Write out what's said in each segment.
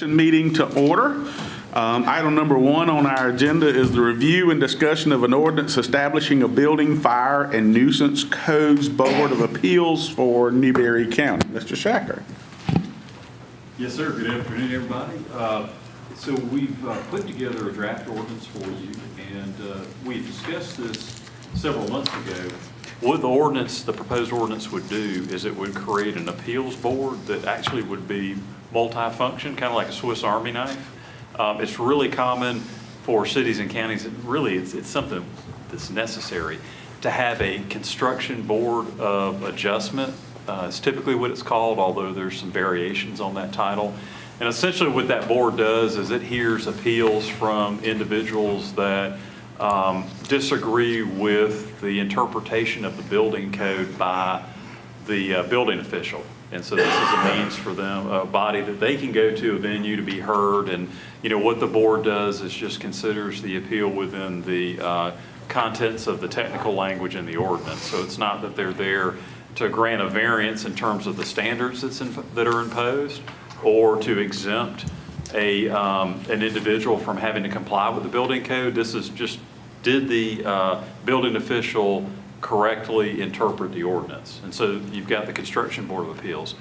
Meeting to order. Item number 1 on our agenda is the review and discussion of an ordinance establishing a building, fire, and nuisance codes board of appeals for Newberry County. Mr. Shacker. Yes, sir. Good afternoon, everybody. So we've put together a draft ordinance for you, and we discussed this several months ago. What the proposed ordinance would do is it would create an appeals board that actually would be multi-function, kind of like a Swiss Army knife. It's really common for cities and counties, it's something that's necessary, to have a construction board of adjustment. It's typically what it's called, although there's some variations on that title. And essentially what that board does is it hears appeals from individuals that disagree with the interpretation of the building code by the building official. And so this is a means for them, a body that they can go to, a venue to be heard. And, what the board does is just considers the appeal within the contents of the technical language in the ordinance. So it's not that they're there to grant a variance in terms of the standards that are imposed, or to exempt an individual from having to comply with the building code. This is just, did the building official correctly interpret the ordinance? And so you've got the Construction Board of Appeals.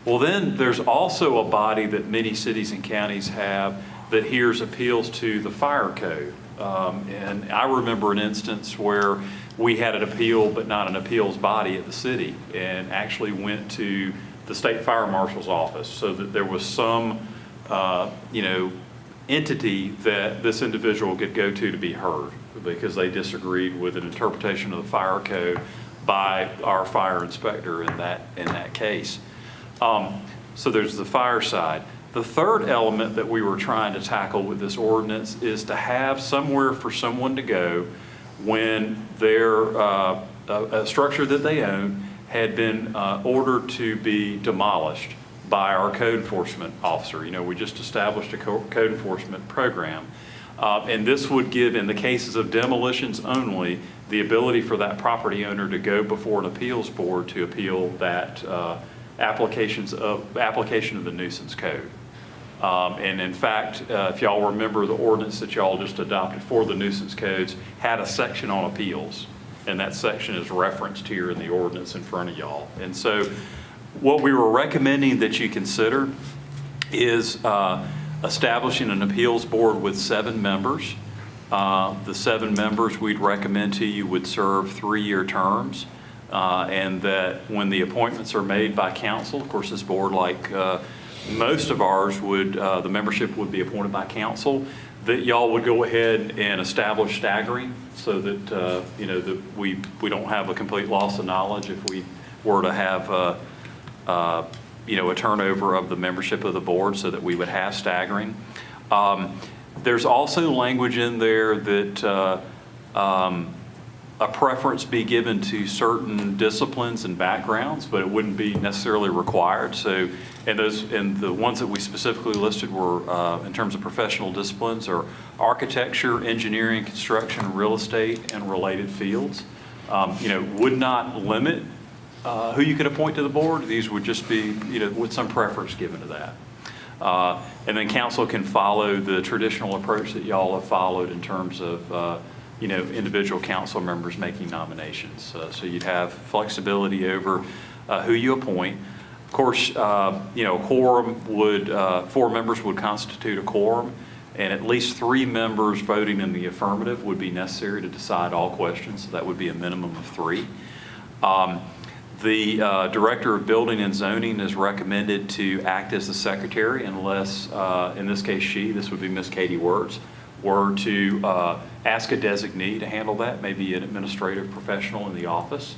Well, then there's also a body that many cities and counties have that hears appeals to the fire code. And I remember an instance where we had an appeal, but not an appeals body at the city, and actually went to the state fire marshal's office, so that there was some entity that this individual could go to be heard, because they disagreed with an interpretation of the fire code by our fire inspector in that case. So there's the fire side. The third element that we were trying to tackle with this ordinance is to have somewhere for someone to go when their a structure that they own had been ordered to be demolished by our code enforcement officer. We just established a code enforcement program. And this would give, in the cases of demolitions only, the ability for that property owner to go before an appeals board to appeal that application of the nuisance code. And in fact, if y'all remember, the ordinance that y'all just adopted for the nuisance codes had a section on appeals. And that section is referenced here in the ordinance in front of y'all. And so what we were recommending that you consider is establishing an appeals board with 7 members. The 7 members we'd recommend to you would serve 3-year terms, and that when the appointments are made by council, of course this board, like most of ours, the membership would be appointed by council, that y'all would go ahead and establish staggering, so that that we don't have a complete loss of knowledge if we were to have a turnover of the membership of the board, so that we would have staggering. There's also language in there that a preference be given to certain disciplines and backgrounds, but it wouldn't be necessarily required. So, and the ones that we specifically listed were in terms of professional disciplines are architecture, engineering, construction, real estate, and related fields. Would not limit who you could appoint to the board. These would just be, with some preference given to that. And then council can follow the traditional approach that y'all have followed in terms of, individual council members making nominations. So you'd have flexibility over who you appoint. Of course, quorum would, 4 members would constitute a quorum, and at least 3 members voting in the affirmative would be necessary to decide all questions. So that would be a minimum of 3. The Director of Building and Zoning is recommended to act as the secretary unless, in this case this would be Miss Katie Wertz, were to ask a designee to handle that, maybe an administrative professional in the office.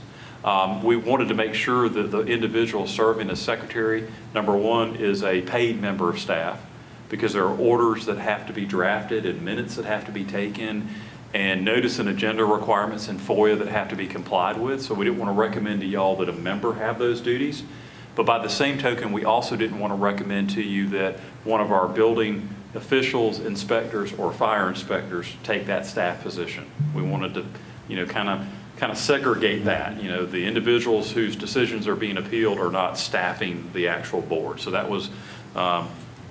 We wanted to make sure that the individual serving as secretary, number 1, is a paid member of staff, because there are orders that have to be drafted and minutes that have to be taken, and notice and agenda requirements in FOIA that have to be complied with. So we didn't want to recommend to y'all that a member have those duties. But by the same token, we also didn't want to recommend to you that one of our building officials, inspectors, or fire inspectors take that staff position. We wanted to, kind of segregate that. The individuals whose decisions are being appealed are not staffing the actual board. So that was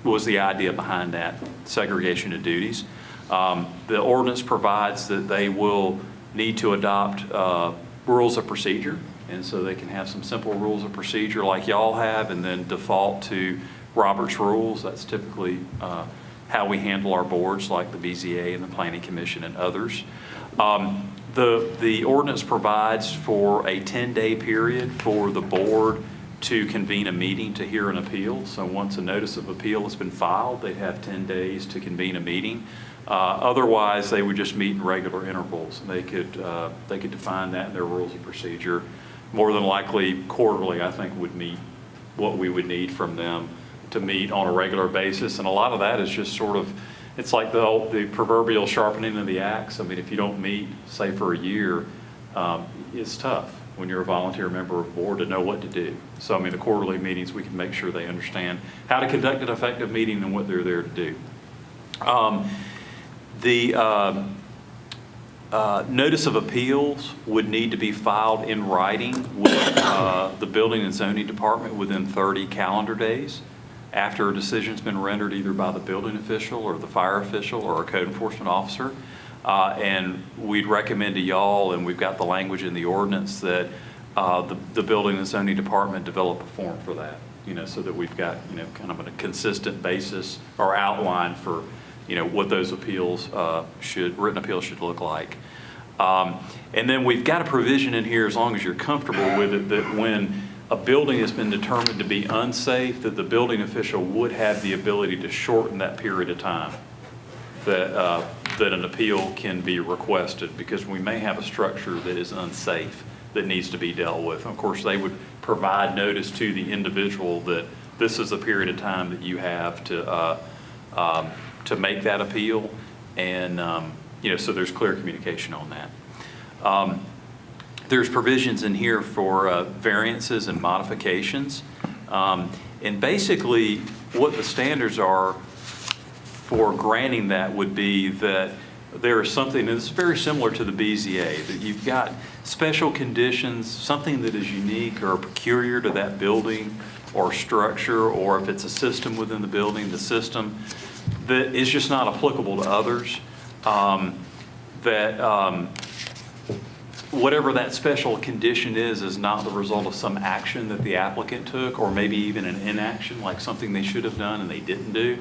was the idea behind that segregation of duties. The ordinance provides that they will need to adopt rules of procedure, and so they can have some simple rules of procedure like y'all have, and then default to Robert's rules. That's typically how we handle our boards, like the BZA and the Planning Commission and others. The ordinance provides for a 10-day period for the board to convene a meeting to hear an appeal. So once a notice of appeal has been filed, they have 10 days to convene a meeting. Otherwise, they would just meet in regular intervals. And they could define that in their rules of procedure. More than likely, quarterly, I think, would meet what we would need from them to meet on a regular basis. And a lot of that is just sort of, it's like the proverbial sharpening of the axe. I mean, if you don't meet, say, for a year, it's tough when you're a volunteer member of the board to know what to do. So, I mean, the quarterly meetings, we can make sure they understand how to conduct an effective meeting and what they're there to do. The notice of appeals would need to be filed in writing with the Building and Zoning Department within 30 calendar days after a decision's been rendered either by the building official or the fire official or a code enforcement officer. And we'd recommend to y'all, and we've got the language in the ordinance, that the Building and Zoning Department develop a form for that, so that we've got, kind of a consistent basis or outline for, what those appeals written appeals should look like. And then we've got a provision in here, as long as you're comfortable with it, that when a building has been determined to be unsafe, that the building official would have the ability to shorten that period of time that an appeal can be requested, because we may have a structure that is unsafe that needs to be dealt with. Of course, they would provide notice to the individual that this is a period of time that you have to make that appeal, and so there's clear communication on that. There's provisions in here for variances and modifications, and basically what the standards are for granting that would be that there is something that's very similar to the BZA, that you've got special conditions, something that is unique or peculiar to that building or structure, or if it's a system within the building, the system that is just not applicable to others, whatever that special condition is not the result of some action that the applicant took, or maybe even an inaction, like something they should have done and they didn't do,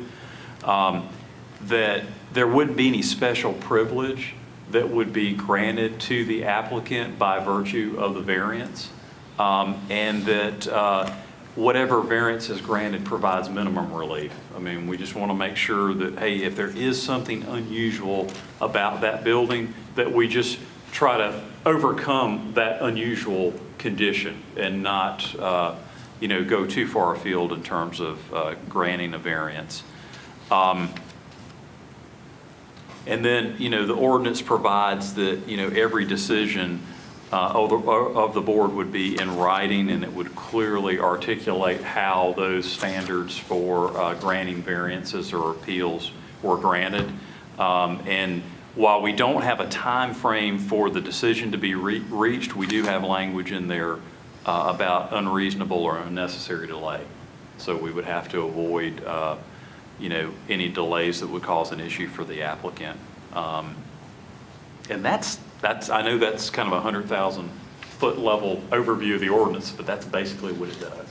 that there wouldn't be any special privilege that would be granted to the applicant by virtue of the variance, and that whatever variance is granted provides minimum relief. I mean, we just want to make sure that, hey, if there is something unusual about that building, that we just try to overcome that unusual condition and not, go too far afield in terms of granting a variance. And then, the ordinance provides that, every decision of the board would be in writing, and it would clearly articulate how those standards for granting variances or appeals were granted. And while we don't have a time frame for the decision to be reached, we do have language in there about unreasonable or unnecessary delay. So we would have to avoid any delays that would cause an issue for the applicant. And that's I know that's kind of a 100,000-foot level overview of the ordinance, but that's basically what it does.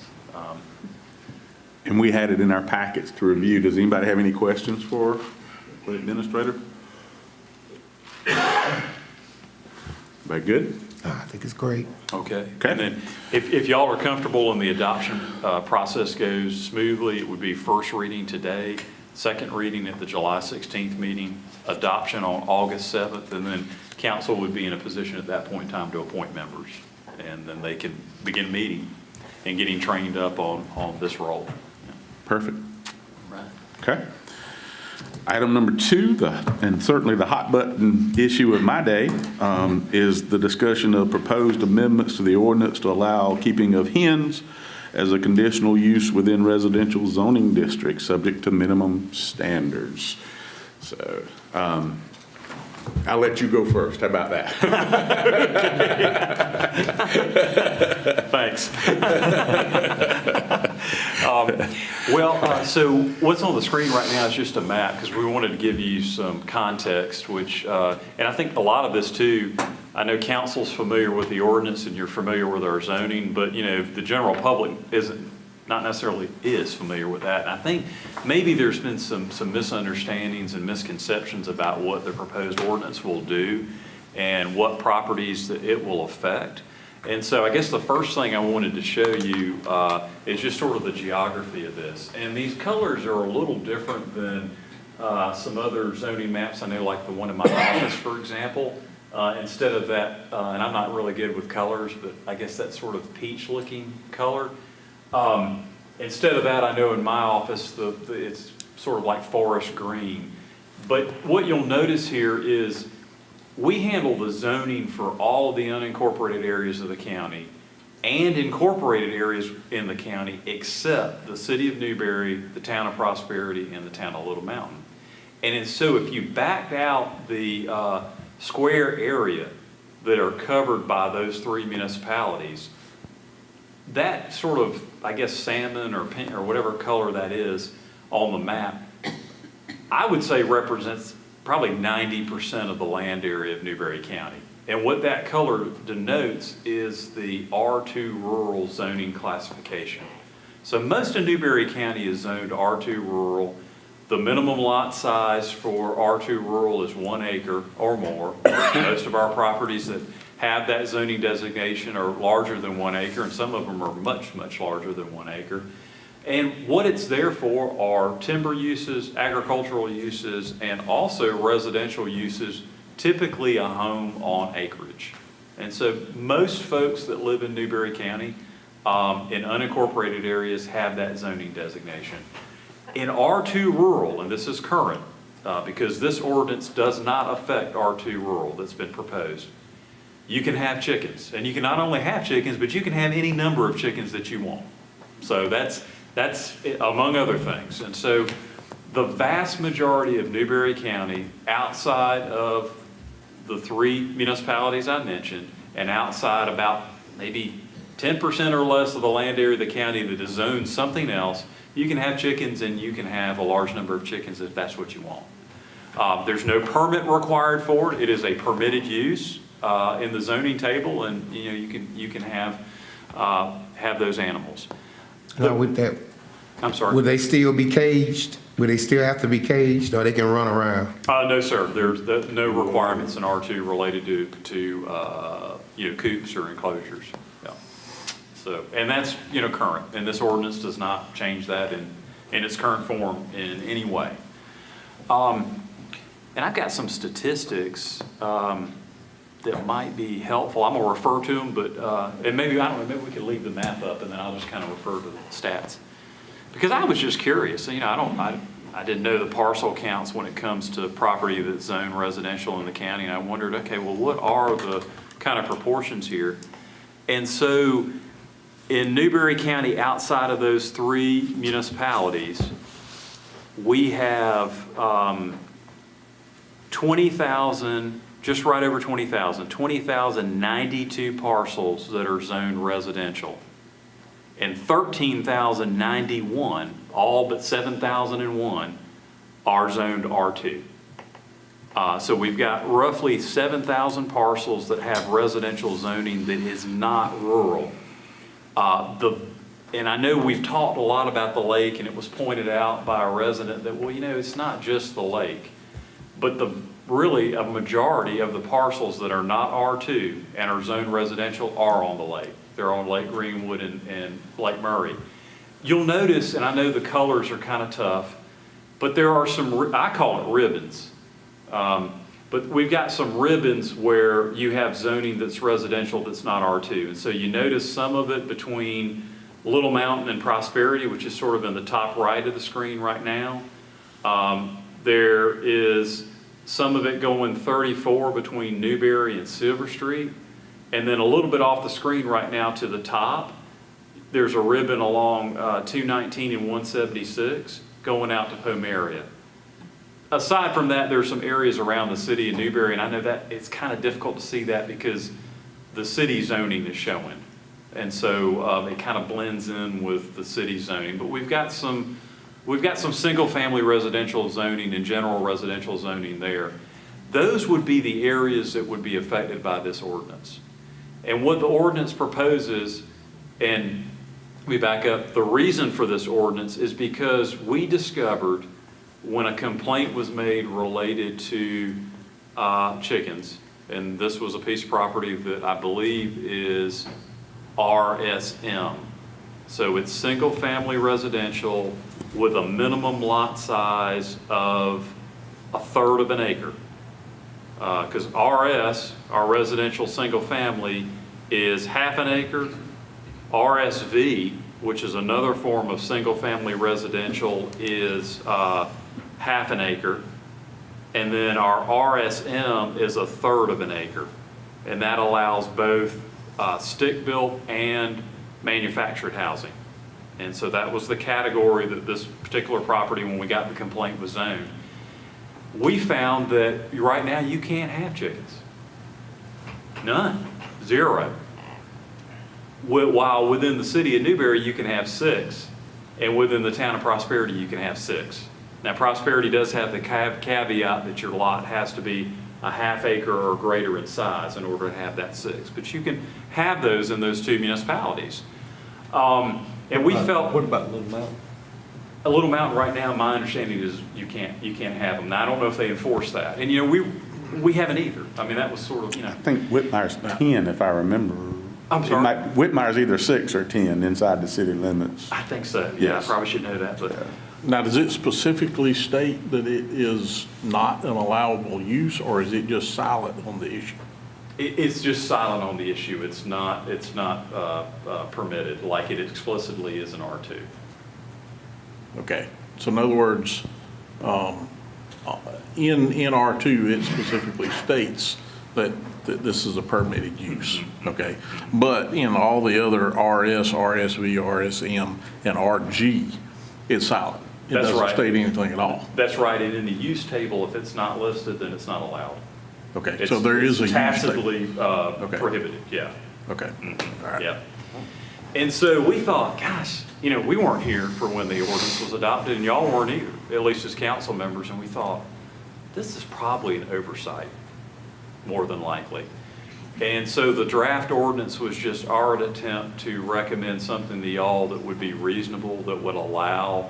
And we had it in our packets to review. Does anybody have any questions for the administrator? Everybody good? I think it's great. Okay. Okay. And then if y'all are comfortable and the adoption process goes smoothly, it would be first reading today, second reading at the July 16th meeting, adoption on August 7th, and then council would be in a position at that point in time to appoint members. And then they can begin meeting and getting trained up on this role. Yeah. Perfect. Right. Okay. Item number 2, and certainly the hot button issue of my day, is the discussion of proposed amendments to the ordinance to allow keeping of hens as a conditional use within residential zoning districts, subject to minimum standards. So, I'll let you go first. How about that? Thanks. So what's on the screen right now is just a map, because we wanted to give you some context, which, and I think a lot of this too, I know council's familiar with the ordinance and you're familiar with our zoning, but the general public not necessarily is familiar with that. And I think maybe there's been some misunderstandings and misconceptions about what the proposed ordinance will do and what properties that it will affect. And so I guess the first thing I wanted to show you is just sort of the geography of this. And these colors are a little different than some other zoning maps I know, like the one in my office, for example. Instead of that, and I'm not really good with colors, but I guess that sort of peach-looking color. Instead of that, I know in my office, it's sort of like forest green. But what you'll notice here is we handle the zoning for all of the unincorporated areas of the county and incorporated areas in the county, except the city of Newberry, the town of Prosperity, and the town of Little Mountain. And so if you backed out the square area that are covered by those three municipalities, that sort of, I guess, salmon or pink or whatever color that is on the map, I would say represents probably 90% of the land area of Newberry County. And what that color denotes is the R2 rural zoning classification. So most of Newberry County is zoned R2 rural. The minimum lot size for R2 rural is 1 acre or more. Most of our properties that have that zoning designation are larger than 1 acre, and some of them are much, much larger than 1 acre. And what it's there for are timber uses, agricultural uses, and also residential uses, typically a home on acreage. And so most folks that live in Newberry County in unincorporated areas have that zoning designation. In R2 rural, and this is current, because this ordinance does not affect R2 rural that's been proposed, you can have chickens. And you can not only have chickens, but you can have any number of chickens that you want. So that's among other things. And so the vast majority of Newberry County, outside of the three municipalities I mentioned, and outside about maybe 10% or less of the land area of the county that is zoned something else, you can have chickens, and you can have a large number of chickens if that's what you want. There's no permit required for it. It is a permitted use in the zoning table, and you can have those animals. Now with that, I'm sorry. would they still be caged? Would they still have to be caged, or they can run around? No, sir. There's no requirements in R2 related to coops or enclosures. Yeah. So, and that's current, and this ordinance does not change that in its current form in any way. And I've got some statistics that might be helpful. I'm gonna refer to them, but and maybe maybe we could leave the map up, and then I'll just kind of refer to the stats. Because I was just curious, I didn't know the parcel counts when it comes to property that's zoned residential in the county, and I wondered, okay, well, what are the kind of proportions here? And so in Newberry County, outside of those three municipalities, we have 20,000, just right over 20,000, 20,092 parcels that are zoned residential, and 13,091, all but 7,001, are zoned R2. So we've got roughly 7,000 parcels that have residential zoning that is not rural. And I know we've talked a lot about the lake, and it was pointed out by a resident that, well, it's not just the lake, but really a majority of the parcels that are not R2 and are zoned residential are on the lake. They're on Lake Greenwood and Lake Murray. You'll notice, and I know the colors are kind of tough, but there are some, I call it ribbons. But we've got some ribbons where you have zoning that's residential that's not R2. And so you notice some of it between Little Mountain and Prosperity, which is sort of in the top right of the screen right now. There is some of it going 34 between Newberry and Silver Street. And then a little bit off the screen right now to the top, there's a ribbon along 219 and 176 going out to Pomeria. aside from that, there's some areas around the city of Newberry, and I know that it's kind of difficult to see that because the city zoning is showing. And so it kind of blends in with the city zoning. But we've got some single-family residential zoning and general residential zoning there. Those would be the areas that would be affected by this ordinance. And what the ordinance proposes, and we back up, the reason for this ordinance is because we discovered when a complaint was made related to chickens, and this was a piece of property that I believe is RSM. So it's single-family residential with a minimum lot size of 1/3 of an acre. Because RS, our residential single-family, is 1/2 an acre. RSV, which is another form of single-family residential, is 1/2 an acre. And then our RSM is 1/3 of an acre. And that allows both stick-built and manufactured housing. And so that was the category that this particular property, when we got the complaint, was zoned. We found that right now you can't have chickens. None. 0. While within the city of Newberry you can have 6, and within the town of Prosperity you can have 6. Now Prosperity does have the caveat that your lot has to be a 1/2 acre or greater in size in order to have that 6. But you can have those in those 2 municipalities. And we felt... What about Little Mountain? A Little Mountain right now, my understanding is you can't have them. Now, I don't know if they enforce that. And, you know, we haven't either. I mean, that was sort of, you know. I think Whitmire's 10, if I remember. I'm sorry? Whitmire's either 6 or 10 inside the city limits. I think so. Yeah, Yes. I probably should know that. But Now, does it specifically state that it is not an allowable use, or is it just silent on the issue? it's just silent on the issue. It's not permitted like it explicitly is in R2. Okay, so in other words, in R2, it specifically states that this is a permitted use, okay? But in all the other RS, RSV, RSM, and RG, it's silent. It That's doesn't right. state anything at all. That's right, and in the use table, if it's not listed, then it's not allowed. Okay, so there is a use table. Tacitly prohibited, yeah. Okay, all right. Yeah. And so we thought, gosh, you know, we weren't here for when the ordinance was adopted, and y'all weren't either, at least as council members, and we thought, this is probably an oversight, more than likely. And so the draft ordinance was just our attempt to recommend something to y'all that would be reasonable, that would allow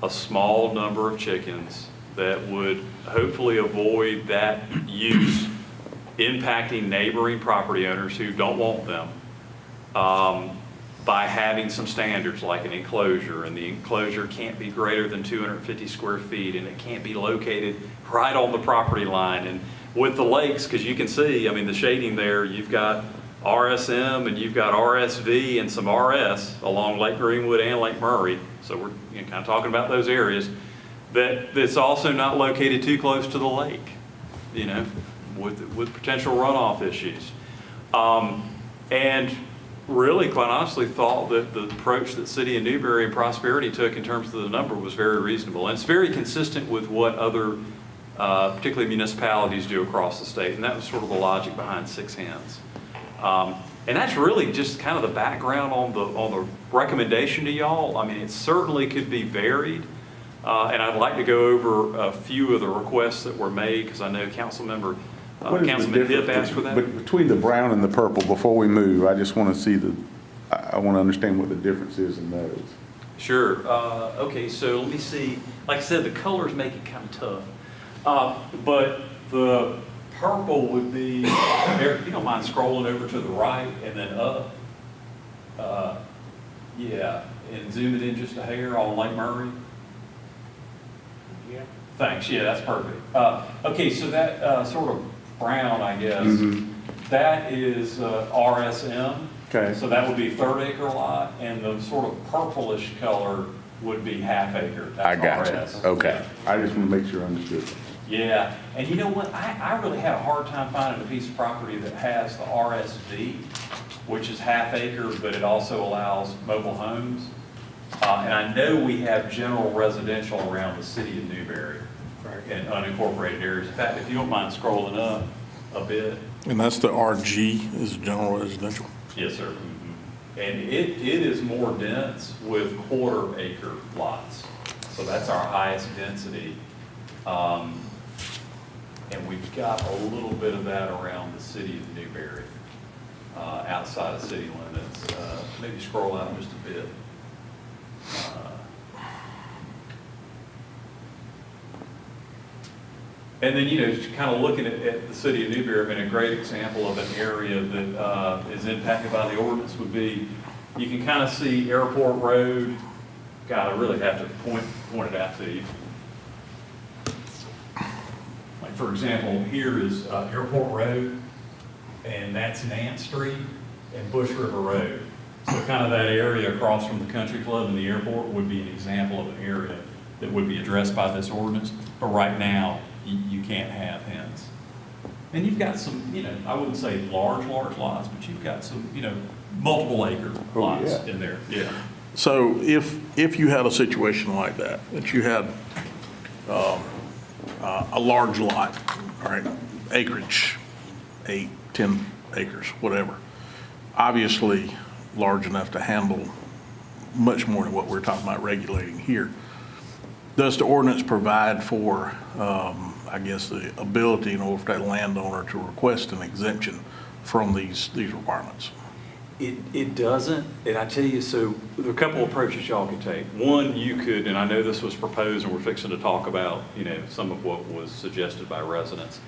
a small number of chickens, that would hopefully avoid that use impacting neighboring property owners who don't want them, by having some standards like an enclosure, and the enclosure can't be greater than 250 square feet, and it can't be located right on the property line. And with the lakes, because you can see, I mean, the shading there, you've got RSM and you've got RSV and some RS along Lake Greenwood and Lake Murray, so we're kind of talking about those areas, that's also not located too close to the lake, you know, with potential runoff issues. And really, quite honestly, thought that the approach that City of Newberry and Prosperity took in terms of the number was very reasonable. And it's very consistent with what other, particularly municipalities, do across the state. And that was sort of the logic behind 6 hens. And that's really just kind of the background on the recommendation to y'all. I mean, it certainly could be varied. And I'd like to go over a few of the requests that were made, because I know Councilman Hip asked for that. But between the brown and the purple, before we move, I just want to see I want to understand what the difference is in those. Sure. Okay, so let me see. Like I said, the colors make it kind of tough. But the purple would be, Eric, if you don't mind scrolling over to the right and then up. Yeah, and zoom it in just a hair on Lake Murray. Yeah. Thanks. Yeah, that's perfect. Okay, so that sort of brown, I guess, that is RSM. Okay. So that would be 1/3 acre lot, and the sort of purplish color would be 1/2 acre. That's I got RS. you. Okay. I just want to make sure I understood. Yeah, and you know what? I really had a hard time finding a piece of property that has the RSV, which is 1/2 acre, but it also allows mobile homes. And I know we have general residential around the city of Newberry. and unincorporated areas. In fact, if you don't mind scrolling up a bit. And that's the RG, is general residential. Yes, sir. And it is more dense with quarter acre lots. So that's our highest density. And we've got a little bit of that around the city of Newberry, outside of city limits. Maybe scroll out just a bit. And then, just kind of looking at the city of Newberry, I mean, a great example of an area that is impacted by the ordinance would be, you can kind of see Airport Road. God, I really have to point it out to you. Like, for example, here is Airport Road, and that's Nance Street and Bush River Road. So kind of that area across from the country club and the airport would be an example of an area that would be addressed by this ordinance. But right now, you can't have hens. And you've got some, I wouldn't say large lots, but you've got some, multiple acre lots in there. Yeah. So if you had a situation like that you had a large lot, all right, acreage, 8, 10 acres, whatever, obviously large enough to handle much more than what we're talking about regulating here. Does the ordinance provide for, I guess, the ability in order for that landowner to request an exemption from these requirements? It doesn't, and I tell you, so there are a couple of approaches y'all could take. One, you could, and I know this was proposed and we're fixing to talk about, some of what was suggested by residents.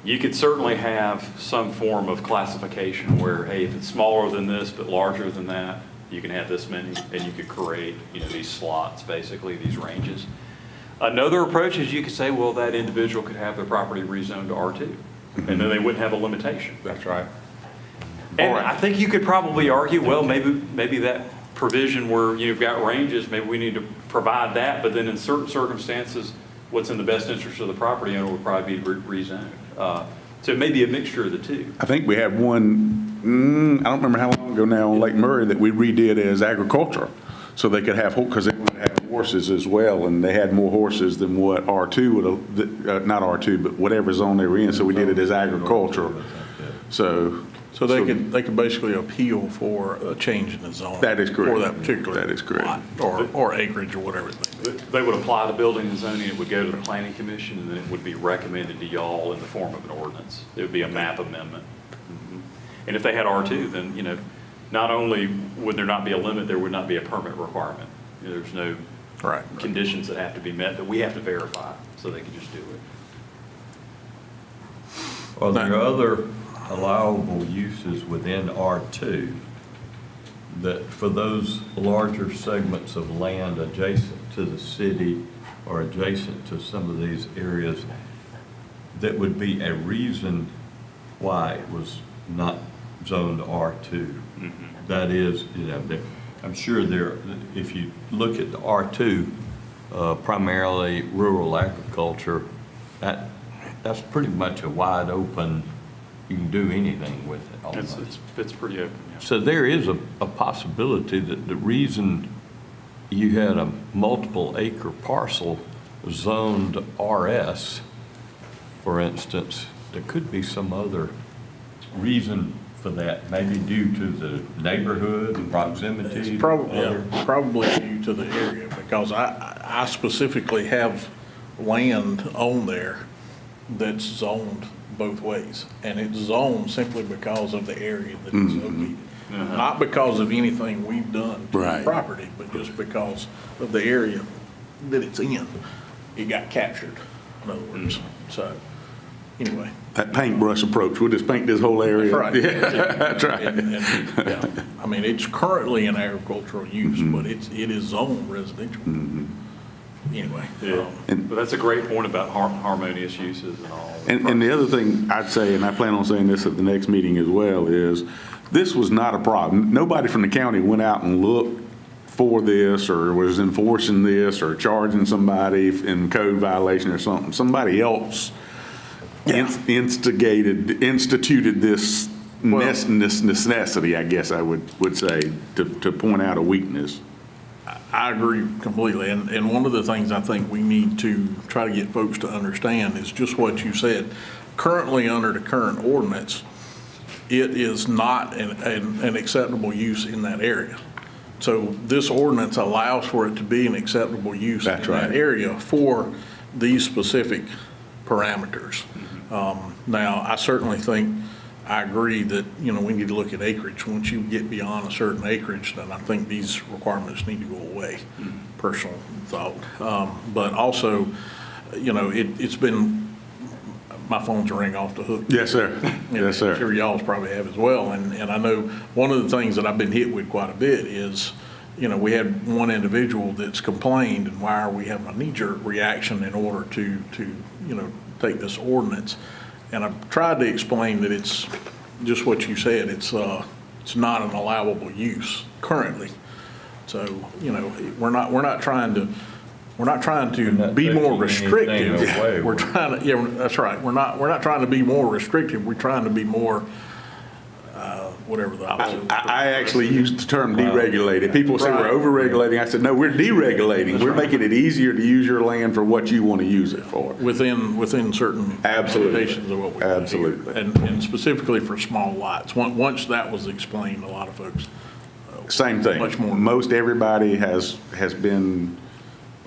You could certainly have some form of classification where, hey, if it's smaller than this but larger than that, you can have this many, and you could create, these slots, basically, these ranges. Another approach is you could say, well, that individual could have their property rezoned to R2, and then they wouldn't have a limitation. That's right. And I think you could probably argue, well, maybe that provision where you've got ranges, maybe we need to provide that, but then in certain circumstances, what's in the best interest of the property owner would probably be rezoned. So it may be a mixture of the two. I think we had one, I don't remember how long ago now, on Lake Murray that we redid as agriculture. So they could have, because they would have horses as well, and they had more horses than what R2 would have, not R2, but whatever zone they were in. So we did it as agriculture. So they could basically appeal for a change in the zone. That is correct. For that particular. That is correct. lot or acreage or whatever it may be. They would apply to building and zoning, it would go to the planning commission, and then it would be recommended to y'all in the form of an ordinance. It would be a map amendment. And if they had R2, then, not only would there not be a limit, there would not be a permit requirement. There's no conditions that have to be met that we have to verify, so they can just do it. Are there other allowable uses within R2 that for those larger segments of land adjacent to the city or adjacent to some of these areas that would be a reason why it was not zoned R2? That is, I'm sure if you look at the R2, primarily rural agriculture, that's pretty much a wide open, you can do anything with it almost. It's pretty open. Yeah. So there is a possibility that the reason you had a multiple acre parcel zoned RS, for instance, there could be some other reason for that, maybe due to the neighborhood and proximity. It's probably due to the area, because I specifically have land on there that's zoned both ways, and it's zoned simply because of the area that it's located. Not because of anything we've done to the property, but just because of the area that it's in. It got captured, in other words. So, anyway. That paintbrush approach, we'll just paint this whole area. That's right. Yeah, that's right. Yeah. I mean, it's currently in agricultural use, but it is zoned residential. Anyway. Yeah. But that's a great point about harmonious uses and all. And the other thing I'd say, and I plan on saying this at the next meeting as well, is this was not a problem. Nobody from the county went out and looked for this or was enforcing this or charging somebody in code violation or something. Somebody else instituted this necessity, I guess I would say, to point out a weakness. I agree completely, and one of the things I think we need to try to get folks to understand is just what you said. Currently, under the current ordinance, it is not an acceptable use in that area. So this ordinance allows for it to be an acceptable use in That's right. that area for these specific parameters. Now, I certainly think, I agree that, you know, we need to look at acreage. Once you get beyond a certain acreage, then I think these requirements need to go away, personal thought. But also, you know, it's been, my phone's ring off the hook. Yes, sir. Yes, I'm sir. sure y'all's probably have as well. And I know one of the things that I've been hit with quite a bit is, you know, we had one individual that's complained, and why are we having a knee-jerk reaction in order to, you know, take this ordinance? And I've tried to explain that it's just what you said. It's not an allowable use currently. So, you know, we're not trying to not be more taking restrictive. anything away. We're trying to, yeah, that's right. We're not trying to be more restrictive. We're trying to be more, whatever the opposite. I actually used the term deregulated. People say we're Right. overregulating. I said, no, we're deregulating. We're making it easier to use your land for what you want to use it for. Within certain Absolutely. limitations of what we do here. Absolutely. And specifically for small lots. Once that was explained, a lot of folks, Same thing. Much more. Most everybody has been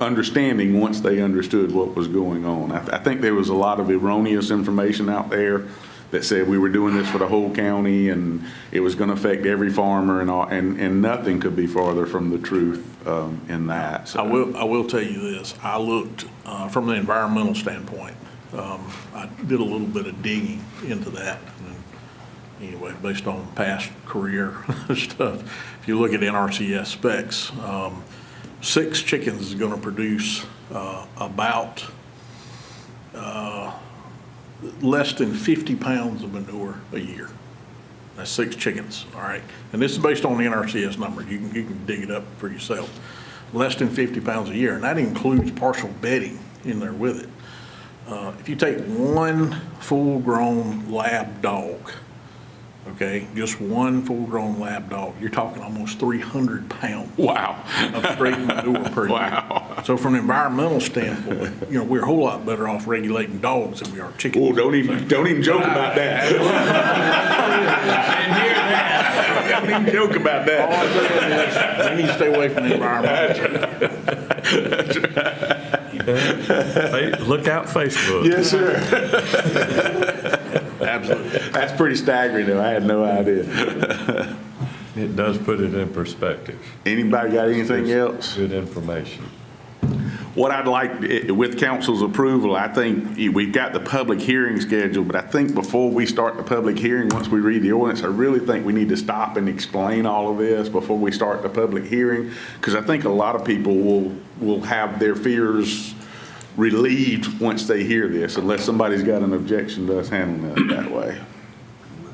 understanding once they understood what was going on. I think there was a lot of erroneous information out there that said we were doing this for the whole county and it was going to affect every farmer and all, and nothing could be farther from the truth in that. So. I will tell you this. I looked from the environmental standpoint. I did a little bit of digging into that. And anyway, based on past career stuff, if you look at NRCS specs, 6 chickens is going to produce about less than 50 pounds of manure a year. That's 6 chickens, all right? And this is based on the NRCS numbers. You can dig it up for yourself. Less than 50 pounds a year, and that includes partial bedding in there with it. If you take one full-grown lab dog, okay, just one full-grown lab dog, you're talking almost 300 pounds. Wow. Of straight manure per year. Wow. So from an environmental standpoint, you know, we're a whole lot better off regulating dogs than we are chickens. Oh, don't even joke about that. Don't even joke about All that. I'm saying is, we need to stay away from the environment. Look out Facebook. Yes, sir. Absolutely. That's pretty staggering, though. I had no idea. It does put it in perspective. Anybody got anything else? Good information. What I'd like, with council's approval, I think we've got the public hearing scheduled, but I think before we start the public hearing, once we read the ordinance, I really think we need to stop and explain all of this before we start the public hearing, because I think a lot of people will have their fears relieved once they hear this, unless somebody's got an objection to us handling it that way.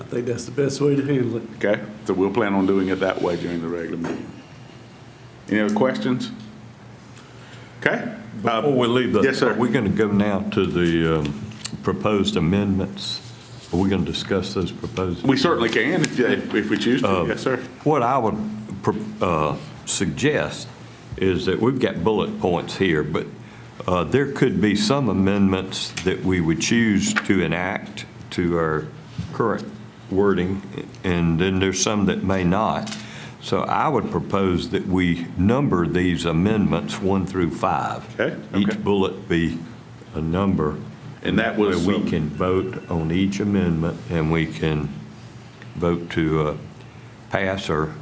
I think that's the best way to handle it. Okay? So we'll plan on doing it that way during the regular meeting. Any other questions? Okay? Before we leave, Yes, sir. are we going to go now to the proposed amendments? Are we going to discuss those proposed? We certainly can if we choose to. Yes, sir. What I would suggest is that we've got bullet points here, but there could be some amendments that we would choose to enact to our current wording, and then there's some that may not. So I would propose that we number these amendments 1 through 5. Okay, Each okay. bullet be a number. And that was, We can vote on each amendment, and we can vote to pass or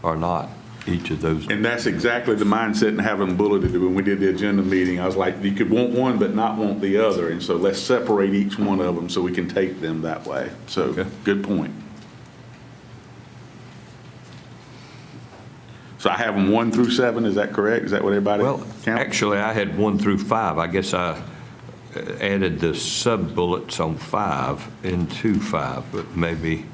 not each of those. and that's exactly the mindset and having bulleted when we did the agenda meeting. I was like, you could want one but not want the other, and so let's separate each one of them so we can take them that way. So, Okay. good point. So I have them 1 through 7, is that correct? Is that what everybody Well, counts? actually, I had 1 through 5. I guess I added the sub-bullets on 5 into 5, but maybe,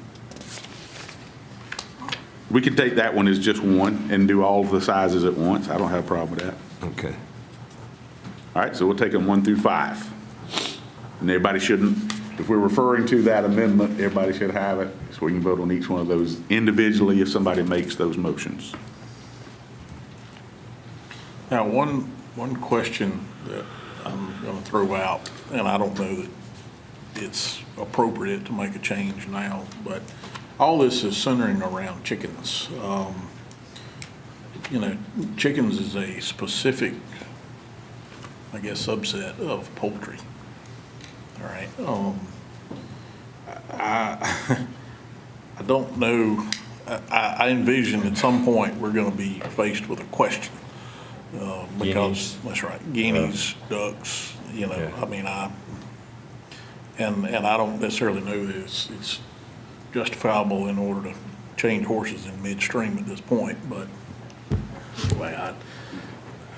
We could take that one as just one and do all the sizes at once. I don't have a problem with that. okay. All right, so we'll take them 1 through 5. And everybody shouldn't, if we're referring to that amendment, everybody should have it, so we can vote on each one of those individually if somebody makes those motions. Now, one question that I'm going to throw out, and I don't know that it's appropriate to make a change now, but all this is centering around chickens. You know, chickens is a specific, I guess, subset of poultry. All right. I don't know. I envision at some point we're going to be faced with a question. Because, Guineas. that's right, guineas, ducks, you know, Yeah. I mean, and I don't necessarily know that it's justifiable in order to change horses in midstream at this point, but anyway, I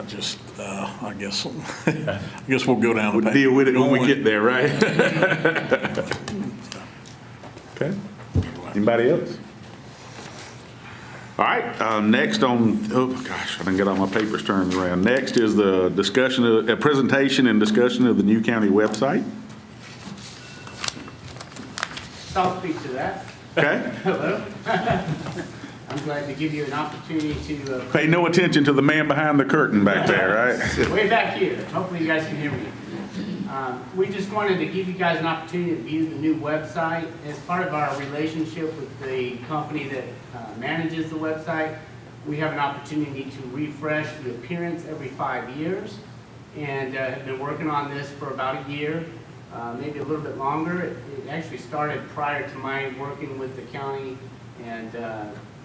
just, I guess, I guess we'll go down the We'll path. deal with it when we get there, right? Okay. Anybody else? All right, next on, oh gosh, I didn't get all my papers turned around. Next is the discussion, a presentation and discussion of the new county website. I'll speak to that. Okay? Hello. I'm glad to give you an opportunity to, Pay no attention to the man behind the curtain back there, right? way back here. Hopefully you guys can hear me. We just wanted to give you guys an opportunity to view the new website. As part of our relationship with the company that manages the website, we have an opportunity to refresh the appearance every 5 years, and have been working on this for about a year, maybe a little bit longer. It actually started prior to my working with the county, and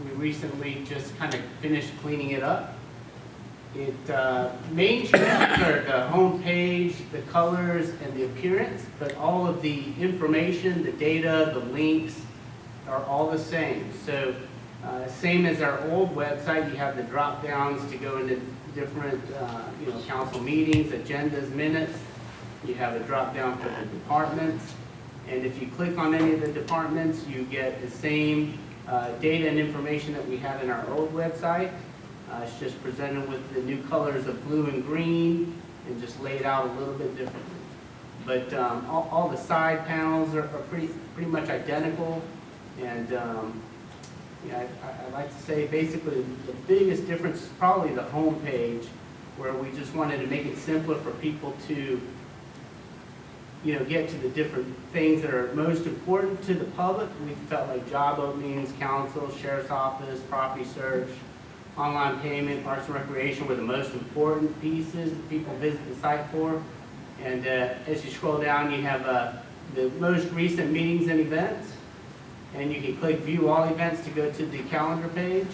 we recently just kind of finished cleaning it up. It main changes are the home page, the colors, and the appearance, but all of the information, the data, the links are all the same. So same as our old website, you have the drop downs to go into different council meetings, agendas, minutes. You have a drop down for the departments, and if you click on any of the departments, you get the same data and information that we had in our old website. It's just presented with the new colors of blue and green and just laid out a little bit differently. But all the side panels are pretty much identical. And I'd like to say basically the biggest difference is probably the home page, where we just wanted to make it simpler for people to get to the different things that are most important to the public. We felt like job openings, council, sheriff's office, property search, online payment, parks and recreation were the most important pieces that people visit the site for. And as you scroll down, you have the most recent meetings and events. And you can click view all events to go to the calendar page.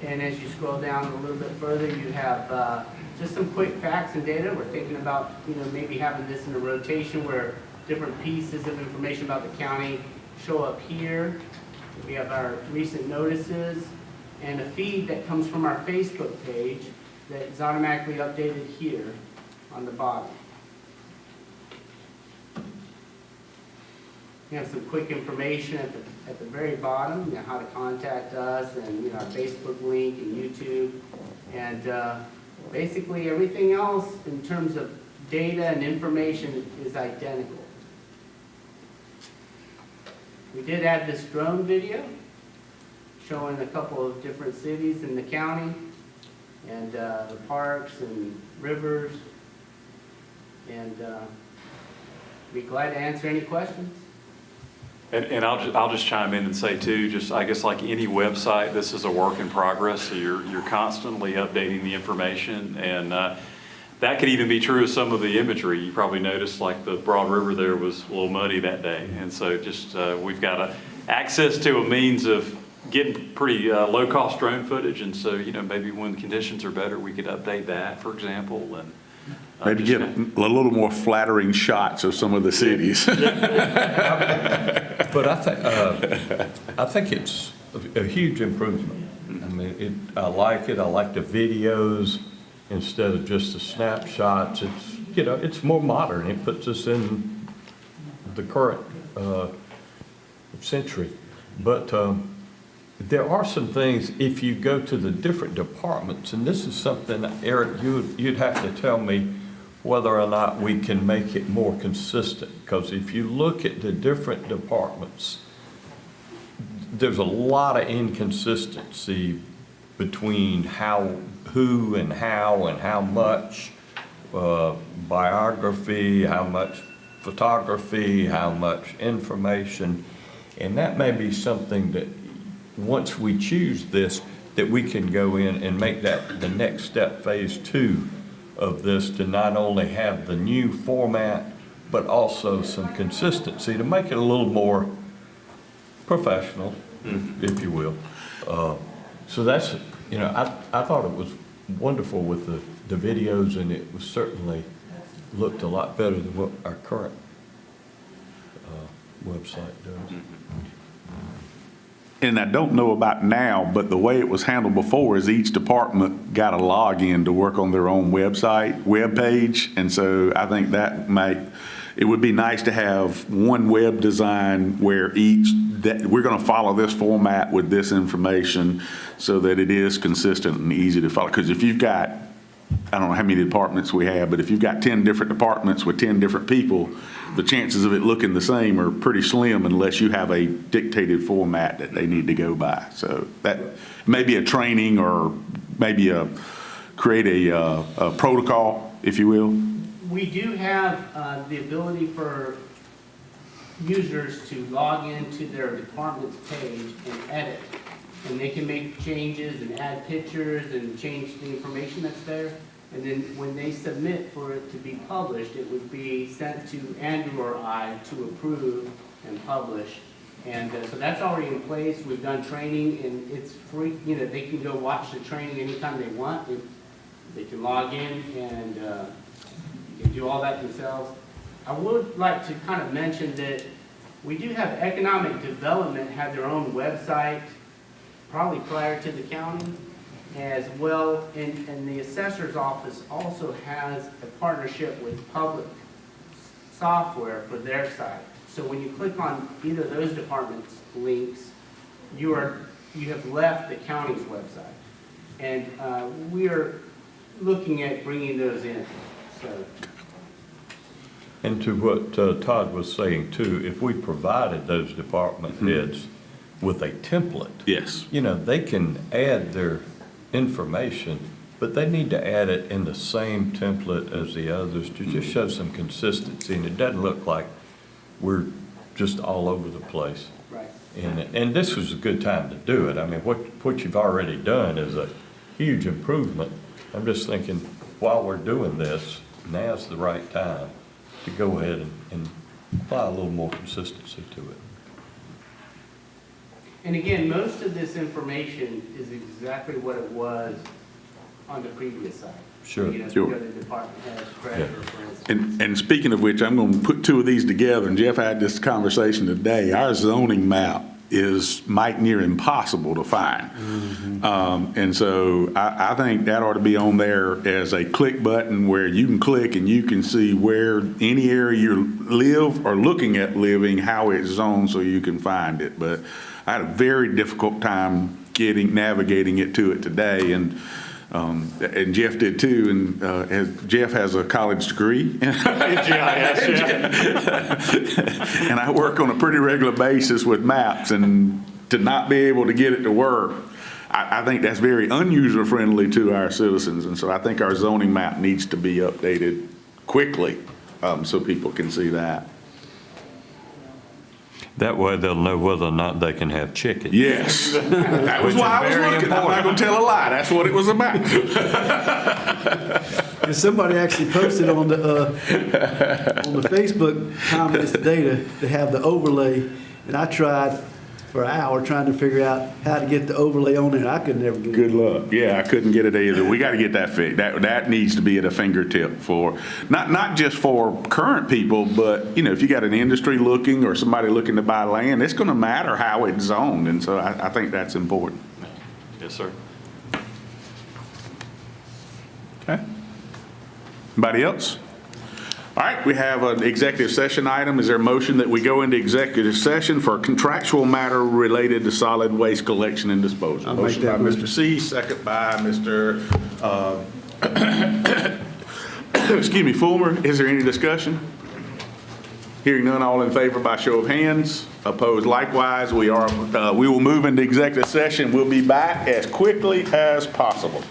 And as you scroll down a little bit further, you have just some quick facts and data. We're thinking about maybe having this in a rotation where different pieces of information about the county show up here. We have our recent notices and a feed that comes from our Facebook page that is automatically updated here on the bottom. We have some quick information at the very bottom, how to contact us, and our Facebook link and YouTube, and basically everything else in terms of data and information is identical. We did add this drone video showing a couple of different cities in the county and the parks and rivers, and be glad to answer any questions. And I'll just chime in and say too, just I guess like any website, this is a work in progress. So you're constantly updating the information, and that could even be true of some of the imagery. You probably noticed like the Broad River there was a little muddy that day, and so just we've got access to a means of getting pretty low-cost drone footage, and so maybe when conditions are better, we could update that, for example, and Maybe get a little more flattering shots of some of the cities. But I think it's a huge improvement. I mean, I like it. I like the videos instead of just the snapshots. It's it's more modern. It puts us in the current century. But there are some things, if you go to the different departments, and this is something, Eric, you'd have to tell me whether or not we can make it more consistent. Because if you look at the different departments, there's a lot of inconsistency between who and how much biography, how much photography, how much information. And that may be something that, once we choose this, that we can go in and make that the next step, phase 2 of this, to not only have the new format, but also some consistency to make it a little more professional, if you will. So that's, I thought it was wonderful with the videos, and it was certainly looked a lot better than what our current website does. And I don't know about now, but the way it was handled before is each department got a login to work on their own web page. And so I think it would be nice to have one web design where we're going to follow this format with this information so that it is consistent and easy to follow. Because if you've got, I don't know how many departments we have, but if you've got 10 different departments with 10 different people, the chances of it looking the same are pretty slim unless you have a dictated format that they need to go by. So that may be a training, or maybe create a protocol, if you will. We do have the ability for users to log into their department's page and edit. And they can make changes and add pictures and change the information that's there. And then when they submit for it to be published, it would be sent to Andrew or I to approve and publish. And so that's already in place. We've done training, and it's free. They can go watch the training anytime they want. They can log in and can do all that themselves. I would like to kind of mention that we do have economic development have their own website, probably prior to the county as well. And the assessor's office also has a partnership with public software for their site. So when you click on either of those departments' links, you have left the county's website. And we are looking at bringing those in. So. And to what Todd was saying too, if we provided those department heads with a template, Yes. They can add their information, but they need to add it in the same template as the others to just show some consistency, and it doesn't look like we're just all over the place. Right. And this was a good time to do it. I mean, what you've already done is a huge improvement. I'm just thinking, while we're doing this, now's the right time to go ahead and apply a little more consistency to it. And again, most of this information is exactly what it was on the previous site. Sure. If Sure. you go to department head, treasurer, for instance. And speaking of which, I'm going to put two of these together, and Jeff had this conversation today. Our zoning map is might near impossible to find. And so I think that ought to be on there as a click button where you can click and you can see where any area you live or looking at living, how it's zoned so you can find it. But I had a very difficult time navigating it to it today, and Jeff did too. And Jeff has a college degree. And I work on a pretty regular basis with maps, and to not be able to get it to work, I think that's very unusual friendly to our citizens. And so I think our zoning map needs to be updated quickly so people can see that. That way they'll know whether or not they can have chicken. Yes. That was why I was looking. I'm not going to tell a lie. That's what it was about. And somebody actually posted on the Facebook comments today to have the overlay, and I tried for an hour trying to figure out how to get the overlay on there. I could never get it. Good luck. Yeah, I couldn't get it either. We got to get that fixed. That needs to be at a fingertip for, not just for current people, but, if you got an industry looking or somebody looking to buy land, it's going to matter how it's zoned. And so I think that's important. Yes, sir. Okay. Anybody else? All right, we have an executive session item. Is there a motion that we go into executive session for a contractual matter related to solid waste collection and disposal? I'll make Motion by that Mr. motion. C, second by Mr. Excuse me, Fulmer. Is there any discussion? Hearing none, all in favor by show of hands. Opposed likewise. We will move into executive session. We'll be back as quickly as possible.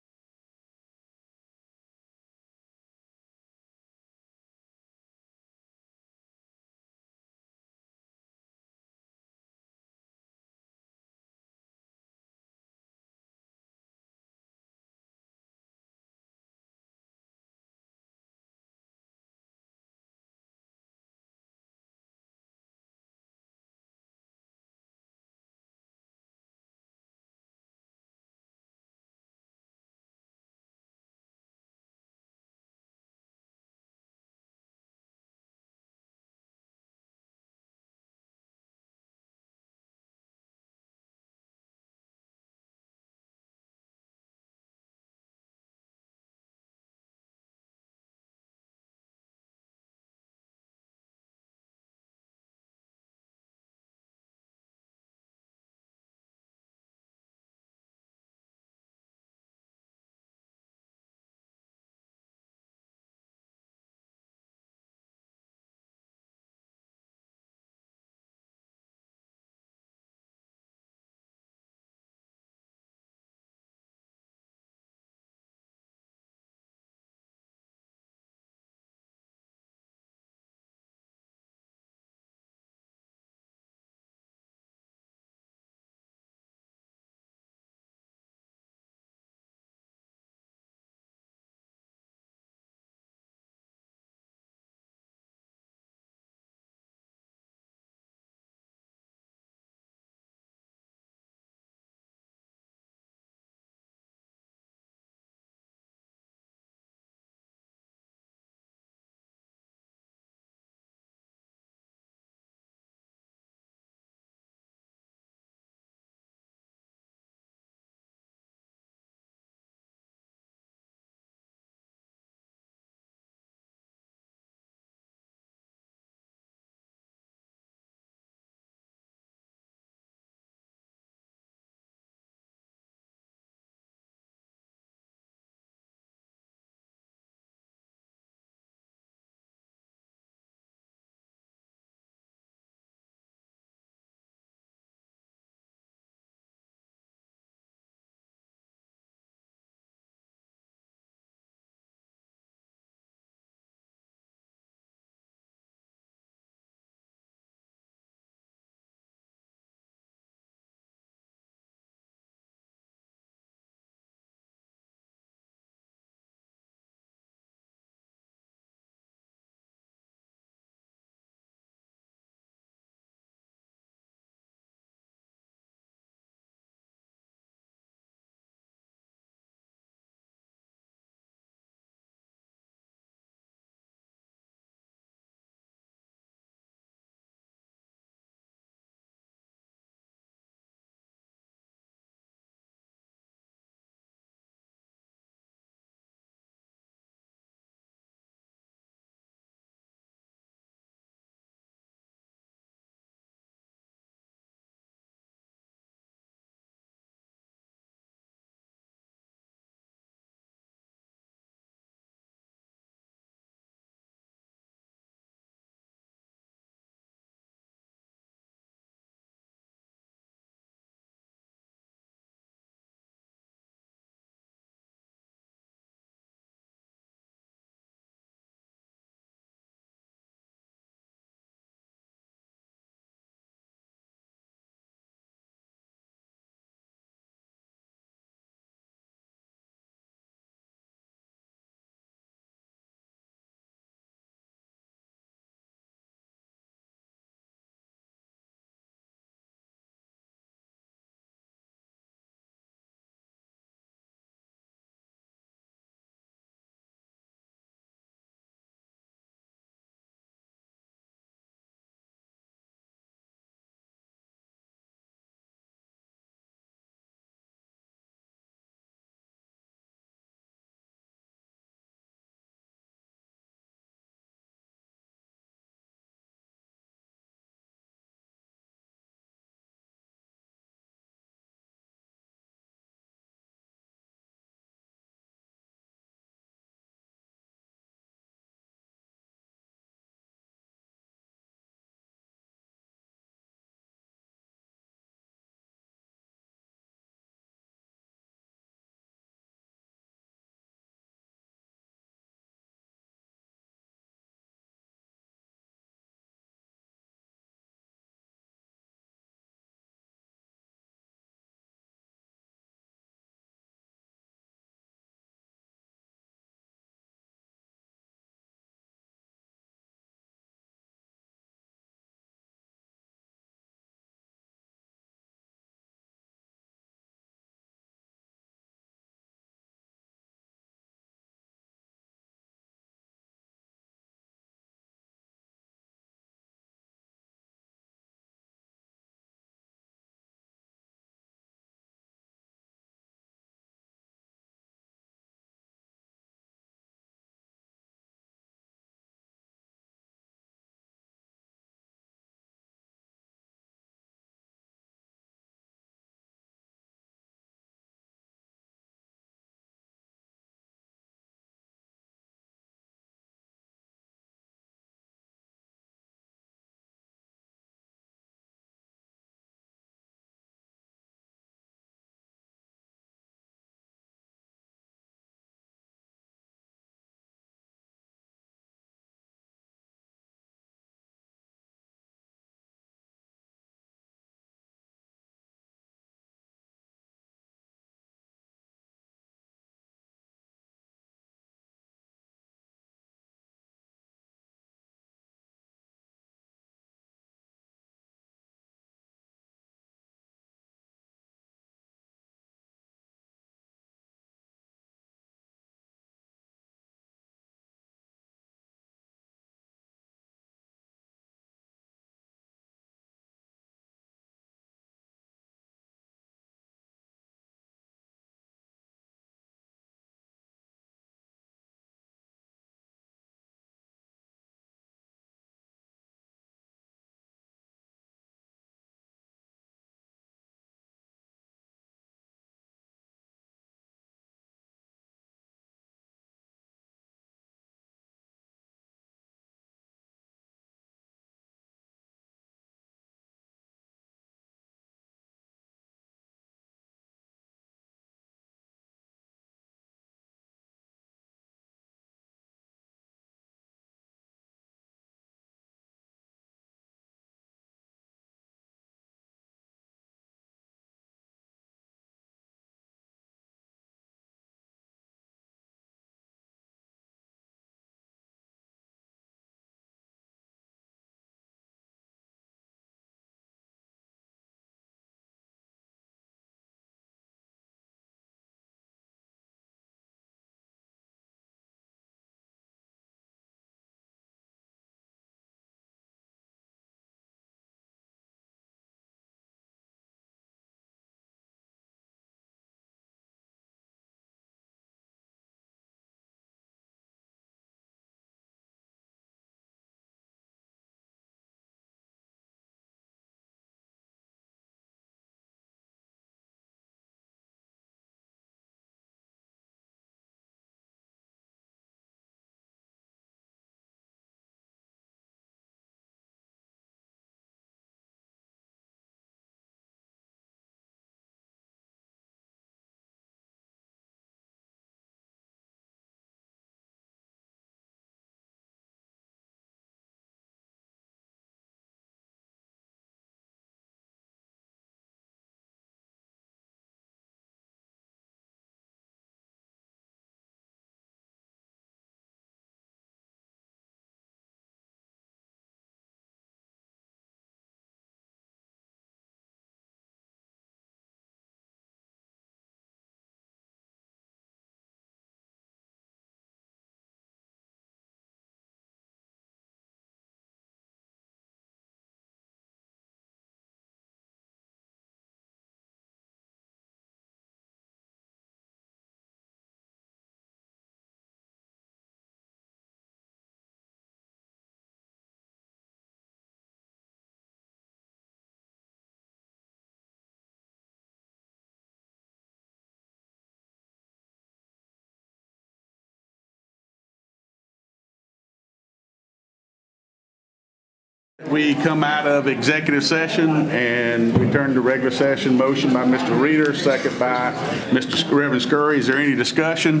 We come out of executive session and return to regular session. Motion by Mr. Reader, second by Mr. Reverend Scurry. Is there any discussion?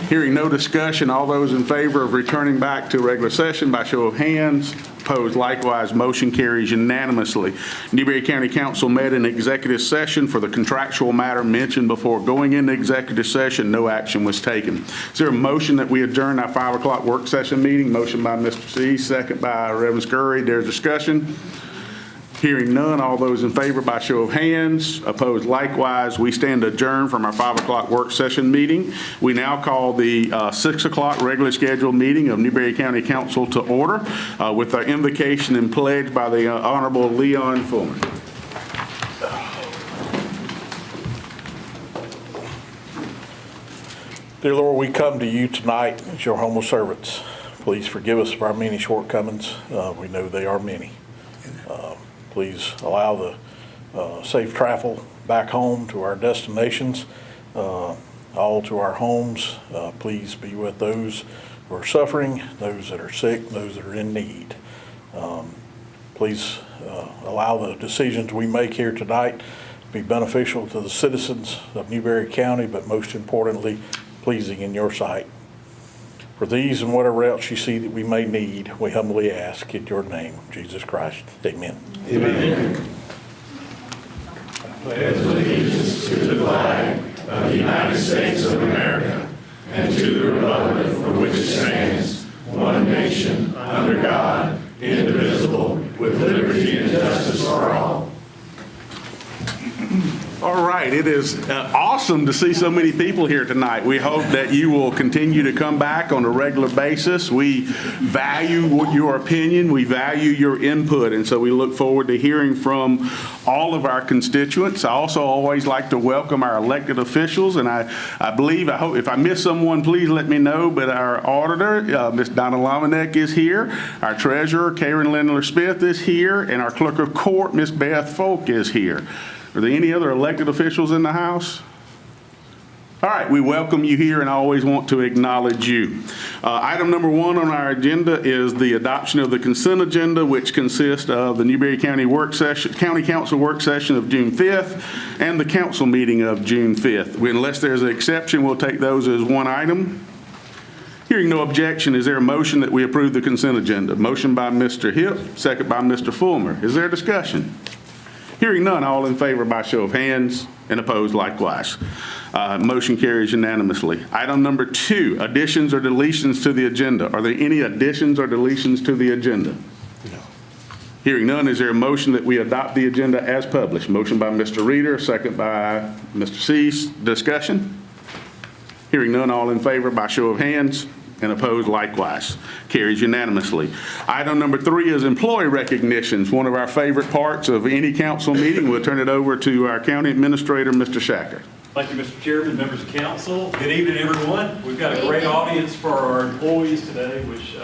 Hearing no discussion, all those in favor of returning back to regular session by show of hands. Opposed, likewise, motion carries unanimously. Newberry County Council met in executive session for the contractual matter mentioned before. Going into executive session, no action was taken. Is there a motion that we adjourn our 5 o'clock work session meeting? Motion by Mr. C, second by Reverend Scurry. There's discussion. Hearing none, all those in favor by show of hands. Opposed, likewise. We stand adjourned from our 5 o'clock work session meeting. We now call the 6 o'clock regularly scheduled meeting of Newberry County Council to order with our invocation and pledge by the Honorable Leon Fullman. Dear Lord, we come to you tonight as your humble servants. Please forgive us of our many shortcomings. We know they are many. Please allow the safe travel back home to our destinations, all to our homes. Please be with those who are suffering, those that are sick, those that are in need. Please allow the decisions we make here tonight to be beneficial to the citizens of Newberry County, but most importantly, pleasing in your sight. For these and whatever else you see that we may need, we humbly ask in your name, Jesus Christ. Amen. Amen. Pledge allegiance to the flag of the United States of America and to the republic for which it stands, one nation, under God, indivisible, with liberty and justice for all. All right, it is awesome to see so many people here tonight. We hope that you will continue to come back on a regular basis. We value your opinion, we value your input, and so we look forward to hearing from all of our constituents. I also always like to welcome our elected officials, and I hope if I miss someone, please let me know, but our auditor, Ms. Donna Lomanek, is here. Our treasurer, Karen Lindler-Smith, is here, and our clerk of court, Ms. Beth Folk, is here. Are there any other elected officials in the house? All right, we welcome you here and I always want to acknowledge you. Item number 1 on our agenda is the adoption of the consent agenda, which consists of the Newberry County Council work session of June 5th and the council meeting of June 5th. Unless there's an exception, we'll take those as one item. Hearing no objection, is there a motion that we approve the consent agenda? Motion by Mr. Hipp, second by Mr. Fulmer. Is there discussion? Hearing none, all in favor by show of hands and opposed likewise. Motion carries unanimously. Item number 2, additions or deletions to the agenda. Are there any additions or deletions to the agenda? No. Hearing none, is there a motion that we adopt the agenda as published? Motion by Mr. Reader, second by Mr. Cease. Discussion? Hearing none, all in favor by show of hands and opposed likewise. Carries unanimously. Item number 3 is employee recognitions, one of our favorite parts of any council meeting. We'll turn it over to our county administrator, Mr. Shacker. Thank you, Mr. Chairman, members of council. Good evening, everyone. We've got a great audience for our employees today, which,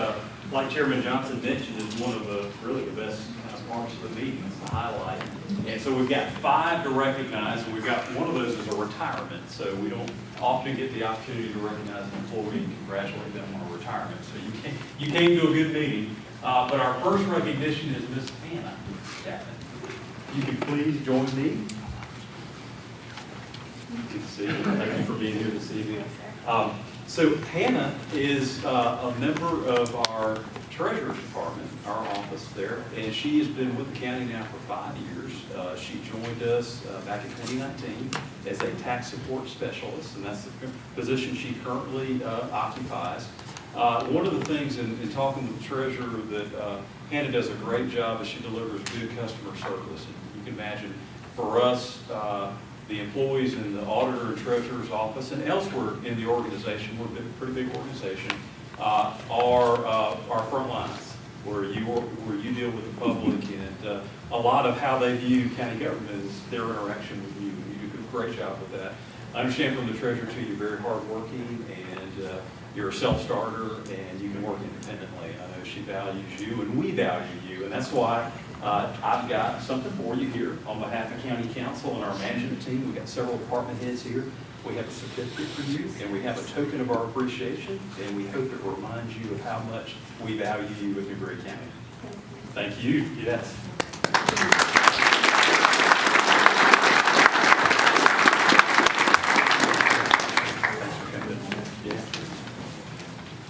like Chairman Johnson mentioned, is one of the really the best parts of the meeting. It's the highlight. And so we've got 5 to recognize, and we've got one of those is a retirement. So we don't often get the opportunity to recognize an employee and congratulate them on a retirement. So you came to a good meeting. But our first recognition is Miss Hannah Chapman. You can please join me. Good to see you. Thank you for being here this evening. So Hannah is a member of our Treasurer's Department, our office there, and she has been with the county now for 5 years. She joined us back in 2019 as a tax support specialist, and that's the position she currently occupies. One of the things in talking with the treasurer that Hannah does a great job is she delivers good customer service. And you can imagine for us, the employees in the auditor and treasurer's office and elsewhere in the organization, we're a pretty big organization, are our front lines where you deal with the public, and a lot of how they view county government is their interaction with you. You do a great job with that. I understand from the treasurer too, you're very hardworking and you're a self-starter and you can work independently. I know she values you and we value you, and that's why I've got something for you here on behalf of County Council and our management team. We've got several department heads here. We have a certificate for you, and we have a token of our appreciation, and we hope it reminds you of how much we value you with Newberry County. Thank you, yes.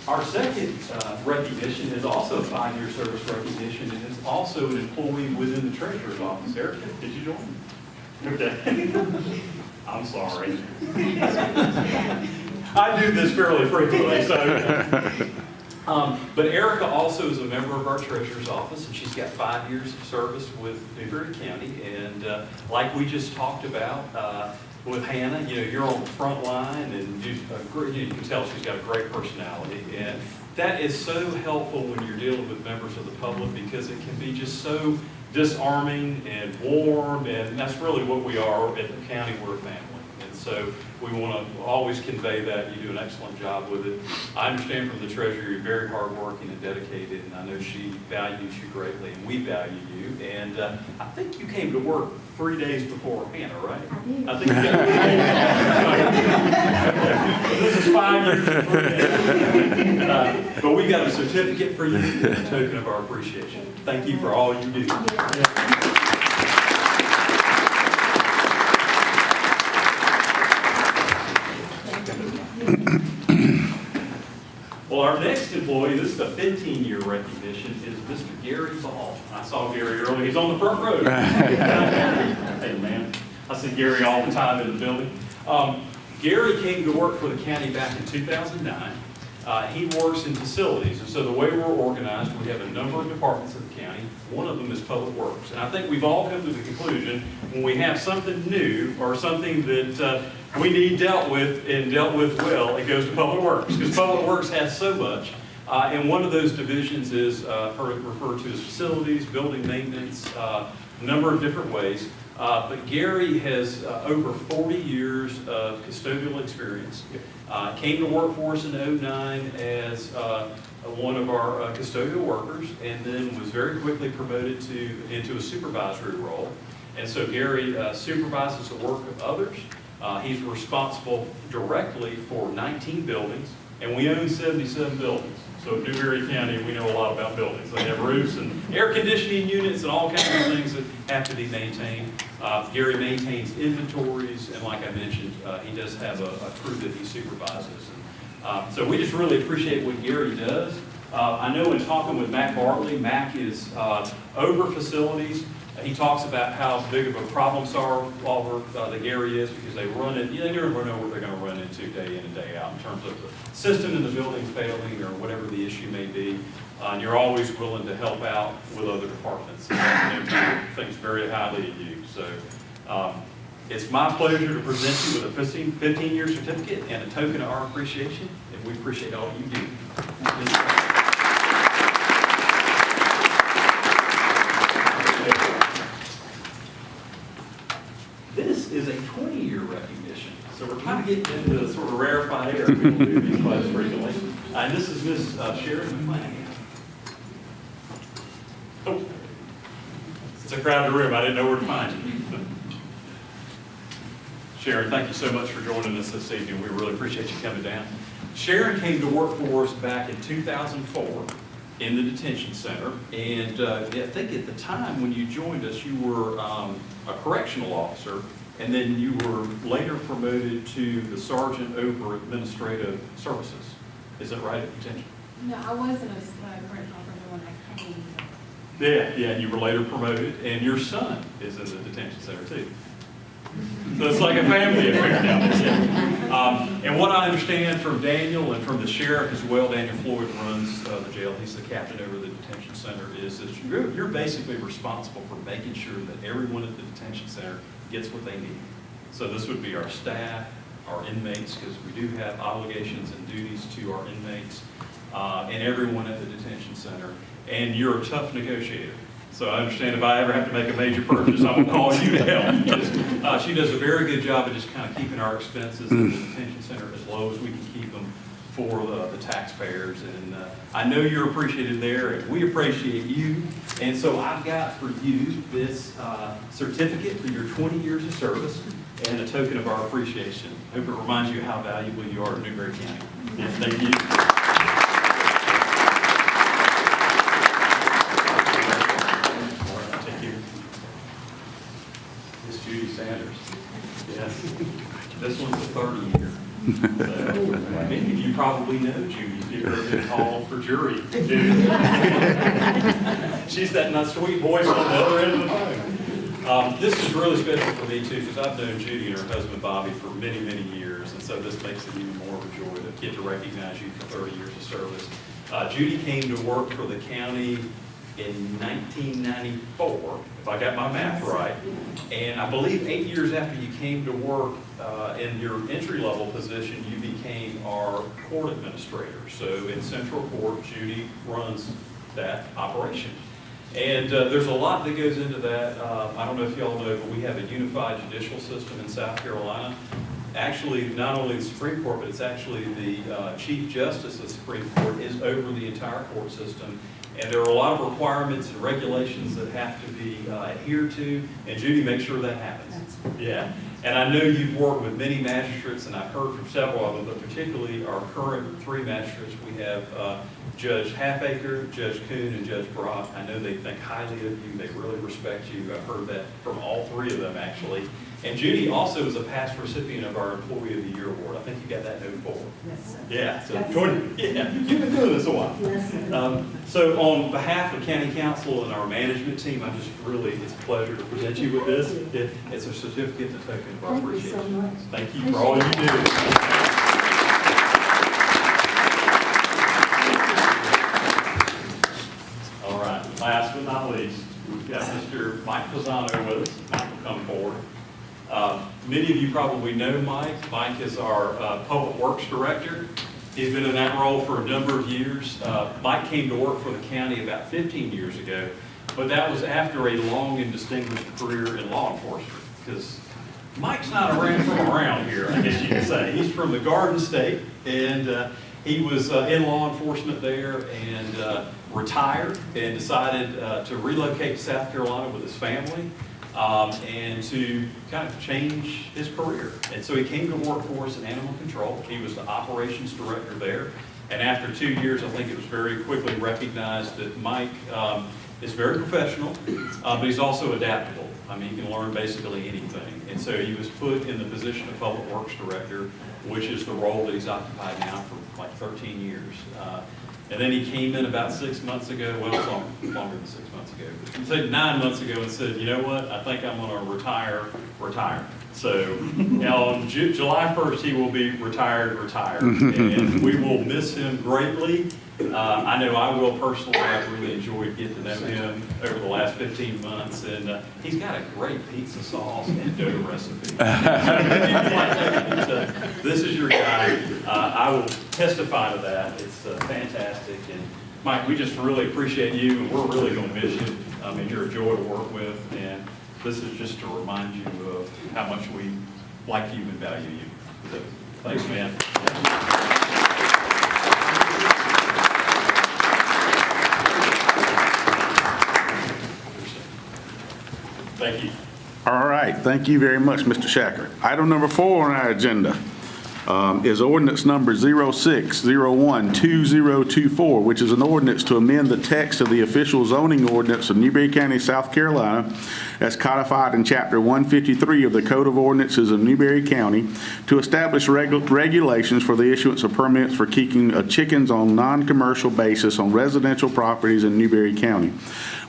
Our second recognition is also a 5-year service recognition, and is also an employee within the treasurer's office. Erica, did you join? Okay. I'm sorry. I do this fairly frequently, so. But Erica also is a member of our treasurer's office, and she's got 5 years of service with Newberry County. And like we just talked about with Hannah, you're on the front line, and you can tell she's got a great personality. And that is so helpful when you're dealing with members of the public, because it can be just so disarming and warm, and that's really what we are at the county. We're a family. And so we want to always convey that. You do an excellent job with it. I understand from the treasurer you're very hardworking and dedicated, and I know she values you greatly, and we value you. And I think you came to work 3 days before Hannah, right? I did. I think you got This is 5 years and 3 days. But we got a certificate for you, a token of our appreciation. Thank you for all you do. Well, our next employee, this is a 15-year recognition, is Mr. Gary Ball. I saw Gary earlier. He's on the front row. Hey, man. I see Gary all the time in the building. Gary came to work for the county back in 2009. He works in facilities, and so the way we're organized, we have a number of departments of the county. One of them is Public Works, and I think we've all come to the conclusion when we have something new or something that we need dealt with and dealt with well, it goes to Public Works, because Public Works has so much. And one of those divisions is referred to as facilities, building maintenance, a number of different ways. But Gary has over 40 years of custodial experience. Came to work for us in 2009 as one of our custodial workers, and then was very quickly promoted into a supervisory role. And so Gary supervises the work of others. He's responsible directly for 19 buildings, and we own 77 buildings. So in Newberry County, we know a lot about buildings. They have roofs and air conditioning units and all kinds of things that have to be maintained. Gary maintains inventories, and like I mentioned, he does have a crew that he supervises. So we just really appreciate what Gary does. I know in talking with Mac Bartley, Mac is over facilities. He talks about how big of a problem solver the Gary is, because they run it, they never know what they're going to run into day in and day out in terms of the system in the building failing or whatever the issue may be. And you're always willing to help out with other departments. And he thinks very highly of you. So it's my pleasure to present you with a 15-year certificate and a token of our appreciation, and we appreciate all you do. This is a 20-year recognition. So we're kind of getting into the sort of rarefied air. We don't do these quite as frequently. And this is Ms. Sharon McClanahan. Oh, it's a crowded room. I didn't know where to find you. Sharon, thank you so much for joining us this evening. We really appreciate you coming down. Sharon came to work for us back in 2004 in the detention center. And I think at the time when you joined us, you were a correctional officer, and then you were later promoted to the sergeant over administrative services. Is that right at detention? No, I wasn't a correctional officer when I came. Yeah, and you were later promoted, and your son is in the detention center too. So it's like a family affair now. Yeah. And what I understand from Daniel and from the sheriff as well, Daniel Floyd runs the jail, he's the captain over the detention center, is that you're basically responsible for making sure that everyone at the detention center gets what they need. So this would be our staff, our inmates, because we do have obligations and duties to our inmates, and everyone at the detention center. And you're a tough negotiator. So I understand if I ever have to make a major purchase, I'm going to call you to help. She does a very good job of just kind of keeping our expenses in the detention center as low as we can keep them for the taxpayers. And I know you're appreciated there, and we appreciate you. And so I've got for you this certificate for your 20 years of service and a token of our appreciation. I hope it reminds you how valuable you are to Newberry County. Yeah, thank you. you probably know Judy. Give her a good call for jury. She's that nice sweet voice on the other end of the phone. This is really special for me too, because I've known Judy and her husband Bobby for many, many years, and so this makes it even more of a joy to get to recognize you for 30 years of service. Judy came to work for the county in 1994, if I got my math right, and I believe 8 years after you came to work in your entry-level position, you became our court administrator. So in Central Court, Judy runs that operation. And there's a lot that goes into that. I don't know if y'all know, but we have a unified judicial system in South Carolina. Actually, not only the Supreme Court, but it's actually the Chief Justice of the Supreme Court is over the entire court system. And there are a lot of requirements and regulations that have to be adhered to, and Judy makes sure that happens. Yeah, and I know you've worked with many magistrates, and I've heard from several of them, but particularly our current 3 magistrates. We have Judge Halfacre, Judge Kuhn, and Judge Brock. I know they think highly of you. They really respect you. I've heard that from all 3 of them, actually. And Judy also is a past recipient of our Employee of the Year Award. I think you got that note forward. Yes, sir. Yeah, so Jordan, yeah, you've been doing this a while. Yes, sir. So on behalf of County Council and our management team, I'm just really, it's a pleasure to present you with this. It's a certificate to token of our Thank you so appreciation. much. Thank you for all you do. All right, last but not least, we've got Mr. Mike Pisano with us. Mike will come forward. Many of you probably know Mike. Mike is our Public Works Director. He's been in that role for a number of years. Mike came to work for the county about 15 years ago, but that was after a long and distinguished career in law enforcement, because Mike's not from around here, I guess you could say. He's from the Garden State, and he was in law enforcement there and retired and decided to relocate to South Carolina with his family. And to kind of change his career. And so he came to work for us in animal control. He was the operations director there. And after 2 years, I think it was very quickly recognized that Mike is very professional, but he's also adaptable. I mean, he can learn basically anything. And so he was put in the position of Public Works Director, which is the role that he's occupied now for like 13 years. And then he came in about 6 months ago, well, it's longer than 6 months ago, but he said 9 months ago and said, you know what, I think I'm going to retire. So on July 1st, he will be retired. And we will miss him greatly. I know I will personally. I've really enjoyed getting to know him over the last 15 months. And he's got a great pizza sauce and dough recipe. This is your guy. I will testify to that. It's fantastic. And Mike, we just really appreciate you, and we're really going to miss you. I mean, you're a joy to work with, and this is just to remind you of how much we like you and value you. So, thanks, man. Thank you. All right, thank you very much, Mr. Shacker. Item number 4 on our agenda is ordinance number 06012024, which is an ordinance to amend the text of the official zoning ordinance of Newberry County, South Carolina, as codified in Chapter 153 of the Code of Ordinances of Newberry County, to establish regulations for the issuance of permits for keeping chickens on non-commercial basis on residential properties in Newberry County.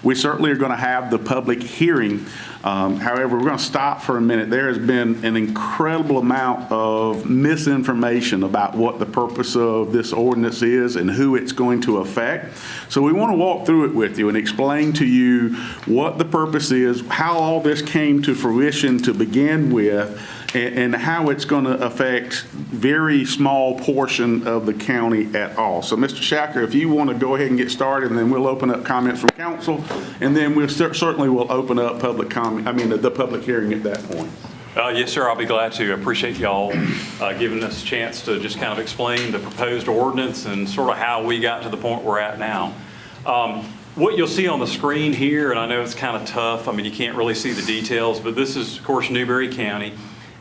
We certainly are going to have the public hearing. However, we're going to stop for a minute. There has been an incredible amount of misinformation about what the purpose of this ordinance is and who it's going to affect. So we want to walk through it with you and explain to you what the purpose is, how all this came to fruition to begin with, and how it's going to affect very small portion of the county at all. So Mr. Shacker, if you want to go ahead and get started, and then we'll open up comments from council, and then we'll certainly will open up public comment, the public hearing at that point. Yes, sir, I'll be glad to. I appreciate y'all giving us a chance to just kind of explain the proposed ordinance and sort of how we got to the point we're at now. What you'll see on the screen here, and I know it's kind of tough, I mean, you can't really see the details, but this is, of course, Newberry County.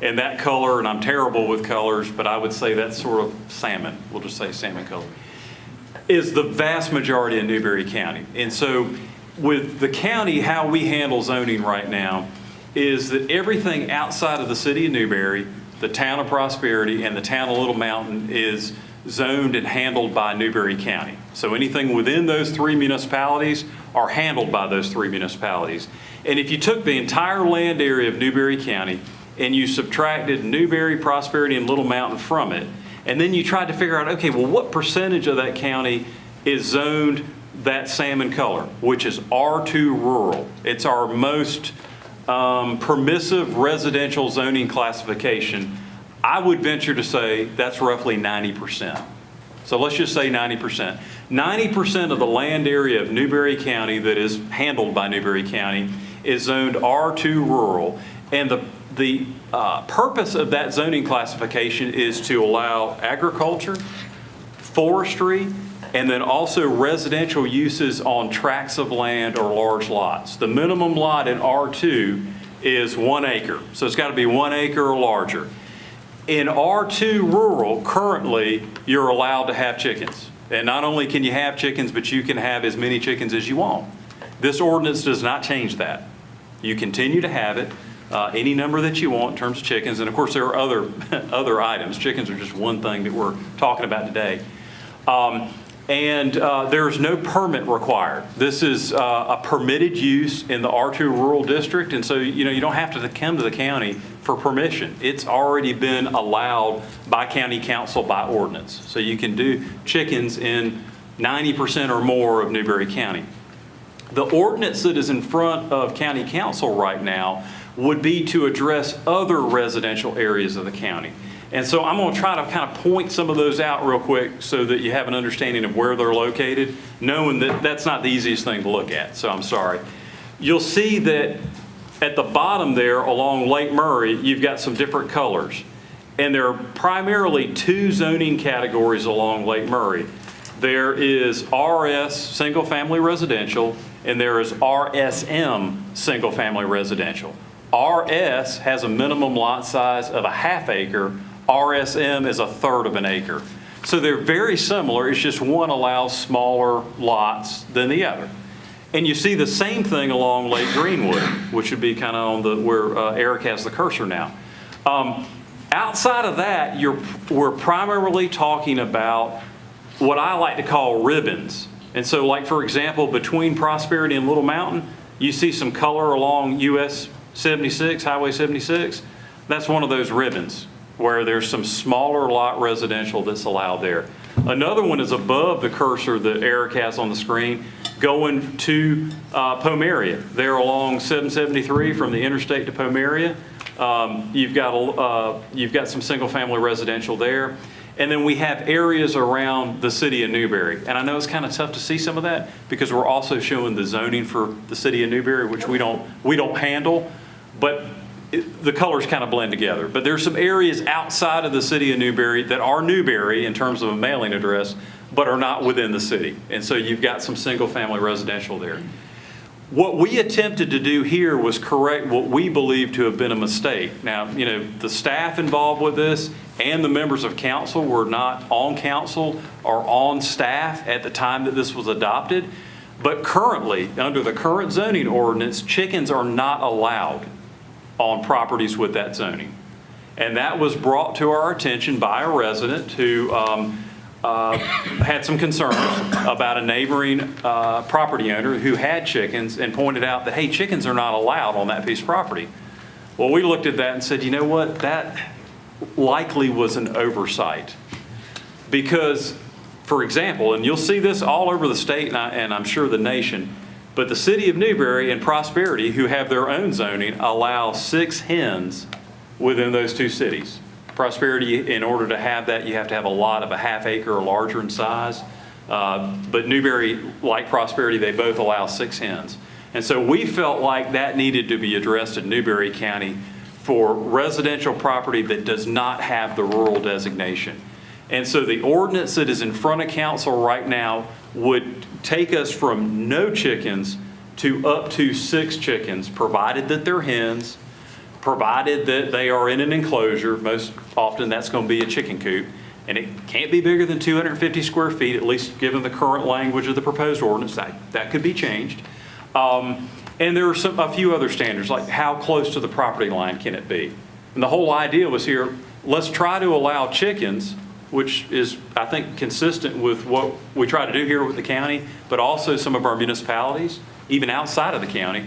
And that color, and I'm terrible with colors, but I would say that's sort of salmon, we'll just say salmon color, is the vast majority of Newberry County. And so with the county, how we handle zoning right now is that everything outside of the city of Newberry, the town of Prosperity, and the town of Little Mountain is zoned and handled by Newberry County. So anything within those 3 municipalities are handled by those 3 municipalities. And if you took the entire land area of Newberry County and you subtracted Newberry, Prosperity, and Little Mountain from it, and then you tried to figure out, okay, well, what percentage of that county is zoned that salmon color, which is R2 rural. It's our most permissive residential zoning classification. I would venture to say that's roughly 90%. So let's just say 90%. 90% of the land area of Newberry County that is handled by Newberry County is zoned R2 rural. And the purpose of that zoning classification is to allow agriculture, forestry, and then also residential uses on tracts of land or large lots. The minimum lot in R2 is 1 acre. So it's got to be 1 acre or larger. In R2 rural, currently, you're allowed to have chickens. And not only can you have chickens, but you can have as many chickens as you want. This ordinance does not change that. You continue to have it, any number that you want in terms of chickens. And of course, there are other items. Chickens are just one thing that we're talking about today. There's no permit required. This is a permitted use in the R2 rural district, and so you don't have to come to the county for permission. It's already been allowed by county council by ordinance. So you can do chickens in 90% or more of Newberry County. The ordinance that is in front of county council right now would be to address other residential areas of the county. And so I'm going to try to kind of point some of those out real quick so that you have an understanding of where they're located, knowing that that's not the easiest thing to look at, so I'm sorry. You'll see that at the bottom there along Lake Murray, you've got some different colors. And there are primarily 2 zoning categories along Lake Murray. There is RS, single family residential, and there is RSM, single family residential. RS has a minimum lot size of a ½ acre. RSM is 1/3 of an acre. So they're very similar. It's just one allows smaller lots than the other. And you see the same thing along Lake Greenwood, which would be kind of on where Eric has the cursor now. Outside of that, we're primarily talking about what I like to call ribbons. And so, like, for example, between Prosperity and Little Mountain, you see some color along US 76, Highway 76. That's one of those ribbons where there's some smaller lot residential that's allowed there. Another one is above the cursor that Eric has on the screen, going to Pomeria. There along 773 from the interstate to Pomeria. You've got some single-family residential there. And then we have areas around the city of Newberry. And I know it's kind of tough to see some of that because we're also showing the zoning for the city of Newberry, which we don't handle, but the colors kind of blend together. But there's some areas outside of the city of Newberry that are Newberry in terms of a mailing address, but are not within the city. And so you've got some single-family residential there. What we attempted to do here was correct what we believe to have been a mistake. Now, the staff involved with this and the members of council were not on council or on staff at the time that this was adopted. But currently, under the current zoning ordinance, chickens are not allowed on properties with that zoning. And that was brought to our attention by a resident who had some concerns about a neighboring property owner who had chickens and pointed out that, hey, chickens are not allowed on that piece of property. Well, we looked at that and said, you know what, that likely was an oversight. Because, for example, and you'll see this all over the state and I'm sure the nation, but the city of Newberry and Prosperity, who have their own zoning, allow 6 hens within those 2 cities. Prosperity, in order to have that, you have to have a lot of a ½ acre or larger in size. But Newberry, like Prosperity, they both allow 6 hens. And so we felt like that needed to be addressed in Newberry County for residential property that does not have the rural designation. And so the ordinance that is in front of council right now would take us from no chickens to up to 6 chickens, provided that they're hens, provided that they are in an enclosure. Most often that's going to be a chicken coop, and it can't be bigger than 250 square feet, at least given the current language of the proposed ordinance. That could be changed. And there are a few other standards, like how close to the property line can it be? And the whole idea was here, let's try to allow chickens which is, I think, consistent with what we try to do here with the county, but also some of our municipalities, even outside of the county,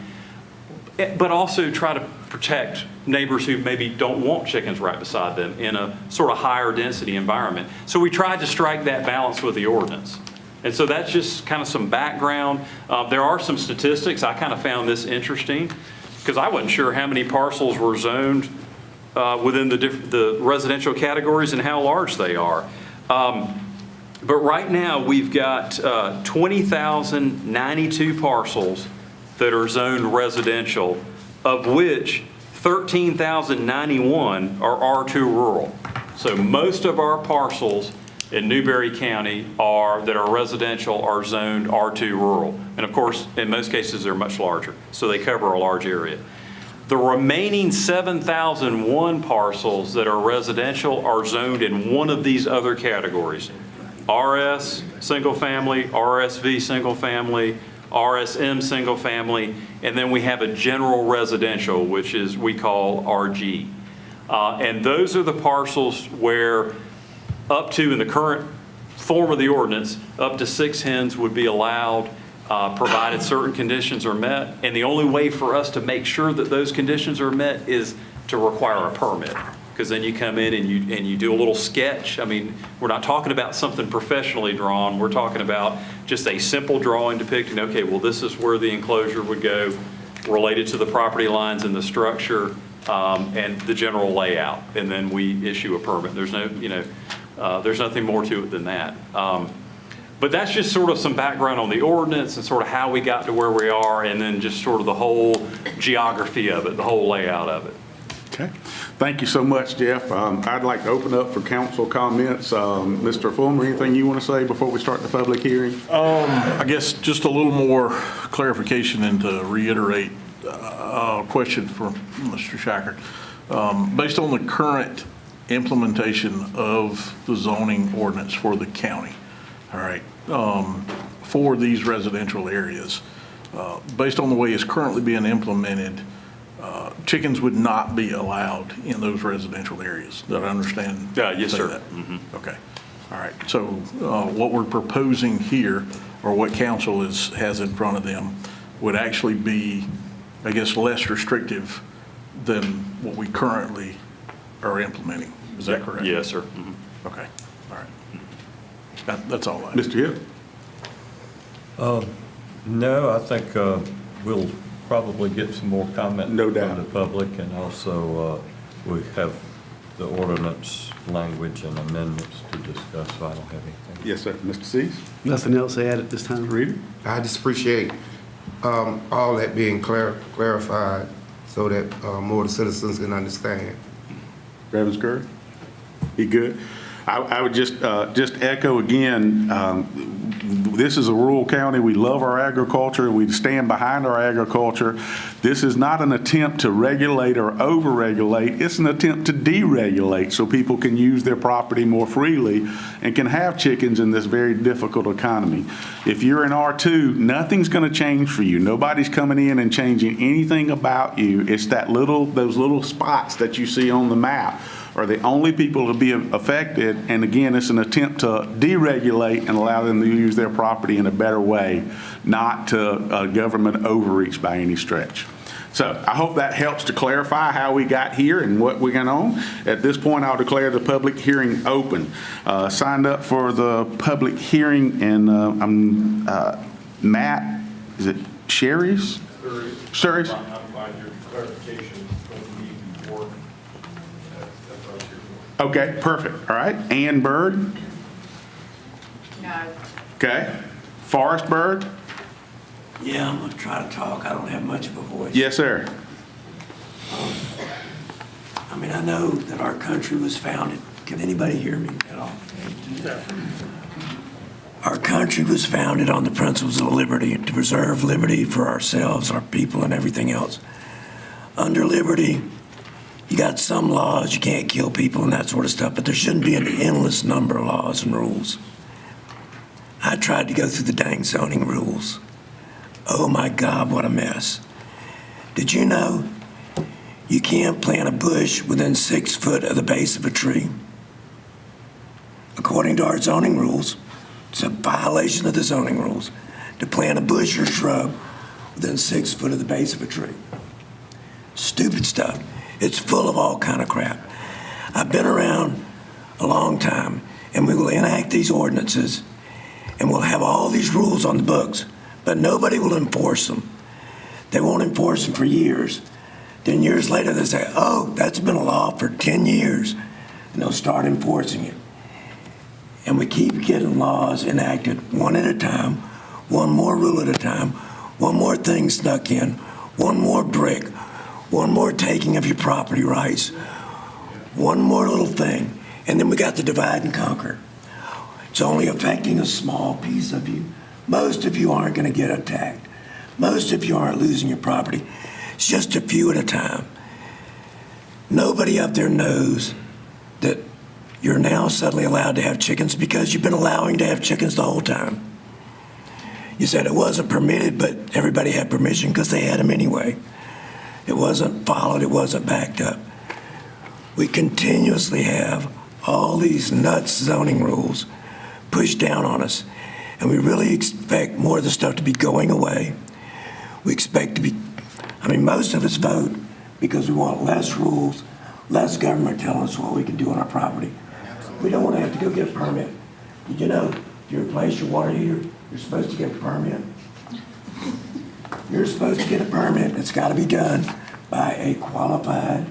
but also try to protect neighbors who maybe don't want chickens right beside them in a sort of higher density environment. So we tried to strike that balance with the ordinance. And so that's just kind of some background. There are some statistics. I kind of found this interesting because I wasn't sure how many parcels were zoned within the residential categories and how large they are. But right now we've got 20,092 parcels that are zoned residential, of which 13,091 are R2 rural. So most of our parcels in Newberry County that are residential are zoned R2 rural. And of course, in most cases, they're much larger, so they cover a large area. The remaining 7,001 parcels that are residential are zoned in one of these other categories: RS, single family, RSV, single family, RSM, single family, and then we have a general residential, which is we call RG. And those are the parcels where up to, in the current form of the ordinance, up to 6 hens would be allowed, provided certain conditions are met. And the only way for us to make sure that those conditions are met is to require a permit. Because then you come in and you do a little sketch. I mean, we're not talking about something professionally drawn. We're talking about just a simple drawing depicting, okay, well, this is where the enclosure would go related to the property lines and the structure and the general layout. And then we issue a permit. There's no, there's nothing more to it than that. But that's just sort of some background on the ordinance and sort of how we got to where we are, and then just sort of the whole geography of it, the whole layout of it. Okay. Thank you so much, Jeff. I'd like to open up for council comments. Mr. Fulmer, anything you want to say before we start the public hearing? I guess just a little more clarification and to reiterate a question for Mr. Shackert. Based on the current implementation of the zoning ordinance for the county, all right, for these residential areas, based on the way it's currently being implemented, chickens would not be allowed in those residential areas. Did I understand? Yes, sir. Mm-hmm. Okay. All right. So what we're proposing here, or what council has in front of them, would actually be, I guess, less restrictive than what we currently are implementing. Is that correct? Yes, sir. Mm-hmm. Okay. All right. That's all I have. Mr. Hill? No, I think we'll probably get some more comment No from doubt. the public, and also we have the ordinance language and amendments to discuss, so I don't have anything. Yes, sir. Mr. Cease? Nothing else to add at this time. Reader? I just appreciate all that being clarified so that more of the citizens can understand. Reverend Curry? He good? I would just echo again, this is a rural county. We love our agriculture. We stand behind our agriculture. This is not an attempt to regulate or over-regulate. It's an attempt to deregulate so people can use their property more freely and can have chickens in this very difficult economy. If you're in R2, nothing's going to change for you. Nobody's coming in and changing anything about you. It's those little spots that you see on the map are the only people to be affected. And again, it's an attempt to deregulate and allow them to use their property in a better way, not to government overreach by any stretch. So I hope that helps to clarify how we got here and what we're going on. At this point, I'll declare the public hearing open. Signed up for the public hearing, and I'm Matt, is it Sherry's? Sherry's? I'm fine, your clarification from the meeting before. That's what I was here for. Okay, perfect. All right. Ann Bird? No. Okay. Forrest Bird? Yeah, I'm gonna try to talk. I don't have much of a voice. Yes, sir. I mean, I know that our country was founded. Can anybody hear me at all? Our country was founded on the principles of liberty, to preserve liberty for ourselves, our people, and everything else. Under liberty, you got some laws, you can't kill people and that sort of stuff, but there shouldn't be an endless number of laws and rules. I tried to go through the dang zoning rules. Oh my God, what a mess. Did you know you can't plant a bush within 6 foot of the base of a tree? according to our zoning rules, it's a violation of the zoning rules to plant a bush or shrub within 6 foot of the base of a tree. Stupid stuff. It's full of all kind of crap. I've been around a long time, and we will enact these ordinances, and we'll have all these rules on the books, but nobody will enforce them. They won't enforce them for years. Then years later, they say, oh, that's been a law for 10 years, and they'll start enforcing it. And we keep getting laws enacted one at a time, one more rule at a time, one more thing snuck in, one more brick, one more taking of your property rights, one more little thing, and then we got the divide and conquer. It's only affecting a small piece of you. Most of you aren't going to get attacked. Most of you aren't losing your property. It's just a few at a time. Nobody up there knows that you're now suddenly allowed to have chickens because you've been allowing to have chickens the whole time. You said it wasn't permitted, but everybody had permission because they had them anyway. It wasn't followed, it wasn't backed up. We continuously have all these nuts zoning rules pushed down on us, and we really expect more of the stuff to be going away. We expect to be, most of us vote because we want less rules, less government telling us what we can do on our property. We don't want to have to go get a permit. Did you know, if you replace your water heater, you're supposed to get a permit? You're supposed to get a permit. It's got to be done by a qualified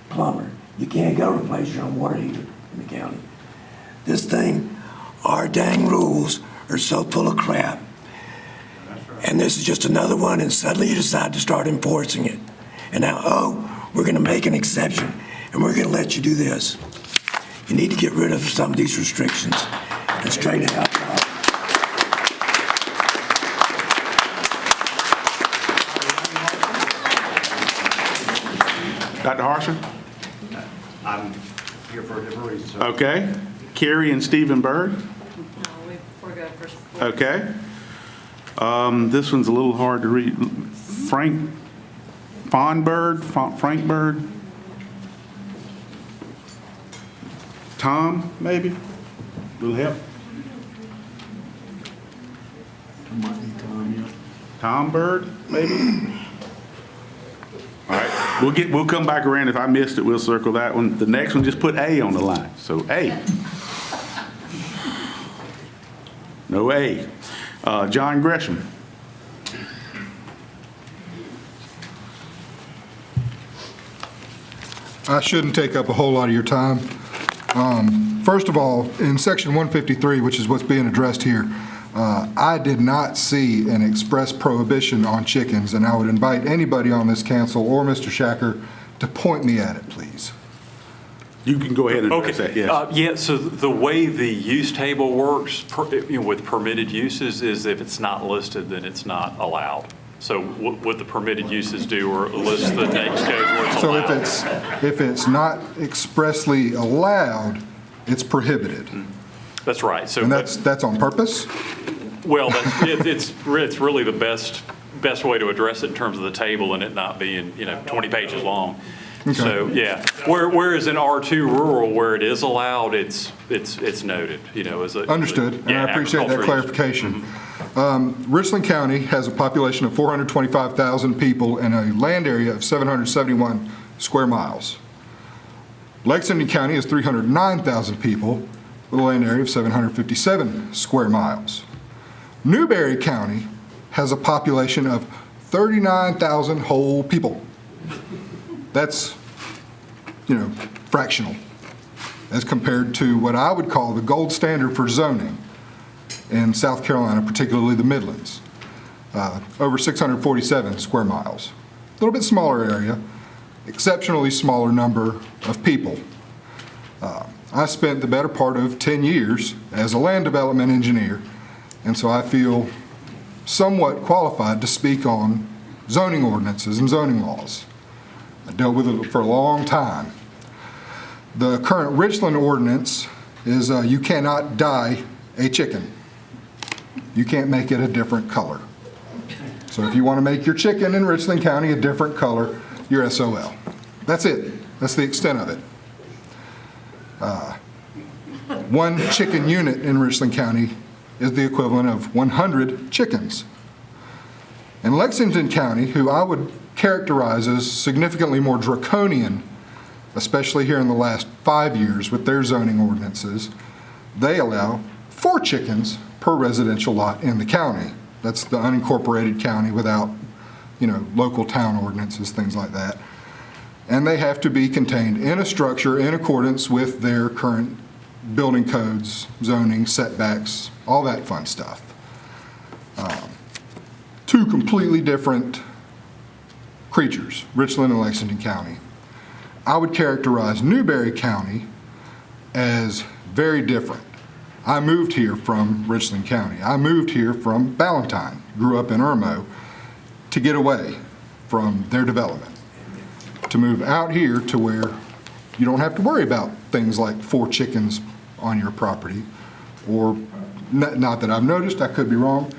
plumber. You can't go replace your own water heater in the county. This thing, our dang rules are so full of crap. And this is just another one, and suddenly you decide to start enforcing it. And now, oh, we're going to make an exception, and we're going to let you do this. You need to get rid of some of these restrictions and straighten it out. Dr. Harson? I'm here for a different reason, sir. Okay. Carrie and Stephen Byrd? No, we forego first. Okay. This one's a little hard to read. Frank Bird? Tom, maybe? A little help? Tom Bird, maybe? All right, we'll come back around. If I missed it, we'll circle that one. The next one, just put A on the line. So A. No A. John Gresham. I shouldn't take up a whole lot of your time. First of all, in section 153, which is what's being addressed here, I did not see an express prohibition on chickens, and I would invite anybody on this council or Mr. Shacker to point me at it, please. You can go ahead and address that, yes. Yeah, so the way the use table works with permitted uses is if it's not listed, then it's not allowed. So what the permitted uses do or list the next code where it's allowed. So if it's not expressly allowed, it's prohibited. That's right. So and that's on purpose? Well, it's really the best way to address it in terms of the table and it not being 20 pages long. Okay. So yeah, whereas in R2 rural where it is allowed, it's noted. As a understood, and I appreciate that clarification. Richland County has a population of 425,000 people and a land area of 771 square miles. Lexington County has 309,000 people with a land area of 757 square miles. Newberry County has a population of 39,000 whole people. That's, fractional as compared to what I would call the gold standard for zoning in South Carolina, particularly the Midlands, over 647 square miles. A little bit smaller area, exceptionally smaller number of people. I spent the better part of 10 years as a land development engineer, and so I feel somewhat qualified to speak on zoning ordinances and zoning laws. I dealt with it for a long time. The current Richland ordinance is you cannot dye a chicken. You can't make it a different color. So if you want to make your chicken in Richland County a different color, you're SOL. That's it. That's the extent of it. One chicken unit in Richland County is the equivalent of 100 chickens. In Lexington County, who I would characterize as significantly more draconian, especially here in the last 5 years with their zoning ordinances, they allow 4 chickens per residential lot in the county. That's the unincorporated county without, local town ordinances, things like that. And they have to be contained in a structure in accordance with their current building codes, zoning, setbacks, all that fun stuff. 2 completely different creatures, Richland and Lexington County. I would characterize Newberry County as very different. I moved here from Richland County. I moved here from Ballantyne, grew up in Irmo, to get away from their development, to move out here to where you don't have to worry about things like 4 chickens on your property, or not that I've noticed, I could be wrong.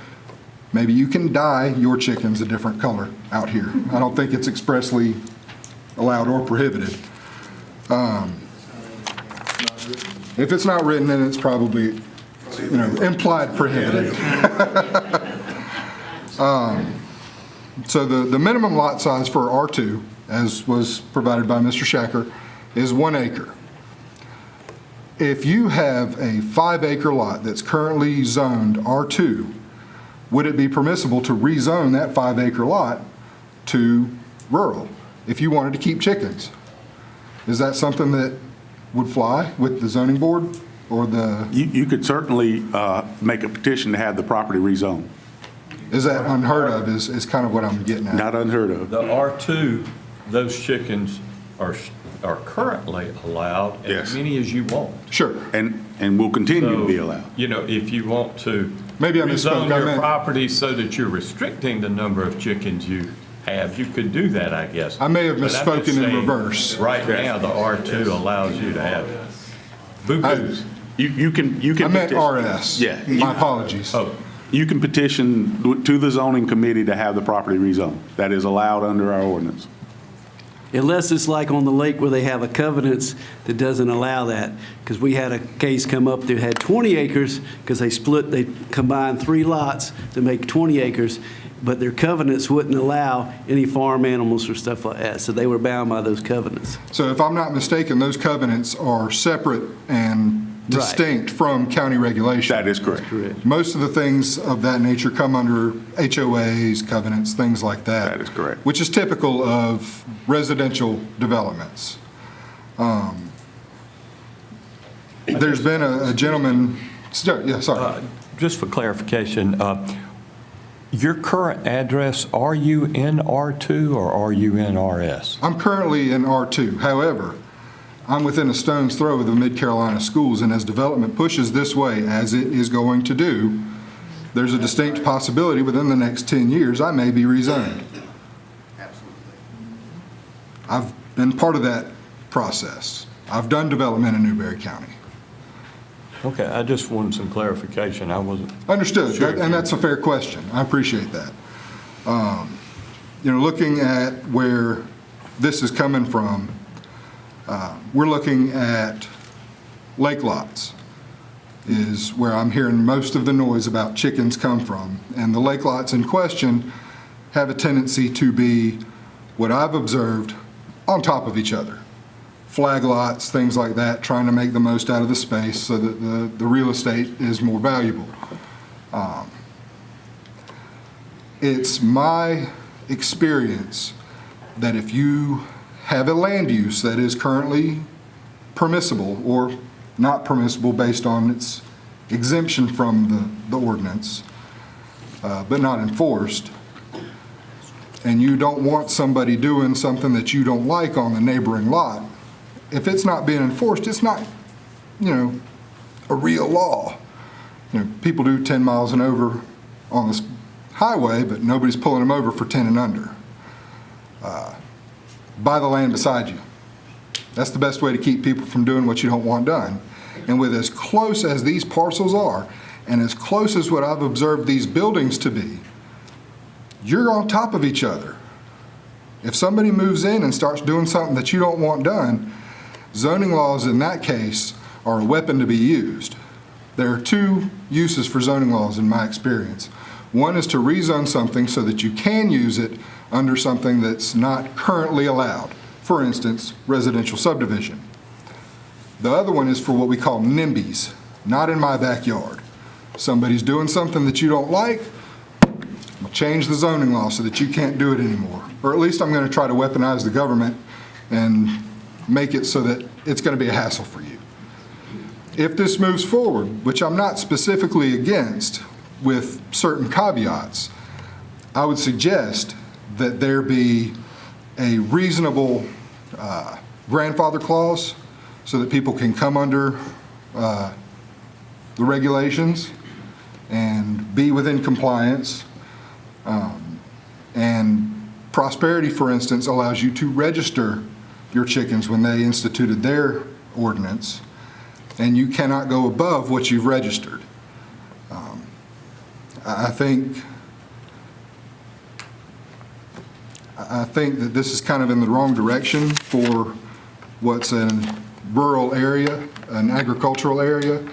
Maybe you can dye your chickens a different color out here. I don't think it's expressly allowed or prohibited. If it's not written, then it's probably, implied prohibited. So the minimum lot size for R2, as was provided by Mr. Shacker, is 1 acre. If you have a 5-acre lot that's currently zoned R2, would it be permissible to rezone that 5-acre lot to rural if you wanted to keep chickens? Is that something that would fly with the zoning board or the? You could certainly make a petition to have the property rezoned. Is that unheard of is kind of what I'm getting at. Not unheard of. The R2, those chickens are currently allowed as many as you want. Sure. And will continue to be allowed. If you want to Maybe I misspoke. rezone your property so that you're restricting the number of chickens you have, you could do that, I guess. I may have But I'm misspoken just in saying, reverse. Right now, the R2 allows you to have boo-boos. You can I meant petition- RS. Yeah. My apologies. Oh, You can petition to the zoning committee to have the property rezoned. That is allowed under our ordinance. Unless it's like on the lake where they have a covenants that doesn't allow that. Because we had a case come up that had 20 acres, because they combined 3 lots to make 20 acres, but their covenants wouldn't allow any farm animals or stuff like that. So they were bound by those covenants. So if I'm not mistaken, those covenants are separate and distinct from county regulation. That is correct. Correct. Most of the things of that nature come under HOAs, covenants, things like that. That is correct. Which is typical of residential developments. There's been a gentleman, sorry. just for clarification, your current address, are you in R2 or are you in RS? I'm currently in R2. However, I'm within a stone's throw of the Mid-Carolina schools, and as development pushes this way, as it is going to do, there's a distinct possibility within the next 10 years I may be rezoned. I've been part of that process. I've done development in Newberry County. Okay, I just wanted some clarification. I wasn't. Understood, Sure. and that's a fair question. I appreciate that. Looking at where this is coming from, we're looking at lake lots is where I'm hearing most of the noise about chickens come from. And the lake lots in question have a tendency to be what I've observed on top of each other. Flag lots, things like that, trying to make the most out of the space so that the real estate is more valuable. It's my experience that if you have a land use that is currently permissible or not permissible based on its exemption from the ordinance, but not enforced, and you don't want somebody doing something that you don't like on the neighboring lot, if it's not being enforced, it's not, a real law. People do 10 miles and over on this highway, but nobody's pulling them over for 10 and under. Buy the land beside you. That's the best way to keep people from doing what you don't want done. And with as close as these parcels are, and as close as what I've observed these buildings to be, you're on top of each other. If somebody moves in and starts doing something that you don't want done, zoning laws in that case are a weapon to be used. There are two uses for zoning laws in my experience. One is to rezone something so that you can use it under something that's not currently allowed. For instance, residential subdivision. The other one is for what we call NIMBYs, not in my backyard. Somebody's doing something that you don't like, I'll change the zoning law so that you can't do it anymore. Or at least I'm going to try to weaponize the government and make it so that it's going to be a hassle for you. If this moves forward, which I'm not specifically against, with certain caveats, I would suggest that there be a reasonable grandfather clause so that people can come under the regulations and be within compliance. And Prosperity, for instance, allows you to register your chickens when they instituted their ordinance, and you cannot go above what you've registered. I think that this is kind of in the wrong direction for what's a rural area, an agricultural area,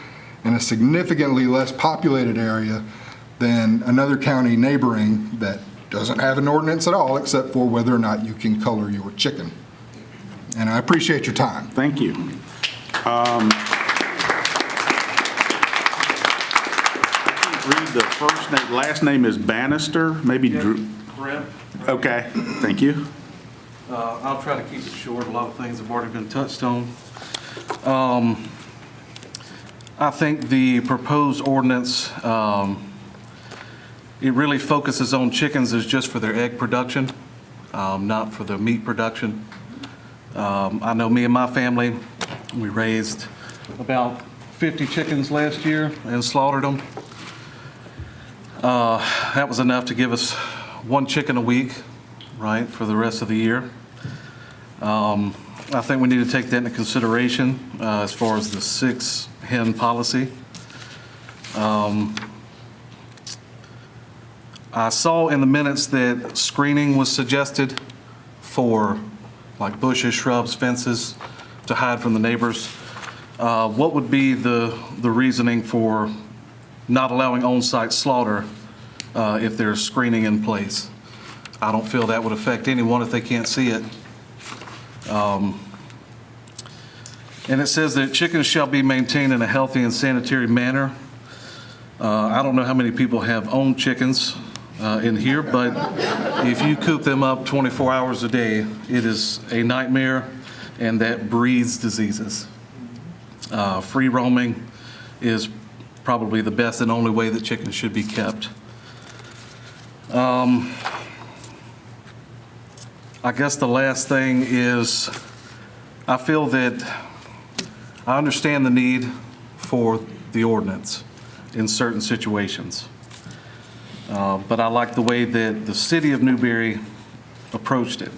and a significantly less populated area than another county neighboring that doesn't have an ordinance at all except for whether or not you can color your chicken. And I appreciate your time. Thank you. Read the first name, last name is Bannister, maybe Drew. Brent. Okay, thank you. I'll try to keep it short. A lot of things have already been touched on. I think the proposed ordinance, it really focuses on chickens as just for their egg production, not for their meat production. I know me and my family, we raised about 50 chickens last year and slaughtered them. That was enough to give us 1 chicken a week, right, for the rest of the year. I think we need to take that into consideration as far as the 6-hen policy. I saw in the minutes that screening was suggested for like bushes, shrubs, fences to hide from the neighbors. What would be the reasoning for not allowing on-site slaughter if there's screening in place? I don't feel that would affect anyone if they can't see it. And it says that chickens shall be maintained in a healthy and sanitary manner. I don't know how many people have owned chickens in here, but if you coop them up 24 hours a day, it is a nightmare, and that breeds diseases. Free roaming is probably the best and only way that chickens should be kept. I guess the last thing is, I feel that I understand the need for the ordinance in certain situations. But I like the way that the city of Newberry approached it.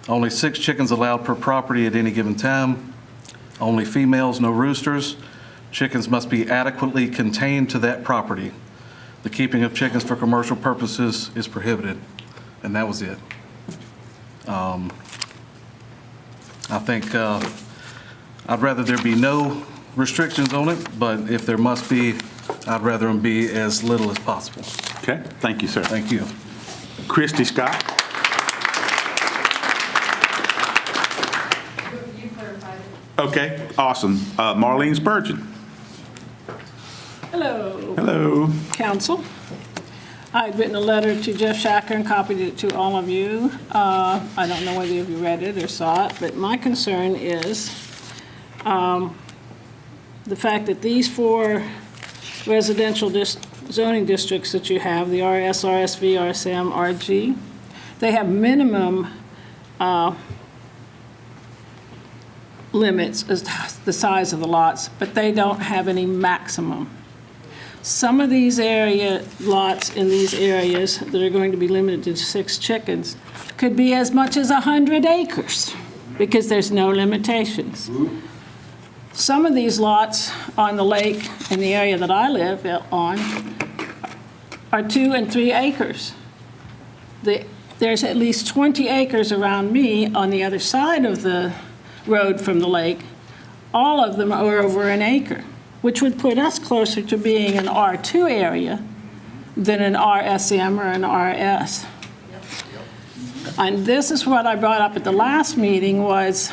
Only 6 chickens allowed per property at any given time. Only females, no roosters. Chickens must be adequately contained to that property. The keeping of chickens for commercial purposes is prohibited. And that was it. I think I'd rather there be no restrictions on it, but if there must be, I'd rather them be as little as possible. Okay, thank you, sir. Thank you. Christy Scott. You clarified it. Okay, awesome. Marlene Spurgeon. Hello, Hello. Council. I'd written a letter to Jeff Shacker and copied it to all of you. I don't know whether you read it or saw it, but my concern is the fact that these 4 residential zoning districts that you have, the RS, RSV, RSM, RG, they have minimum limits as to the size of the lots, but they don't have any maximum. Some of these lots in these areas that are going to be limited to 6 chickens could be as much as 100 acres because there's no limitations. Some of these lots on the lake in the area that I live on are 2 and 3 acres. There's at least 20 acres around me on the other side of the road from the lake all of them are over an acre, which would put us closer to being an R2 area than an RSM or an RS. And this is what I brought up at the last meeting was,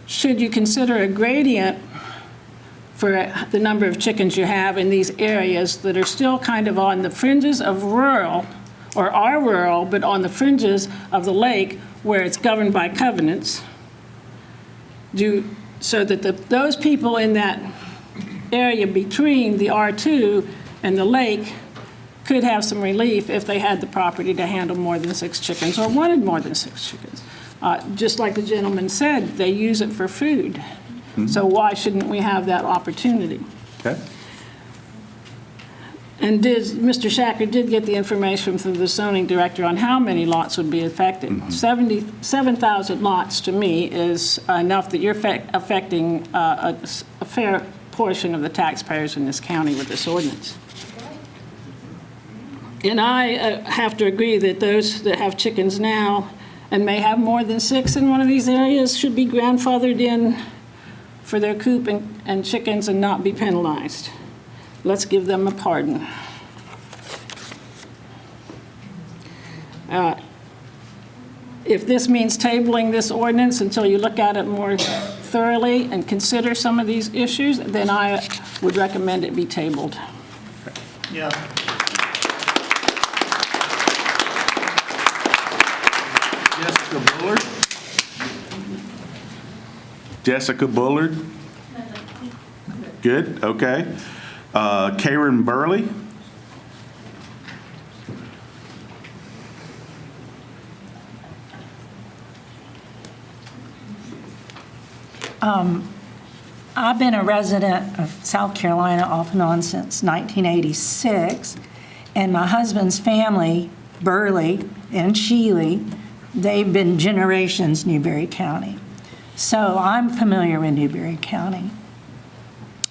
should you consider a gradient for the number of chickens you have in these areas that are still kind of on the fringes of rural, or are rural, but on the fringes of the lake where it's governed by covenants, so that those people in that area between the R2 and the lake could have some relief if they had the property to handle more than 6 chickens or wanted more than 6 chickens. Just like the gentleman said, they use it for food. Mm-hmm. So why shouldn't we have that opportunity? Okay. And Mr. Shacker did get the information from the zoning director on how many lots would be affected. Mm-hmm. 77,000 lots to me is enough that you're affecting a fair portion of the taxpayers in this county with this ordinance. And I have to agree that those that have chickens now and may have more than 6 in one of these areas should be grandfathered in for their coop and chickens and not be penalized. Let's give them a pardon. If this means tabling this ordinance until you look at it more thoroughly and consider some of these issues, then I would recommend it be tabled. Yeah. Jessica Bullard? Jessica Bullard? Good, okay. Karen Burley? I've been a resident of South Carolina off and on since 1986, and my husband's family, Burley and Sheely, they've been generations Newberry County. So I'm familiar with Newberry County.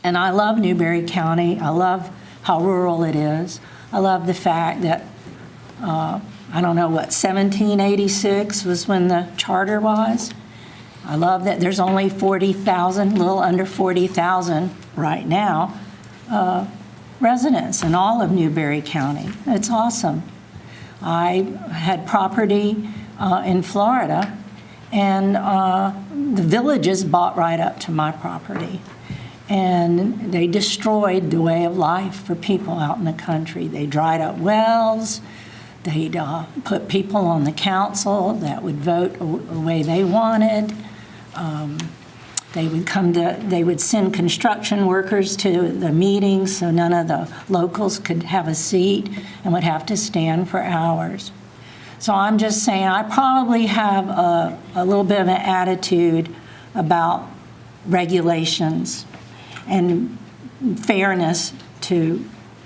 And I love Newberry County. I love how rural it is. I love the fact that, I don't know what, 1786 was when the charter was. I love that there's only 40,000, a little under 40,000 right now, residents in all of Newberry County. It's awesome. I had property in Florida, and the villages bought right up to my property. And they destroyed the way of life for people out in the country. They dried up wells. They'd put people on the council that would vote the way they wanted. They would send construction workers to the meetings so none of the locals could have a seat and would have to stand for hours. So I'm just saying, I probably have a little bit of an attitude about regulations and fairness to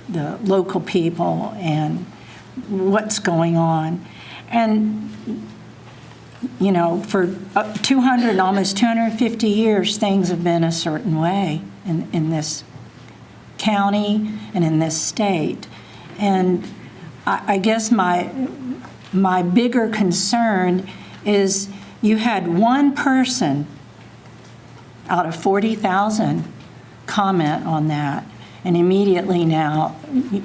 the local people and what's going on. And, you know, for 200, almost 250 years, things have been a certain way in this county and in this state. And I guess my bigger concern is you had one person out of 40,000 comment on that, and immediately now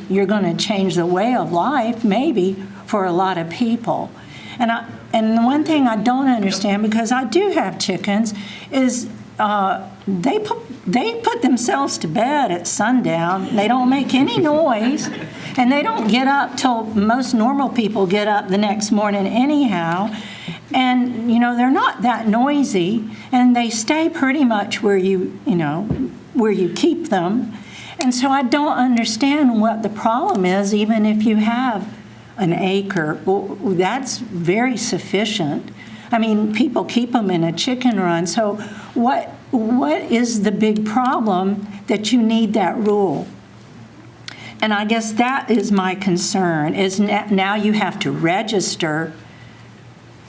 you're going to change the way of life maybe for a lot of people. And the one thing I don't understand, because I do have chickens, is they put themselves to bed at sundown. They don't make any noise, and they don't get up till most normal people get up the next morning anyhow. And, you know, they're not that noisy, and they stay pretty much where you keep them. And so I don't understand what the problem is, even if you have an acre. Well, that's very sufficient. I mean, people keep them in a chicken run. So what is the big problem that you need that rule? And I guess that is my concern, is now you have to register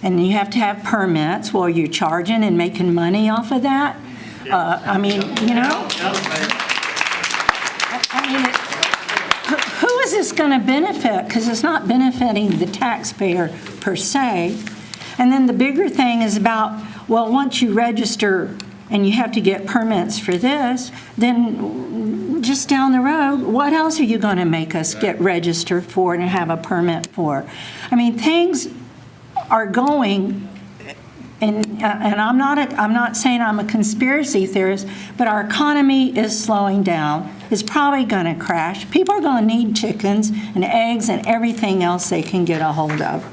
and you have to have permits. Well, you're charging and making money off of that? I mean, you know? I mean, who is this going to benefit? Because it's not benefiting the taxpayer per se. And then the bigger thing is about, well, once you register and you have to get permits for this, then just down the road, what else are you going to make us get registered for and have a permit for? I mean, things are going, and I'm not saying I'm a conspiracy theorist, but our economy is slowing down. It's probably going to crash. People are going to need chickens and eggs and everything else they can get a hold of.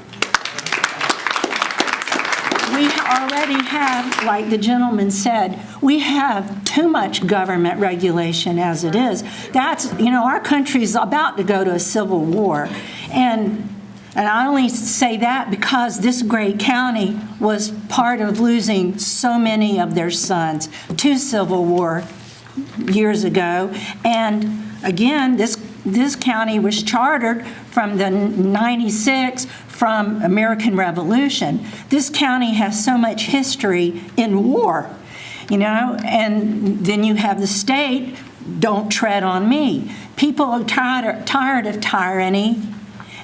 We already have, like the gentleman said, we have too much government regulation as it is. That's, our country's about to go to a civil war. And I only say that because this great county was part of losing so many of their sons to civil war years ago. And again, this county was chartered from the 96 from American Revolution. This county has so much history in war, and then you have the state, don't tread on me. People are tired of tyranny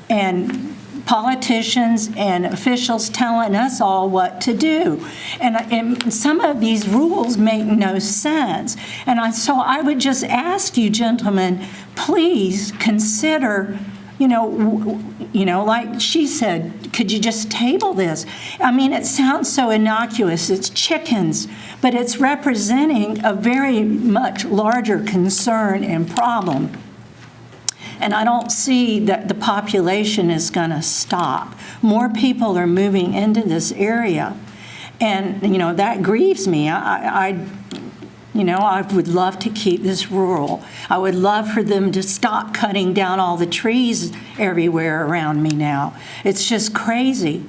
and politicians and officials telling us all what to do. And some of these rules make no sense. And so I would just ask you, gentlemen, please consider, like she said, could you just table this? I mean, it sounds so innocuous. It's chickens, but it's representing a very much larger concern and problem. And I don't see that the population is going to stop. More people are moving into this area. And, that grieves me. I would love to keep this rural. I would love for them to stop cutting down all the trees everywhere around me now. It's just crazy.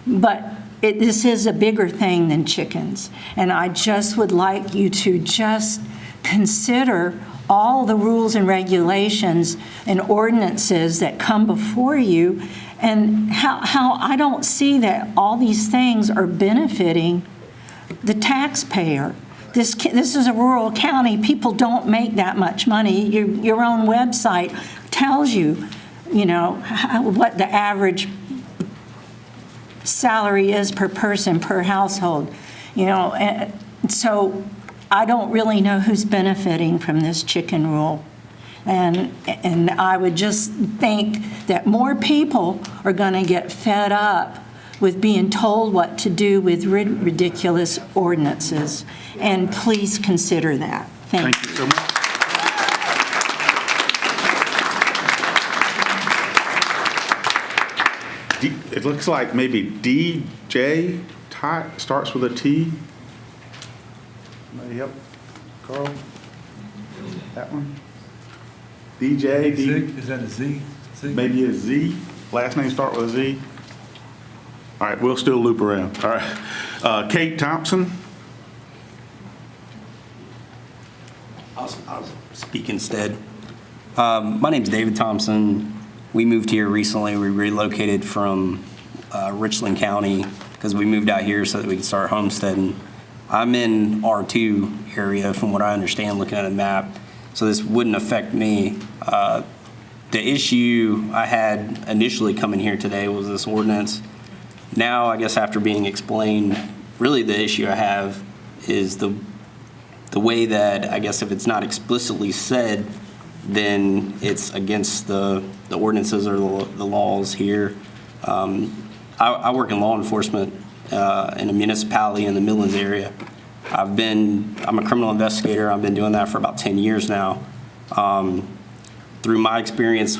But this is a bigger thing than chickens. And I just would like you to just consider all the rules and regulations and ordinances that come before you, and how I don't see that all these things are benefiting the taxpayer. This is a rural county. People don't make that much money. Your own website tells you, what the average salary is per person, per household. And so I don't really know who's benefiting from this chicken rule. And I would just think that more people are going to get fed up with being told what to do with ridiculous ordinances. And please consider that. Thank you so much. It looks like maybe DJ starts with a T. Yep, Carl, that one. DJ, Is that a Z? Maybe a Z. Last name start with a Z. All right, we'll still loop around. All right, Kate Thompson. I'll speak instead. My name's David Thompson. We moved here recently. We relocated from Richland County because we moved out here so that we could start homesteading. I'm in R2 area from what I understand looking at a map, so this wouldn't affect me. The issue I had initially coming here today was this ordinance. Now, I guess after being explained, really the issue I have is the way that, I guess if it's not explicitly said, then it's against the ordinances or the laws here. I work in law enforcement in a municipality in the Midlands area. I'm a criminal investigator. I've been doing that for about 10 years now. Through my experience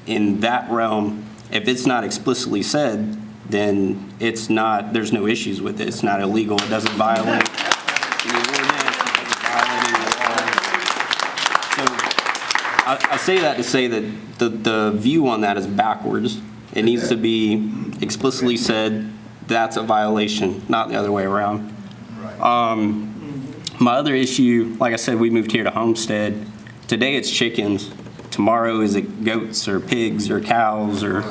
in that realm, if it's not explicitly said, then there's no issues with it. It's not illegal. It doesn't violate any ordinance. It doesn't violate any laws. So I say that to say that the view on that is backwards. It needs to be explicitly said that's a violation, not the other way around. My other issue, like I said, we moved here to homestead. Today it's chickens. Tomorrow is it goats or pigs or cows or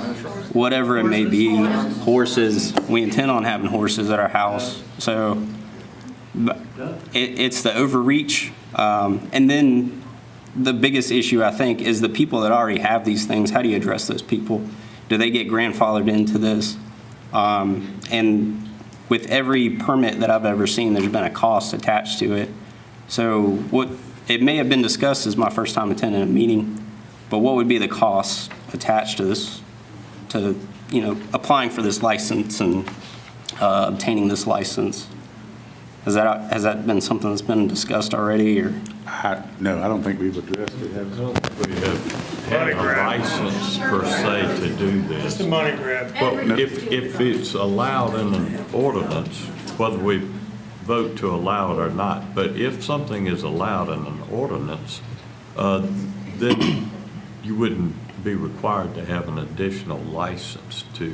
whatever it may be. Horses. We intend on having horses at our house. So it's the overreach. And then the biggest issue, I think, is the people that already have these things. How do you address those people? Do they get grandfathered into this? And with every permit that I've ever seen, there's been a cost attached to it. So it may have been discussed as my first time attending a meeting, but what would be the cost attached to this, to, applying for this license and obtaining this license? Has that been something that's been discussed already, or? No, I don't think we've addressed it. I don't think we have had a license per se to do this. Just a money grab. But if it's allowed in an ordinance, whether we vote to allow it or not, but if something is allowed in an ordinance, then you wouldn't be required to have an additional license to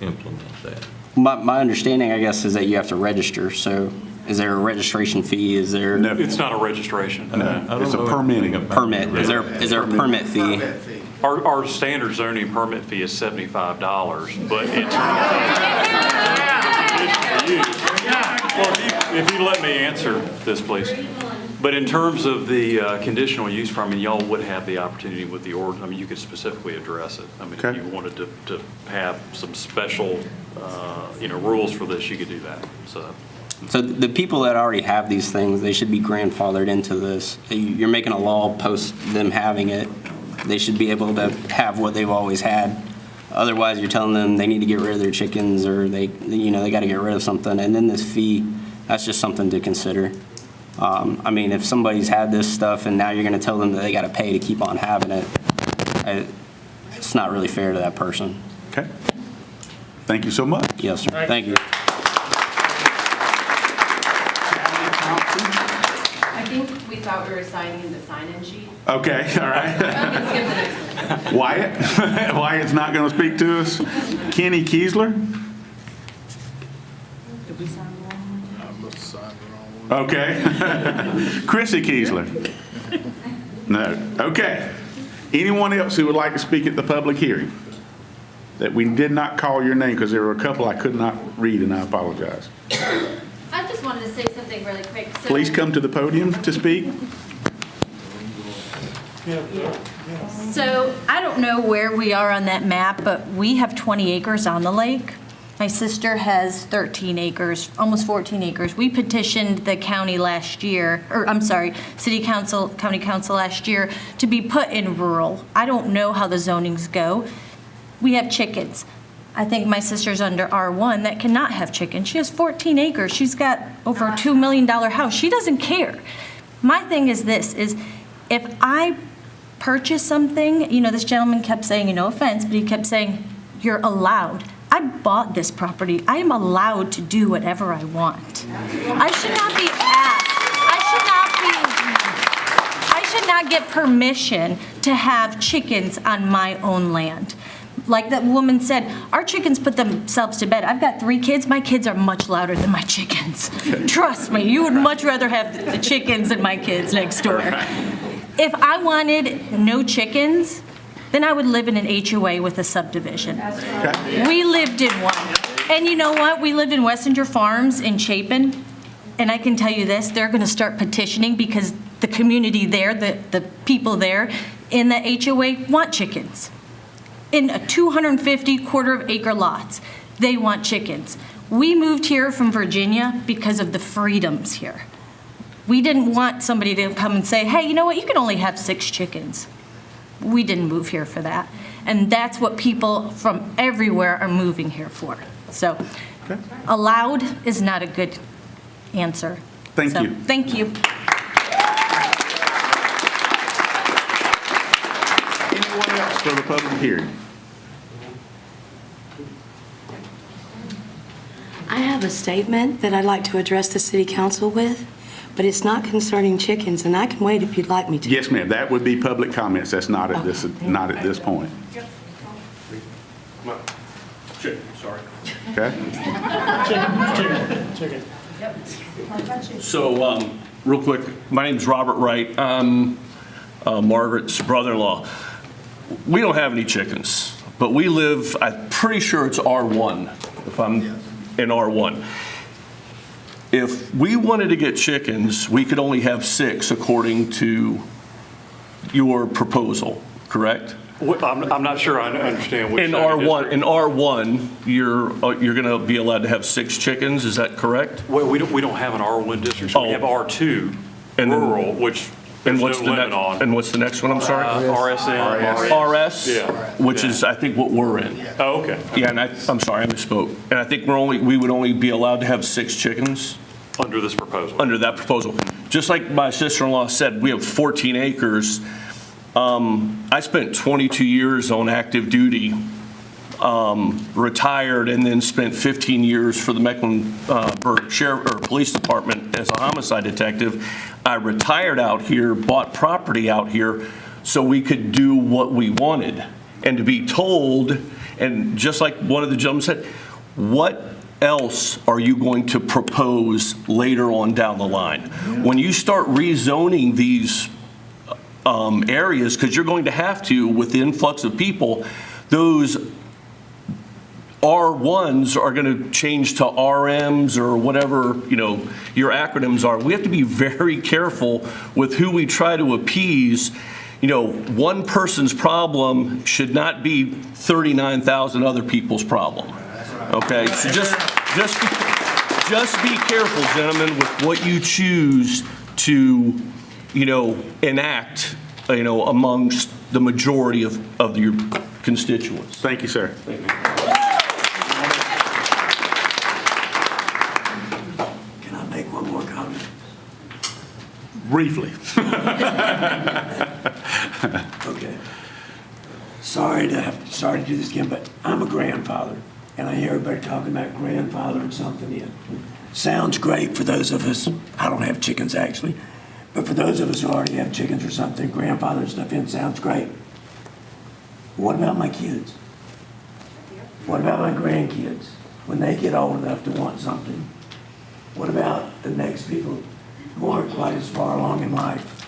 implement that. My understanding, I guess, is that you have to register. So is there a registration fee? Is there? No, it's not a registration. It's a permitting. Permit. Is there a permit fee? Our standard zoning permit fee is $75, but in terms of if you let me answer this, please. But in terms of the conditional use permit, y'all would have the opportunity with the ordinance. I mean, you could specifically address it. I mean, if you wanted to have some special, rules for this, you could do that. So the people that already have these things, they should be grandfathered into this. You're making a law post them having it. They should be able to have what they've always had. Otherwise, you're telling them they need to get rid of their chickens, or they got to get rid of something. And then this fee, that's just something to consider. I mean, if somebody's had this stuff and now you're going to tell them that they got to pay to keep on having it, it's not really fair to that person. Okay. Thank you so much. Yes, sir. Thank you. I think we thought we were signing the sign-in sheet. Okay, all right. Skip the next one. Wyatt? Wyatt's not going to speak to us. Kenny Kiesler? Did we sign the wrong one? I must have signed the wrong one. Okay. Chrissy Kiesler? No. Okay. Anyone else who would like to speak at the public hearing? That we did not call your name because there were a couple I could not read, and I apologize. I just wanted to say something really quick. So, Please come to the podium to speak. So I don't know where we are on that map, but we have 20 acres on the lake. My sister has 13 acres, almost 14 acres. We petitioned the county last year, or I'm sorry, city council, county council last year to be put in rural. I don't know how the zonings go. We have chickens. I think my sister's under R1 that cannot have chickens. She has 14 acres. She's got over a $2 million house. She doesn't care. My thing is this, is if I purchase something, this gentleman kept saying, no offense, but he kept saying, you're allowed. I bought this property. I am allowed to do whatever I want. I should not be asked. I should not get permission to have chickens on my own land. Like that woman said, our chickens put themselves to bed. I've got 3 kids. My kids are much louder than my chickens. Trust me, you would much rather have the chickens than my kids next door. If I wanted no chickens, then I would live in an HOA with a subdivision. We lived in one. And you know what? We lived in Wessinger Farms in Chapin. And I can tell you this, they're going to start petitioning because the community there, the people there in the HOA want chickens. In a 250 quarter-of-acre lots, they want chickens. We moved here from Virginia because of the freedoms here. We didn't want somebody to come and say, hey, you know what, you can only have 6 chickens. We didn't move here for that. And that's what people from everywhere are moving here for. So allowed is not a good answer. Thank you. Thank you. Anyone else for the public hearing? I have a statement that I'd like to address the city council with, but it's not concerning chickens, and I can wait if you'd like me to. Yes, ma'am. That would be public comments. That's not at this point. Chicken, sorry. Okay? Chicken. So, real quick, my name's Robert Wright. I'm Margaret's brother-in-law. We don't have any chickens, but we live, I'm pretty sure it's R1, if I'm in R1. If we wanted to get chickens, we could only have 6 according to your proposal, correct? I'm not sure I understand which. In zoning R1, district. in R1, you're going to be allowed to have 6 chickens, is that correct? Well, we don't have an R1 district, so we Oh. have R2 And then- rural, which And there's what's no the limit next, on. and what's the next one, I'm sorry? RSN. RS? Yeah. Which Yeah. is, I think, what we're in. Oh, okay. Yeah, and I'm sorry, I misspoke. And I think we would only be allowed to have 6 chickens Under this proposal. under that proposal. Just like my sister-in-law said, we have 14 acres. I spent 22 years on active duty, retired, and then spent 15 years for the Mecklenburg Sheriff or Police Department as a homicide detective. I retired out here, bought property out here, so we could do what we wanted. And to be told, and just like one of the gentlemen said, what else are you going to propose later on down the line? When you start rezoning these areas, because you're going to have to, with the influx of people, those R1s are going to change to RMs or whatever, your acronyms are. We have to be very careful with who we try to appease. One person's problem should not be 39,000 other people's problem. Okay, so just be careful, gentlemen, with what you choose to, enact, amongst the majority of your constituents. Thank you, sir. Thank you. Can I make one more comment? Briefly. Okay. Sorry to do this again, but I'm a grandfather, and I hear everybody talking about grandfathering something in. Sounds great for those of us, I don't have chickens actually, but for those of us who already have chickens or something, grandfathering stuff in sounds great. What about my kids? What about my grandkids? When they get old enough to want something, what about the next people who aren't quite as far along in life?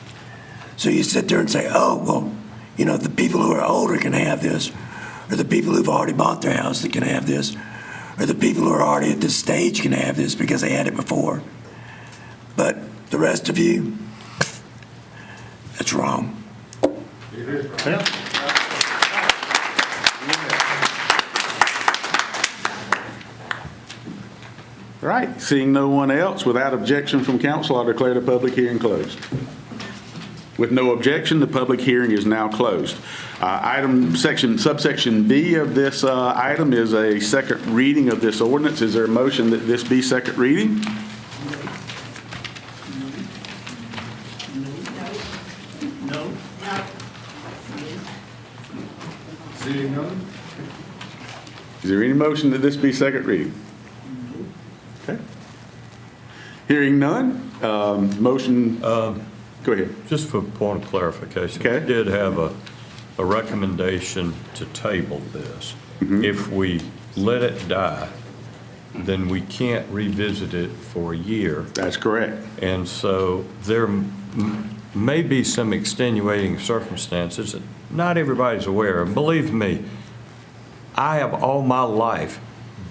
So you sit there and say, oh, well, the people who are older can have this, or the people who've already bought their house that can have this, or the people who are already at this stage can have this because they had it before. But the rest of you, that's wrong. All right, seeing no one else, without objection from council, I declare the public hearing closed. With no objection, the public hearing is now closed. Subsection B of this item is a second reading of this ordinance. Is there a motion that this be second reading? No. Seeing none? Is there any motion that this be second reading? Okay. Hearing none, motion, go ahead. Just for point of clarification. Okay. We did have a recommendation to table this. If we let it die, then we can't revisit it for a year. That's correct. And so there may be some extenuating circumstances that not everybody's aware of. Believe me, I have all my life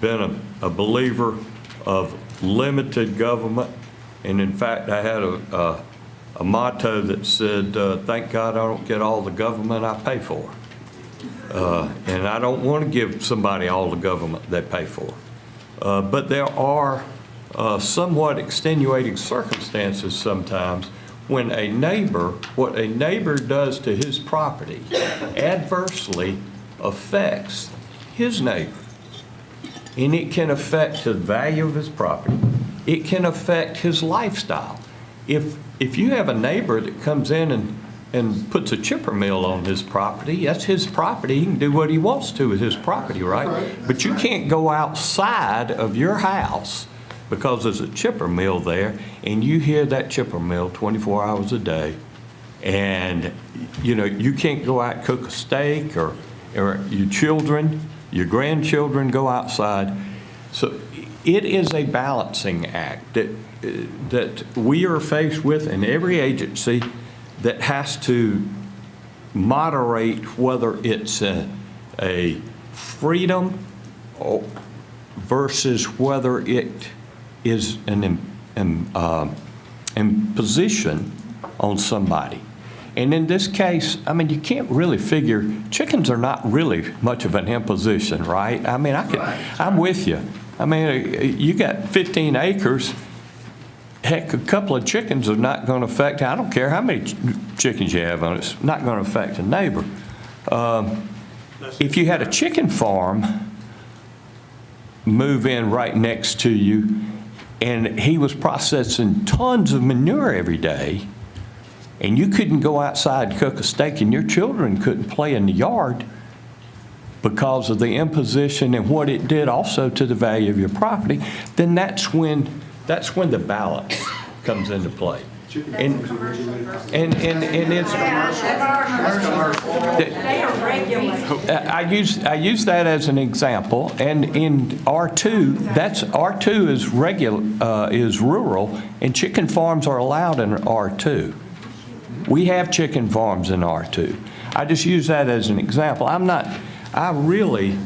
been a believer of limited government. And in fact, I had a motto that said, thank God I don't get all the government I pay for. And I don't want to give somebody all the government they pay for. But there are somewhat extenuating circumstances sometimes when what a neighbor does to his property adversely affects his neighbor. And it can affect the value of his property. It can affect his lifestyle. If you have a neighbor that comes in and puts a chipper mill on his property, that's his property. He can do what he wants to with his property, right? But you can't go outside of your house because there's a chipper mill there, and you hear that chipper mill 24 hours a day, and you can't go out and cook a steak, or your children, your grandchildren go outside. So it is a balancing act that we are faced with in every agency that has to moderate whether it's a freedom versus whether it is an imposition on somebody. And in this case, I mean, you can't really figure, chickens are not really much of an imposition, right? I mean, I'm with you. I mean, you got 15 acres, heck, a couple of chickens are not going to affect, I don't care how many chickens you have on it, it's not going to affect a neighbor. If you had a chicken farm move in right next to you, and he was processing tons of manure every day, and you couldn't go outside and cook a steak, and your children couldn't play in the yard because of the imposition and what it did also to the value of your property, then that's when the balance comes into play. And it's, I use that as an example, and in R2, R2 is rural, and chicken farms are allowed in R2. We have chicken farms in R2. I just use that as an example. I really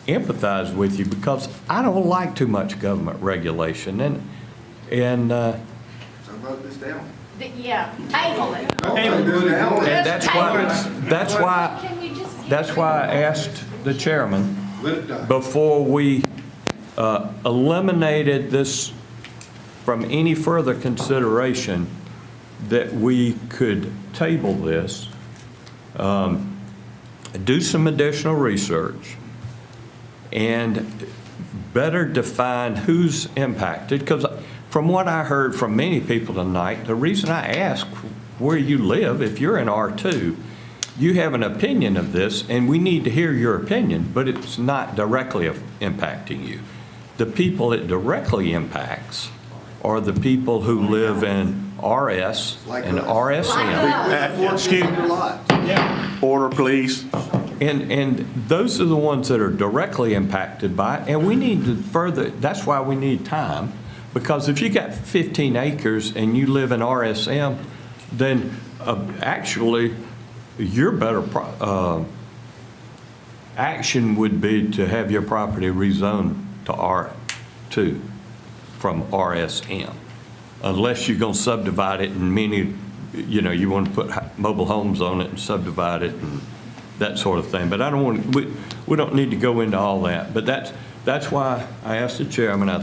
empathize with you because I don't like too much government regulation, and Vote this down. Yeah, table it. and that's why I asked the chairman before we eliminated this from any further consideration that we could table this, do some additional research, and better define who's impacted. Because from what I heard from many people tonight, the reason I asked where you live, if you're in R2, you have an opinion of this, and we need to hear your opinion, but it's not directly impacting you. The people it directly impacts are the people who live in RS and RSM. Excuse me. Order, please. And those are the ones that are directly impacted by it, and we need to further, that's why we need time, because if you got 15 acres and you live in RSM, then actually your better action would be to have your property rezoned to R2 from RSM, unless you're going to subdivide it in many, you want to put mobile homes on it and subdivide it and that sort of thing. But I don't want, we don't need to go into all that. But that's why I asked the chairman. I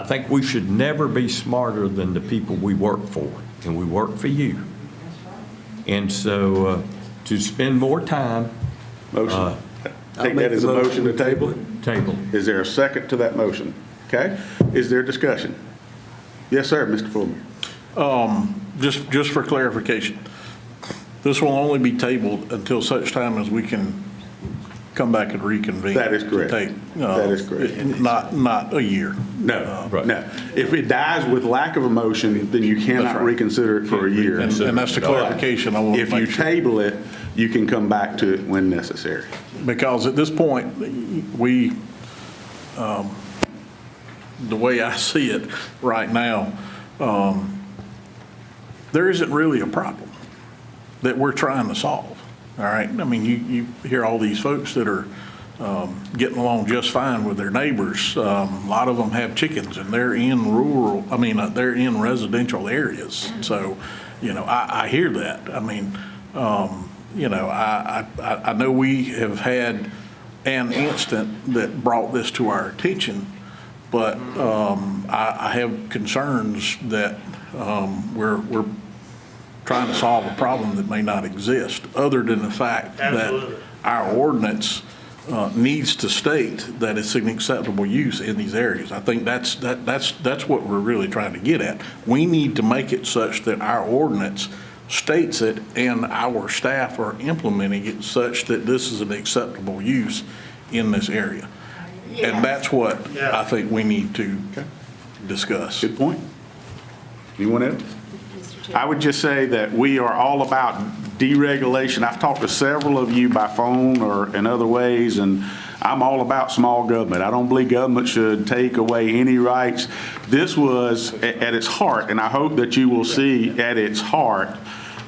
think we should never be smarter than the people we work for, and we work for you. And so to spend more time. Motion. Take that as a motion to table it? Table. Is there a second to that motion? Okay. Is there discussion? Yes, sir, Mr. Fullman. Just for clarification, this will only be tabled until such time as we can come back and reconvene. That is correct. That is correct. Not a year. No, no. If it dies with lack of a motion, then you cannot reconsider it for a year. And that's the clarification I want to make sure. If you table it, you can come back to it when necessary. Because at this point, we, the way I see it right now, there isn't really a problem that we're trying to solve. All right. I mean, you hear all these folks that are getting along just fine with their neighbors. A lot of them have chickens, and they're in they're in residential areas. So, I hear that. I mean, I know we have had an incident that brought this to our attention, but I have concerns that we're trying to solve a problem that may not exist, other than the fact that our ordinance needs to state that it's an acceptable use in these areas. I think that's what we're really trying to get at. We need to make it such that our ordinance states it and our staff are implementing it such that this is an acceptable use in this area. And that's what I think we need to discuss. Good point. Anyone else? I would just say that we are all about deregulation. I've talked to several of you by phone or in other ways, and I'm all about small government. I don't believe government should take away any rights. This was at its heart, and I hope that you will see at its heart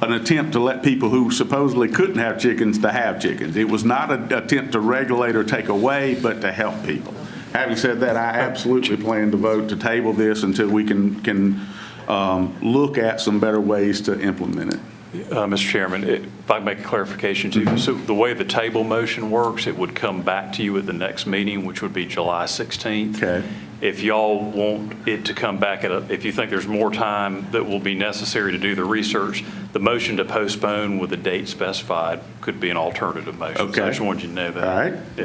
an attempt to let people who supposedly couldn't have chickens to have chickens. It was not an attempt to regulate or take away, but to help people. Having said that, I absolutely plan to vote to table this until we can look at some better ways to implement it. Mr. Chairman, if I make a clarification too. So the way the table motion works, it would come back to you at the next meeting, which would be July 16th. Okay. If y'all want it to come back if you think there's more time that will be necessary to do the research, the motion to postpone with the date specified could be an alternative motion. Okay. So I just wanted you to know that. All right. Yeah.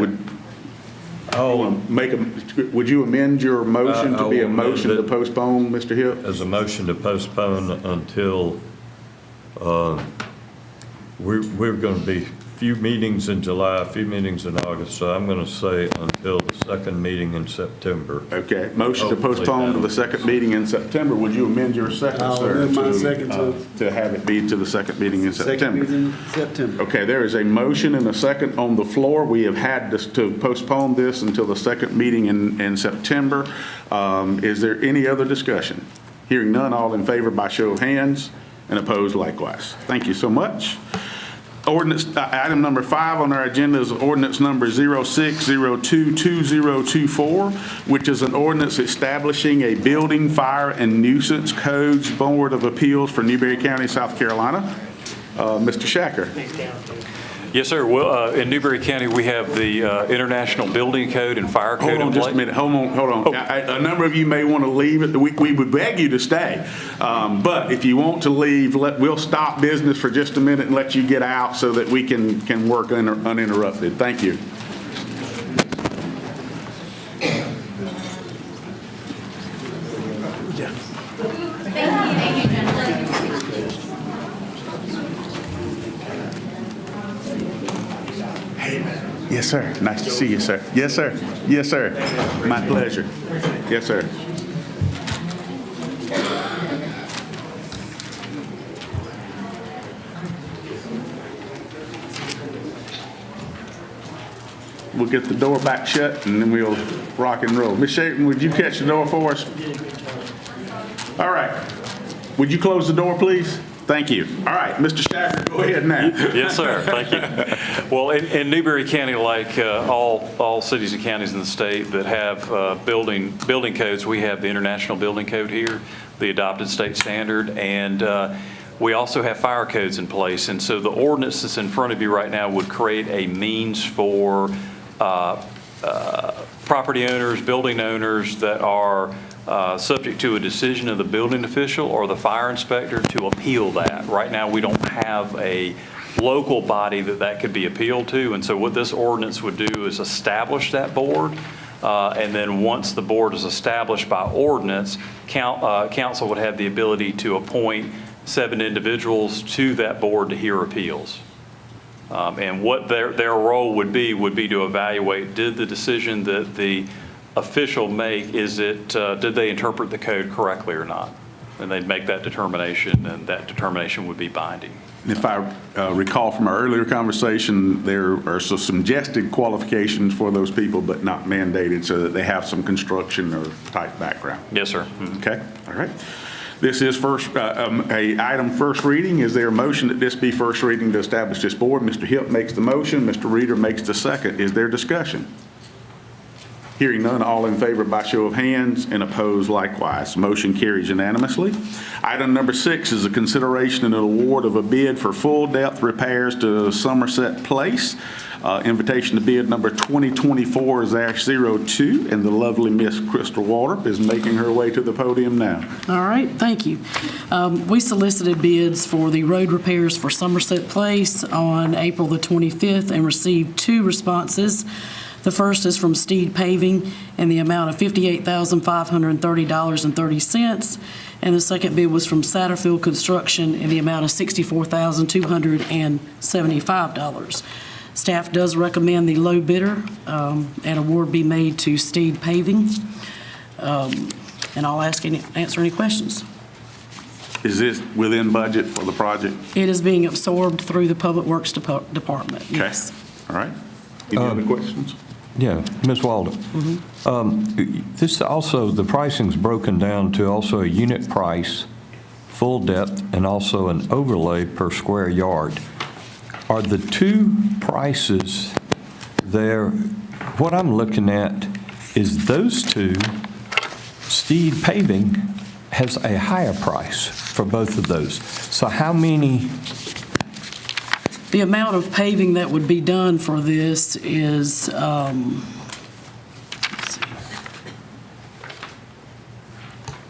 Would you amend your motion to be a motion to postpone, Mr. Hill? As a motion to postpone until, we're going to be few meetings in July, a few meetings in August, so I'm going to say until the second meeting in September. Okay, motion to Hopefully postpone to the that'll- second meeting in September. Would you amend your second, I'll sir? amend my to, second to have it be to the second meeting in Second September? meeting in September. Okay, there is a motion and a second on the floor. We have had this to postpone this until the second meeting in September. Is there any other discussion? Hearing none, all in favor by show of hands, and opposed likewise. Thank you so much. Ordinance, item number 5 on our agenda is ordinance number 06022024, which is an ordinance establishing a building, fire, and nuisance codes board of appeals for Newberry County, South Carolina. Mr. Shacker. Yes, sir. Well, in Newberry County, we have the International Building Code and Fire Code. Hold on just a minute. Hold on. A number of you may want to leave. We would beg you to stay. But if you want to leave, we'll stop business for just a minute and let you get out so that we can work uninterrupted. Thank you. Yes, sir. Nice to see you, sir. Yes, sir. Yes, sir. My pleasure. Yes, sir. We'll get the door back shut and then we'll rock and roll. Ms. Shaton, would you catch the door for us? All right. Would you close the door, please? Thank you. All right, Mr. Shacker, go ahead now. Yes, sir. Thank you. Well, in Newberry County, like all cities and counties in the state that have building codes, we have the International Building Code here, the adopted state standard, and we also have fire codes in place. And so the ordinance that's in front of you right now would create a means for property owners, building owners that are subject to a decision of the building official or the fire inspector to appeal that. Right now, we don't have a local body that could be appealed to, and so what this ordinance would do is establish that board, and then once the board is established by ordinance, council would have the ability to appoint 7 individuals to that board to hear appeals. And what their role would be to evaluate, did the decision that the official make, did they interpret the code correctly or not? And they'd make that determination, and that determination would be binding. If I recall from our earlier conversation, there are some suggested qualifications for those people, but not mandated, so that they have some construction or type background. Yes, sir. Okay, all right. This is a item first reading. Is there a motion that this be first reading to establish this board? Mr. Hipp makes the motion. Mr. Reeder makes the second. Is there discussion? Hearing none, all in favor by show of hands and opposed likewise. Motion carries unanimously. Item number 6 is a consideration and an award of a bid for full depth repairs to Somerset Place. Invitation to bid number 2024-02, and the lovely Miss Crystal Water is making her way to the podium now. All right, thank you. We solicited bids for the road repairs for Somerset Place on April the 25th and received 2 responses. The first is from Steed Paving in the amount of $58,530.30, and the second bid was from Satterfield Construction in the amount of $64,275. Staff does recommend the low bidder and award be made to Steed Paving. And I'll answer any questions. Is this within budget for the project? It is being absorbed through the Public Works Department, Okay. yes. All right. Any other questions? Yeah, Ms. Walden. This also, the pricing's broken down to also a unit price, full depth, and also an overlay per square yard. Are the 2 prices there, what I'm looking at is those 2, Steed Paving has a higher price for both of those. So how many? The amount of paving that would be done for this is, let's see.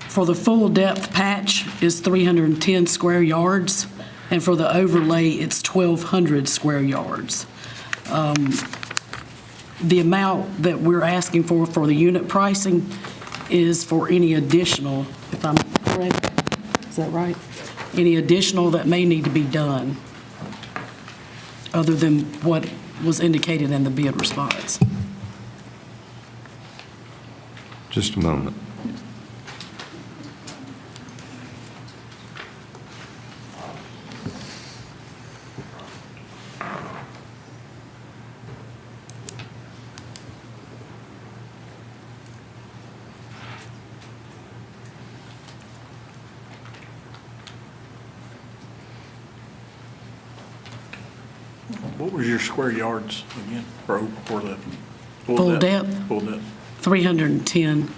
For the full depth patch is 310 square yards, and for the overlay, it's 1,200 square yards. The amount that we're asking for the unit pricing is for any additional, if I'm correct, is that right? Any additional that may need to be done, other than what was indicated in the bid response. Just a moment. What was your square yards again for the Full depth? Full depth. 310.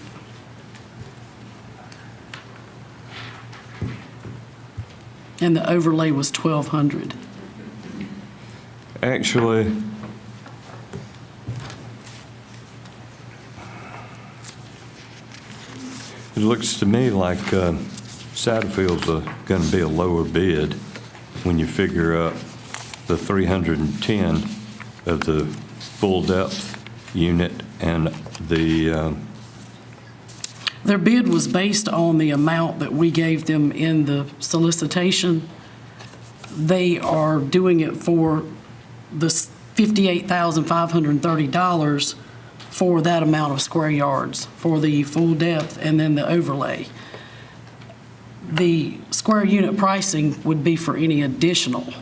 And the overlay was 1,200. Actually, it looks to me like Satterfield's going to be a lower bid when you figure up the 310 of the full depth unit and the Their bid was based on the amount that we gave them in the solicitation. They are doing it for the $58,530 for that amount of square yards, for the full depth and then the overlay. The square unit pricing would be for any additional.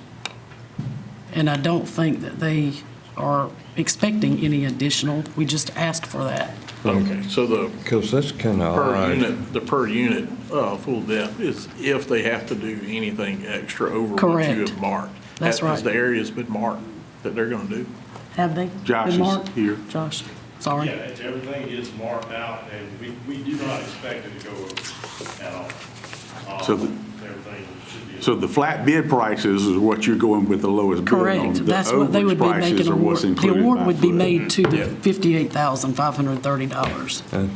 And I don't think that they are expecting any additional. We just asked for that. Okay, so because that's kind of the per unit full depth is if they have to do anything extra over what Correct. you have marked. That's right. Has the area's been marked that they're going to do? Have they? Josh been is marked? here. Josh, sorry. Yeah, everything is marked out, and we do not expect it to go over at all. So Everything should be. So the flat bid prices is what you're going with the lowest bid on. Correct. That's what they would be making The overage prices are what's award. The included award by would be foot. made to the $58,530.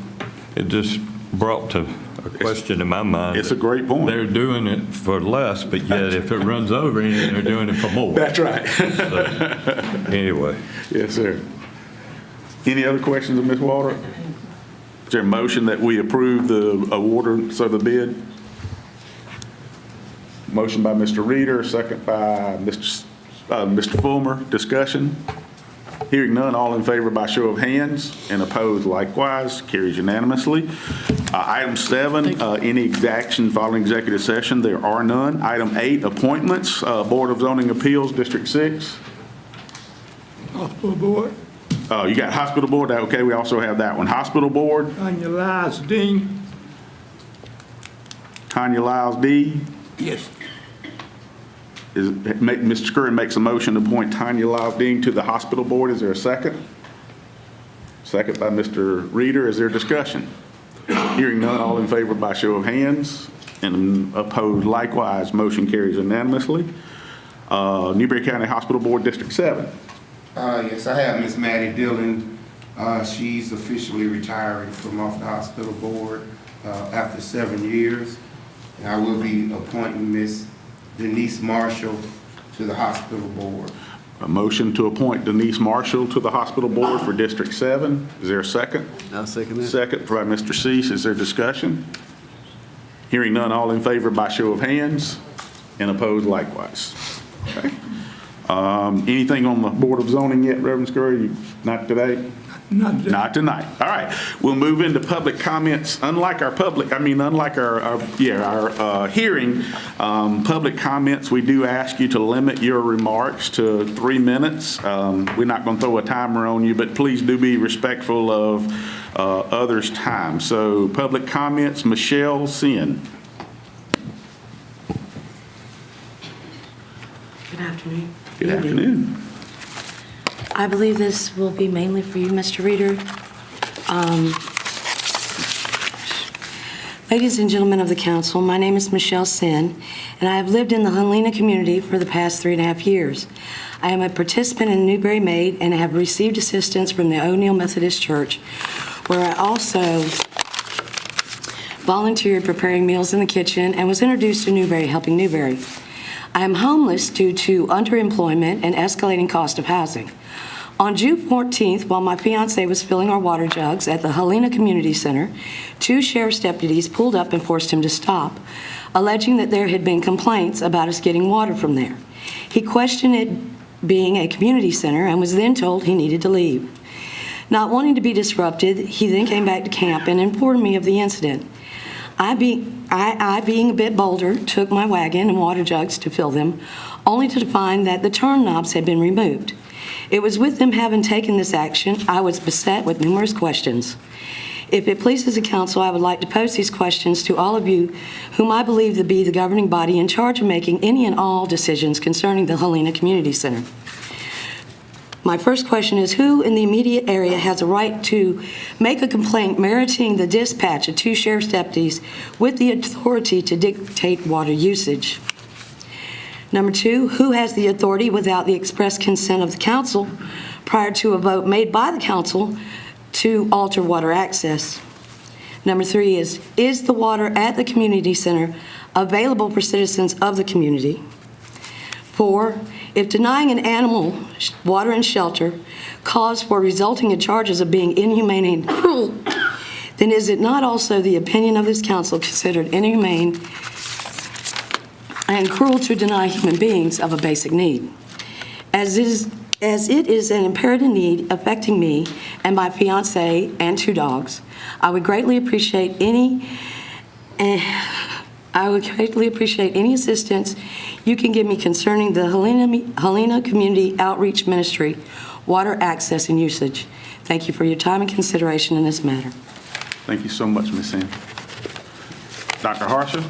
it just brought to a question in my mind. It's a great point. They're doing it for less, but yet if it runs over anything, they're doing it for more. That's right. So, anyway. Yes, sir. Any other questions of Ms. Walter? Is there a motion that we approve the award, so the bid? Motion by Mr. Reader, second by Mr. Fulmer. Discussion? Hearing none, all in favor by show of hands, and opposed likewise, carries unanimously. Item 7, any action following executive session, there are none. Item 8, appointments, Board of Zoning Appeals, District 6. Hospital Board. You got Hospital Board, okay, we also have that one. Hospital Board, Tanya Lyles Dean. Tanya Lyles D. Yes. Mr. Scurry makes a motion to appoint Tanya Lyles Dean to the Hospital Board. Is there a second? Second by Mr. Reader. Is there discussion? Hearing none, all in favor by show of hands, and opposed likewise, motion carries unanimously. Newberry County Hospital Board, District 7. Yes, I have Miss Maddie Dillon. She's officially retiring from off the hospital board after 7 years. And I will be appointing Miss Denise Marshall to the hospital board. A motion to appoint Denise Marshall to the Hospital Board for District 7. Is there a second? I'll second that. Second by Mr. Cease. Is there discussion? Hearing none, all in favor by show of hands, and opposed likewise. Okay. Anything on the Board of Zoning yet, Reverend Scurry? Not today? Not tonight. All right. We'll move into public comments. Unlike our hearing, public comments, we do ask you to limit your remarks to 3 minutes. We're not going to throw a timer on you, but please do be respectful of others' time. So public comments, Michelle Sin. Good afternoon. Good afternoon. I believe this will be mainly for you, Mr. Reader. Ladies and gentlemen of the council, my name is Michelle Sin, and I have lived in the Helena community for the past 3.5 years. I am a participant in Newberry Maid and have received assistance from the O'Neill Methodist Church, where I also volunteered preparing meals in the kitchen and was introduced to Newberry, helping Newberry. I am homeless due to underemployment and escalating cost of housing. On June 14th, while my fiance was filling our water jugs at the Helena Community Center, 2 sheriff's deputies pulled up and forced him to stop, alleging that there had been complaints about us getting water from there. He questioned it being a community center and was then told he needed to leave. Not wanting to be disrupted, he then came back to camp and informed me of the incident. I being a bit bolder, took my wagon and water jugs to fill them, only to find that the turn knobs had been removed. It was with them having taken this action, I was beset with numerous questions. If it pleases the council, I would like to pose these questions to all of you whom I believe to be the governing body in charge of making any and all decisions concerning the Helena Community Center. My first question is, who in the immediate area has a right to make a complaint meriting the dispatch of 2 sheriff's deputies with the authority to dictate water usage? Number 2, who has the authority without the express consent of the council prior to a vote made by the council to alter water access? Number 3 is the water at the community center available for citizens of the community? 4, if denying an animal water and shelter cause for resulting in charges of being inhumane and cruel, then is it not also the opinion of this council considered inhumane and cruel to deny human beings of a basic need? As it is an imperative need affecting me and my fiance and 2 dogs, I would greatly appreciate any assistance you can give me concerning the Helena Community Outreach Ministry, water access and usage. Thank you for your time and consideration in this matter. Thank you so much, Ms. Sin. Dr. Harsha?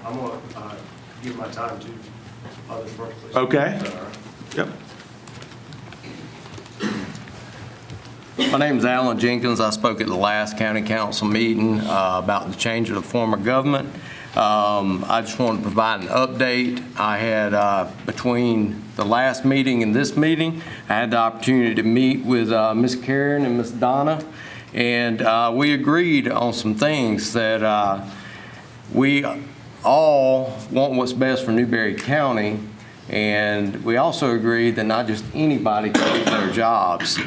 I'm going to give my time to others first, please. Okay. Is that all right? Yep. My name is Alan Jenkins. I spoke at the last county council meeting about the change of the form of government. I just wanted to provide an update. I had, between the last meeting and this meeting, I had the opportunity to meet with Ms. Karen and Ms. Donna, and we agreed on some things that we all want what's best for Newberry County. And we also agreed that not just anybody can do their jobs.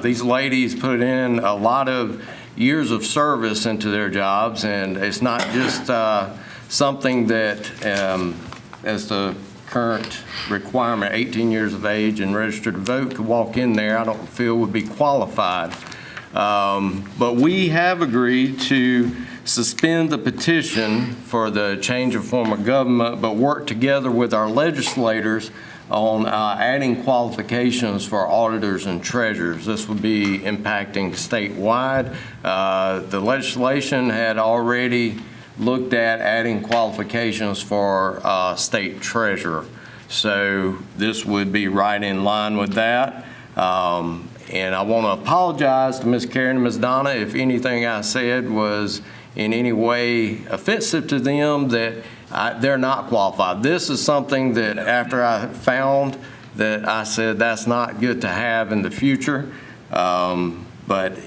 These ladies put in a lot of years of service into their jobs, and it's not just something that, as the current requirement, 18 years of age and registered to vote, could walk in there, I don't feel would be qualified. But we have agreed to suspend the petition for the change of form of government, but work together with our legislators on adding qualifications for auditors and treasurers. This would be impacting statewide. The legislation had already looked at adding qualifications for state treasurer. So this would be right in line with that. And I want to apologize to Ms. Karen and Ms. Donna if anything I said was in any way offensive to them, that they're not qualified. This is something that after I found that I said that's not good to have in the future, but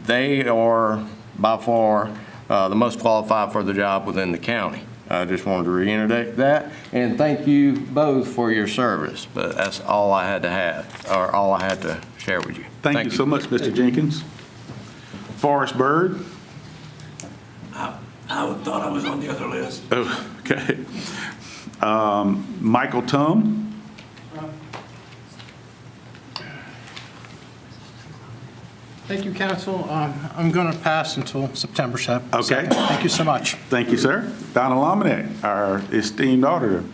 they are by far the most qualified for the job within the county. I just wanted to reiterate that, and thank you both for your service, but that's all I had to have, or all I had to share with you. Thank you so much, Mr. Jenkins. Forrest Bird? I thought I was on the other list. Oh, okay. Michael Tum? Thank you, Council. I'm going to pass until September 7th. Okay. Thank you so much. Thank you, sir. Donna Lominick, our esteemed auditor.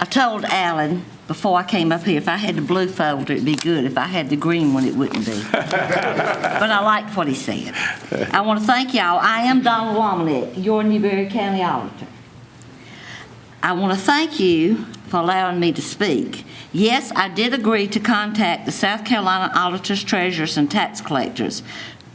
I told Alan before I came up here, if I had the blue folder, it'd be good. If I had the green one, it wouldn't be. But I liked what he said. I want to thank y'all. I am Donna Womanek, your Newberry County Auditor. I want to thank you for allowing me to speak. Yes, I did agree to contact the South Carolina Auditors, Treasurers, and Tax Collectors,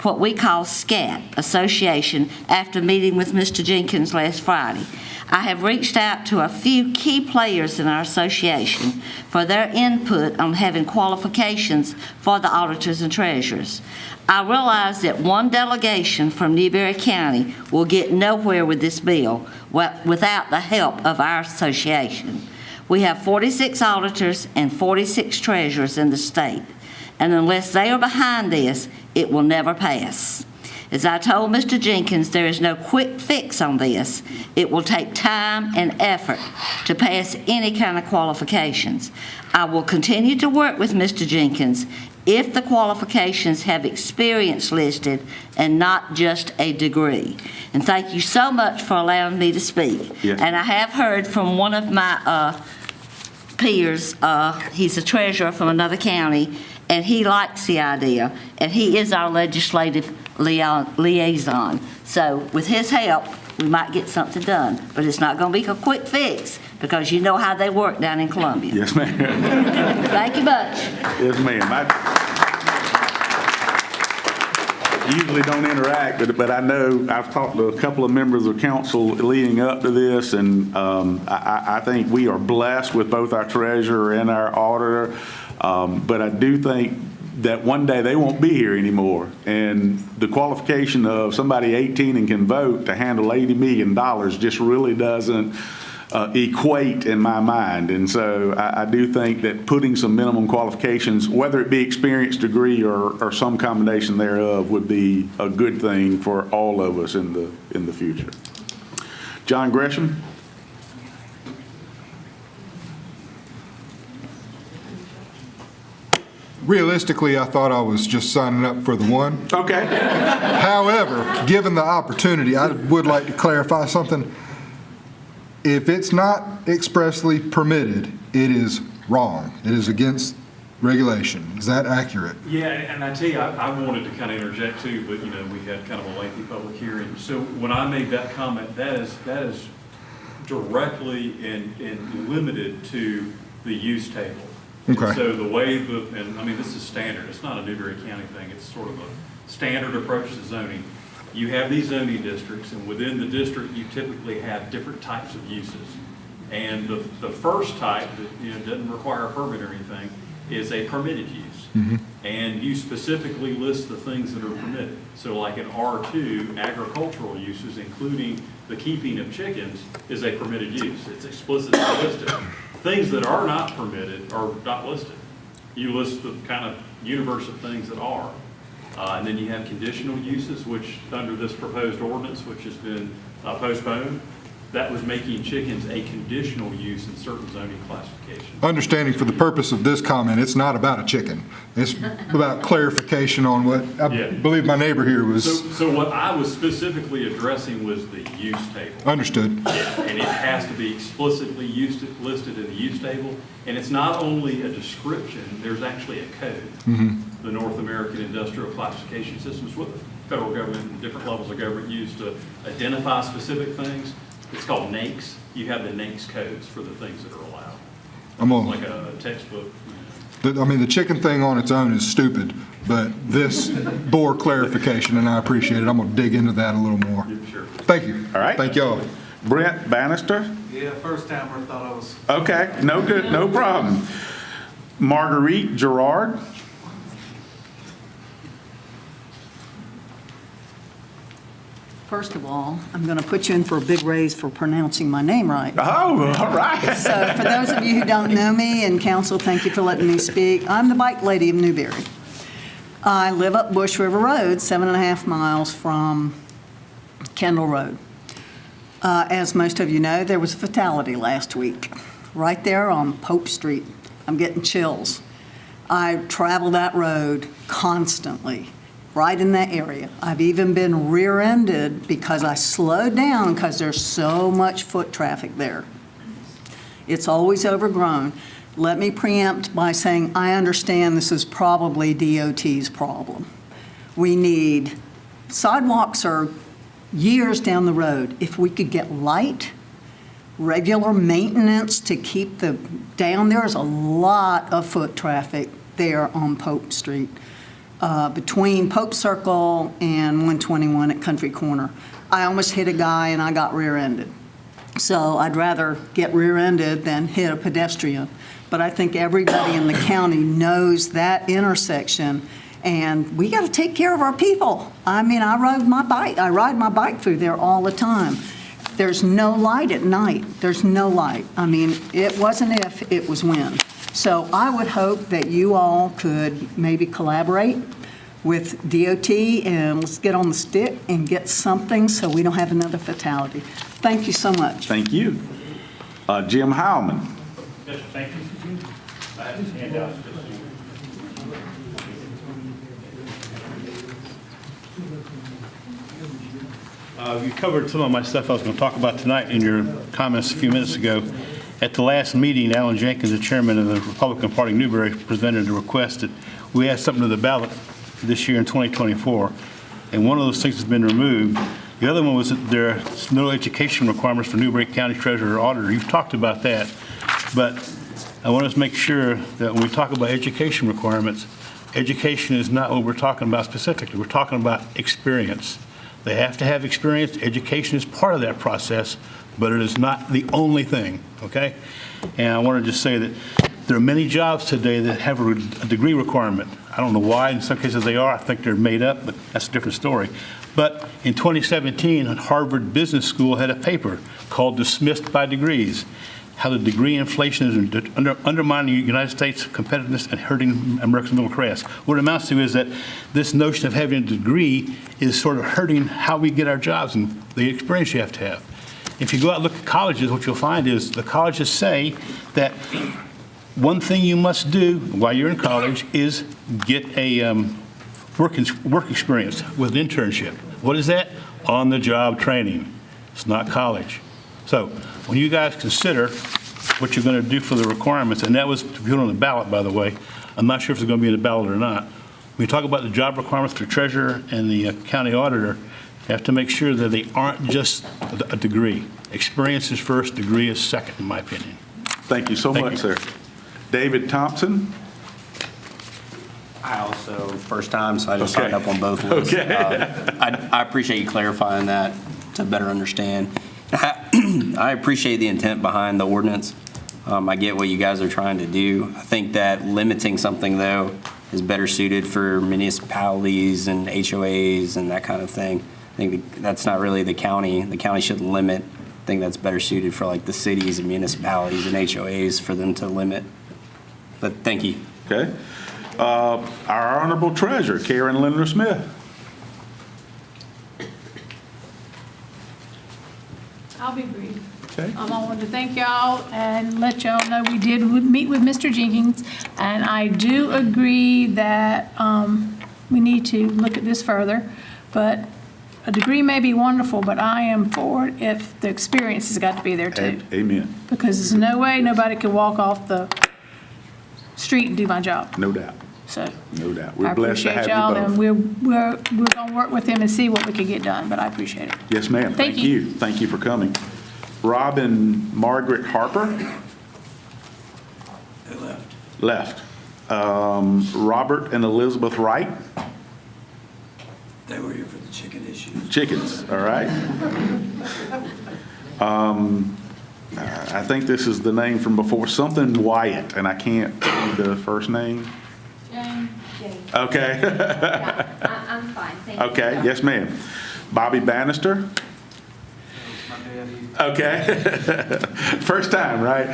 what we call SCAT Association, after meeting with Mr. Jenkins last Friday. I have reached out to a few key players in our association for their input on having qualifications for the auditors and treasurers. I realize that one delegation from Newberry County will get nowhere with this bill without the help of our association. We have 46 auditors and 46 treasurers in the state, and unless they are behind this, it will never pass. As I told Mr. Jenkins, there is no quick fix on this. It will take time and effort to pass any kind of qualifications. I will continue to work with Mr. Jenkins if the qualifications have experience listed and not just a degree. And thank you so much for allowing me to speak. Yes. And I have heard from one of my peers, he's a treasurer from another county, and he likes the idea, and he is our legislative liaison. So with his help, we might get something done, but it's not going to be a quick fix because you know how they work down in Columbia. Yes, ma'am. Thank you much. Yes, ma'am. I usually don't interact, but I know I've talked to a couple of members of council leading up to this, and I think we are blessed with both our treasurer and our auditor. But I do think that one day they won't be here anymore. And the qualification of somebody 18 and can vote to handle $80 million just really doesn't equate in my mind. And so I do think that putting some minimum qualifications, whether it be experience, degree, or some combination thereof, would be a good thing for all of us in the future. John Gresham. Realistically, I thought I was just signing up for the one. Okay. However, given the opportunity, I would like to clarify something. If it's not expressly permitted, it is wrong. It is against regulation. Is that accurate? Yeah, and I tell you, I wanted to kind of interject too, but we had kind of a lengthy public hearing. So when I made that comment, that is directly and limited to the use table. Okay. So the way and I mean, this is standard. It's not a Newberry County thing. It's sort of a standard approach to zoning. You have these zoning districts, and within the district, you typically have different types of uses. And the first type that doesn't require a permit or anything is a permitted use. Mm-hmm. And you specifically list the things that are permitted. So like in R2, agricultural uses, including the keeping of chickens, is a permitted use. It's explicitly listed. Things that are not permitted are not listed. You list the kind of universe of things that are. And then you have conditional uses, which under this proposed ordinance, which has been postponed, that was making chickens a conditional use in certain zoning classifications. Understanding for the purpose of this comment, it's not about a chicken. It's about clarification on what I believe my neighbor here was. So what I was specifically addressing was the use table. Understood. Yeah, and it has to be explicitly listed in the use table. And it's not only a description, there's actually a code. Mm-hmm. The North American Industrial Classification System is what the federal government and different levels of government use to identify specific things. It's called NAICS. You have the NAICS codes for the things that are allowed. I'm on. Like a textbook. I mean, the chicken thing on its own is stupid, but this bore clarification, and I appreciate it. I'm going to dig into that a little more. Sure. Thank you. All right. Thank y'all. Brent Bannister. Yeah, first timer, thought I was. Okay, no problem. Marguerite Gerard. First of all, I'm going to put you in for a big raise for pronouncing my name right. Oh, all right. So for those of you who don't know me, and council, thank you for letting me speak. I'm the bike lady of Newberry. I live up Bush River Road, 7.5 miles from Kendall Road. As most of you know, there was a fatality last week, right there on Pope Street. I'm getting chills. I travel that road constantly, right in that area. I've even been rear-ended because I slowed down because there's so much foot traffic there. It's always overgrown. Let me preempt by saying I understand this is probably DOT's problem. We need, sidewalks are years down the road. If we could get light, regular maintenance to keep the, down. There's a lot of foot traffic there on Pope Street, between Pope Circle and 121 at Country Corner. I almost hit a guy and I got rear-ended. So I'd rather get rear-ended than hit a pedestrian. But I think everybody in the county knows that intersection, and we got to take care of our people. I mean, I ride my bike through there all the time. There's no light at night. There's no light. I mean, it wasn't if, it was when. So I would hope that you all could maybe collaborate with DOT and let's get on the stick and get something so we don't have another fatality. Thank you so much. Thank you. Jim Heilman. Yes, thank you. I have this handout. You covered some of my stuff I was going to talk about tonight in your comments a few minutes ago. At the last meeting, Alan Jenkins, the chairman of the Republican Party in Newberry, presented a request that we add something to the ballot this year in 2024, and one of those things has been removed. The other one was that there are no education requirements for Newberry County Treasurer or Auditor. You've talked about that, but I want us to make sure that when we talk about education requirements, education is not what we're talking about specifically. We're talking about experience. They have to have experience. Education is part of that process, but it is not the only thing, okay? And I want to just say that there are many jobs today that have a degree requirement. I don't know why. In some cases they are. I think they're made up, but that's a different story. But in 2017, Harvard Business School had a paper called Dismissed by Degrees, how the degree inflation is undermining the United States competitiveness and hurting America's middle class. What it amounts to is that this notion of having a degree is sort of hurting how we get our jobs and the experience you have to have. If you go out and look at colleges, what you'll find is the colleges say that one thing you must do while you're in college is get a work experience with an internship. What is that? On-the-job training. It's not college. So when you guys consider what you're going to do for the requirements, and that was to put on the ballot, by the way, I'm not sure if it's going to be in the ballot or not. When you talk about the job requirements for treasurer and the county auditor, you have to make sure that they aren't just a degree. Experience is first, degree is second, in my opinion. Thank you so much, sir. David Thompson. I also, first time, so I just signed up on both lists. Okay. I appreciate you clarifying that to better understand. I appreciate the intent behind the ordinance. I get what you guys are trying to do. I think that limiting something, though, is better suited for municipalities and HOAs and that kind of thing. I think that's not really the county. The county shouldn't limit. I think that's better suited for like the cities and municipalities and HOAs for them to limit. But thank you. Okay. Our Honorable Treasurer, Karen Linder Smith. I'll be brief. Okay. I wanted to thank y'all and let y'all know we did meet with Mr. Jenkins, and I do agree that we need to look at this further. But a degree may be wonderful, but I am for it if the experience has got to be there too. Amen. Because there's no way nobody can walk off the street and do my job. No doubt. So no doubt. We're blessed to have I appreciate y'all, you both. and we're going to work with him and see what we can get done, but I appreciate it. Yes, ma'am. Thank you. Thank you for coming. Rob and Margaret Harper. They left. Left. Robert and Elizabeth Wright. They were here for the chicken issues. Chickens, all right. I think this is the name from before, something Wyatt, and I can't read the first name. Jane. Okay. Yeah, I'm fine, thank you. Okay, yes, ma'am. Bobby Bannister. Okay. First time, right?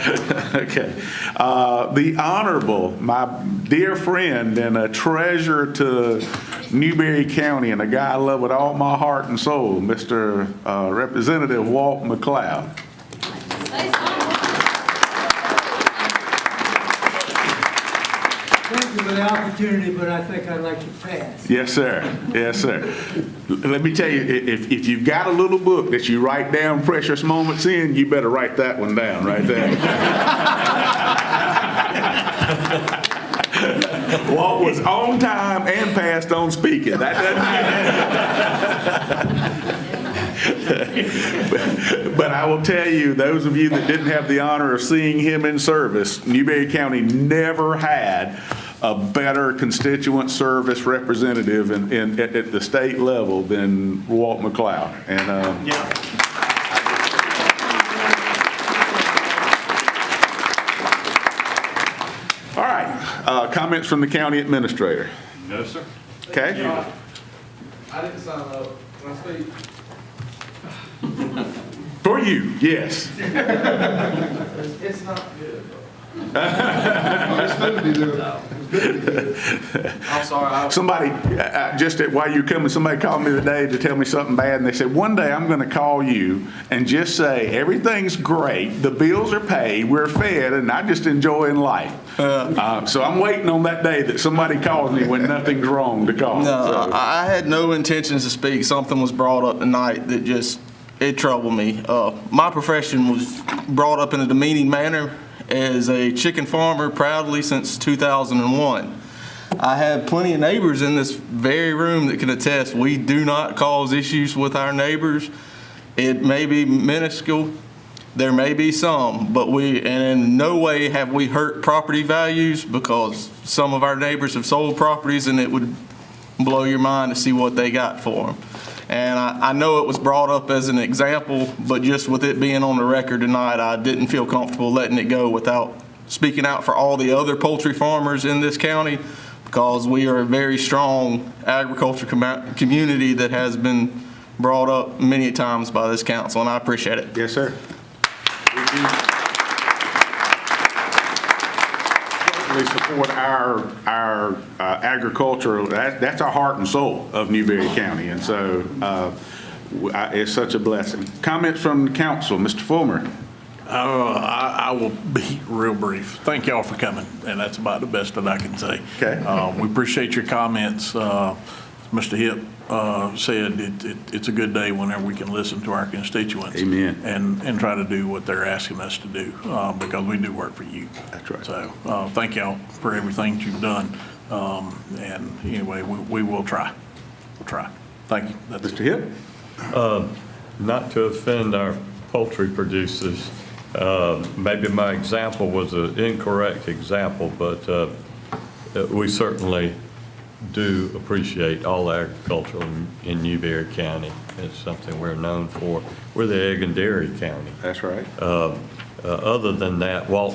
Okay. The Honorable, my dear friend and a treasure to Newberry County and a guy I love with all my heart and soul, Mr. Representative Walt McLeod. Thank you for the opportunity, but I think I'd like to pass. Yes, sir. Yes, sir. Let me tell you, if you've got a little book that you write down precious moments in, you better write that one down right there. Walt was on time and passed on speaking. That doesn't But I will tell you, those of you that didn't have the honor of seeing him in service, Newberry County never had a better constituent service representative at the state level than Walt McLeod. And all right, comments from the county administrator. No, sir. Okay. I didn't sign up. Can I speak? For you, yes. It's not good. I'm sorry. Somebody, while you're coming, somebody called me today to tell me something bad, and they said, one day I'm going to call you and just say, everything's great, the bills are paid, we're fed, and I'm just enjoying life. So I'm waiting on that day that somebody calls me when nothing's wrong to call. No, I had no intentions to speak. Something was brought up tonight that just, it troubled me. My profession was brought up in a demeaning manner as a chicken farmer proudly since 2001. I have plenty of neighbors in this very room that can attest we do not cause issues with our neighbors. It may be minuscule, there may be some, but and in no way have we hurt property values, because some of our neighbors have sold properties and it would blow your mind to see what they got for them. And I know it was brought up as an example, but just with it being on the record tonight, I didn't feel comfortable letting it go without speaking out for all the other poultry farmers in this county, because we are a very strong agriculture community that has been brought up many times by this council, and I appreciate it. Yes, sir. We support our agriculture. That's our heart and soul of Newberry County, and so it's such a blessing. Comments from the council, Mr. Fulmer. I will be real brief. Thank y'all for coming, and that's about the best that I can say. Okay. We appreciate your comments. Mr. Hipp said it's a good day whenever we can listen to our constituents. Amen. And try to do what they're asking us to do, because we do work for you. That's right. So thank y'all for everything that you've done. And anyway, we will try. We'll try. Thank you. That's Mr. Hipp? Not to offend our poultry producers, maybe my example was an incorrect example, but we certainly do appreciate all agriculture in Newberry County. It's something we're known for. We're the egg and dairy county. That's right. Other than that, Walt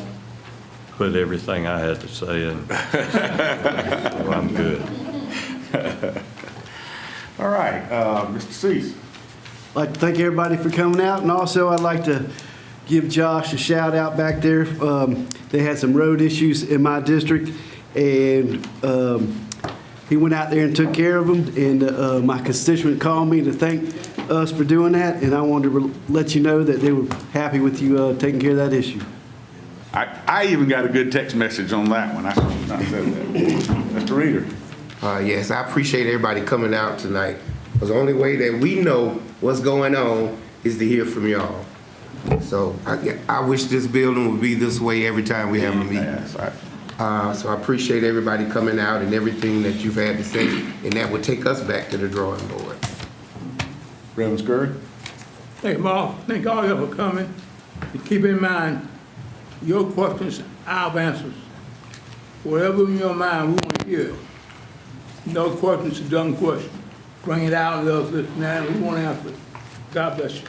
put everything I had to say, and so I'm good. All right, Mr. Cease. I'd like to thank everybody for coming out, and also I'd like to give Josh a shout out back there. They had some road issues in my district, and he went out there and took care of them, and my constituent called me to thank us for doing that, and I wanted to let you know that they were happy with you taking care of that issue. I even got a good text message on that one. I said that. Mr. Reader. Yes, I appreciate everybody coming out tonight, because the only way that we know what's going on is to hear from y'all. So I wish this building would be this way every time we have a meeting. So I appreciate everybody coming out and everything that you've had to say, and that would take us back to the drawing board. Reverend Scurry. Thank you all. Thank all of you for coming. And keep in mind, your questions, our answers. Whatever in your mind, we want to hear. No questions, a dumb question. Bring it out, let us listen, and we want to answer it. God bless you.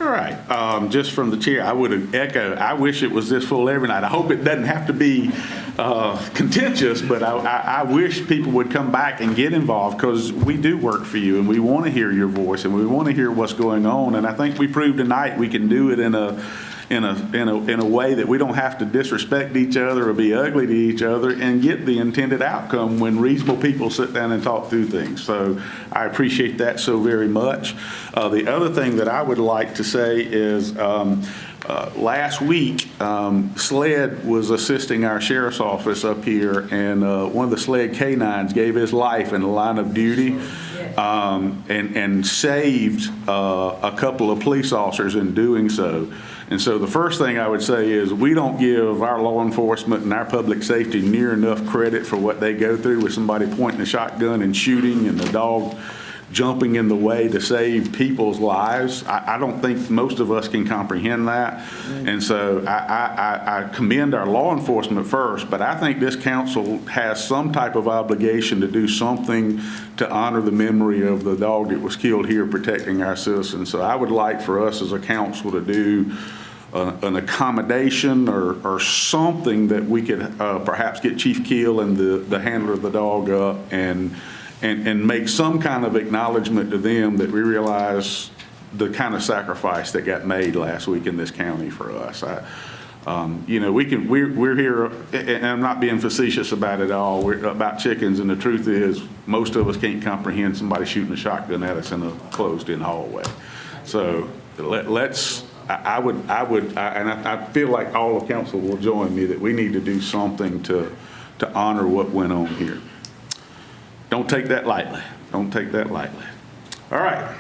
All right, just from the chair, I would echo, I wish it was this full every night. I hope it doesn't have to be contentious, but I wish people would come back and get involved, because we do work for you, and we want to hear your voice, and we want to hear what's going on. And I think we proved tonight we can do it in a way that we don't have to disrespect each other or be ugly to each other, and get the intended outcome when reasonable people sit down and talk through things. So I appreciate that so very much. The other thing that I would like to say is last week, SLED was assisting our sheriff's office up here, and one of the SLED canines gave his life in the line of duty, and saved a couple of police officers in doing so. And so the first thing I would say is we don't give our law enforcement and our public safety near enough credit for what they go through with somebody pointing a shotgun and shooting, and the dog jumping in the way to save people's lives. I don't think most of us can comprehend that. And so I commend our law enforcement first, but I think this council has some type of obligation to do something to honor the memory of the dog that was killed here protecting our citizens. So I would like for us as a council to do an accommodation or something that we could perhaps get Chief Keel and the handler of the dog up and make some kind of acknowledgement to them that we realize the kind of sacrifice that got made last week in this county for us. You know, we're here, and I'm not being facetious about it all, we're about chickens, and the truth is, most of us can't comprehend somebody shooting a shotgun at us in a closed-in hallway. So I feel like all of council will join me that we need to do something to honor what went on here. Don't take that lightly. Don't take that lightly. All right.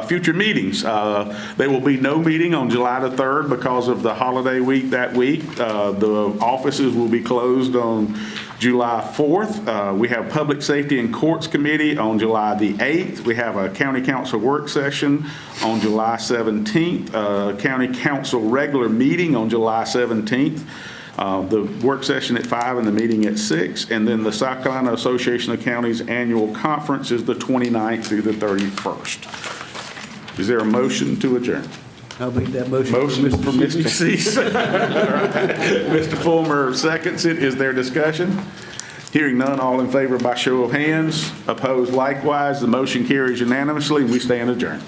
Future meetings. There will be no meeting on July the 3rd because of the holiday week that week. The offices will be closed on July 4th. We have Public Safety and Courts Committee on July the 8th. We have a County Council work session on July 17th. County Council regular meeting on July 17th. The work session at 5 and the meeting at 6. And then the South Carolina Association of Counties annual conference is the 29th through the 31st. Is there a motion to adjourn? I'll make that motion. Motion for Mr. Cease. Mr. Fulmer seconds it. Is there discussion? Hearing none, all in favor by show of hands. Opposed likewise. The motion carries unanimously and we stand adjourned.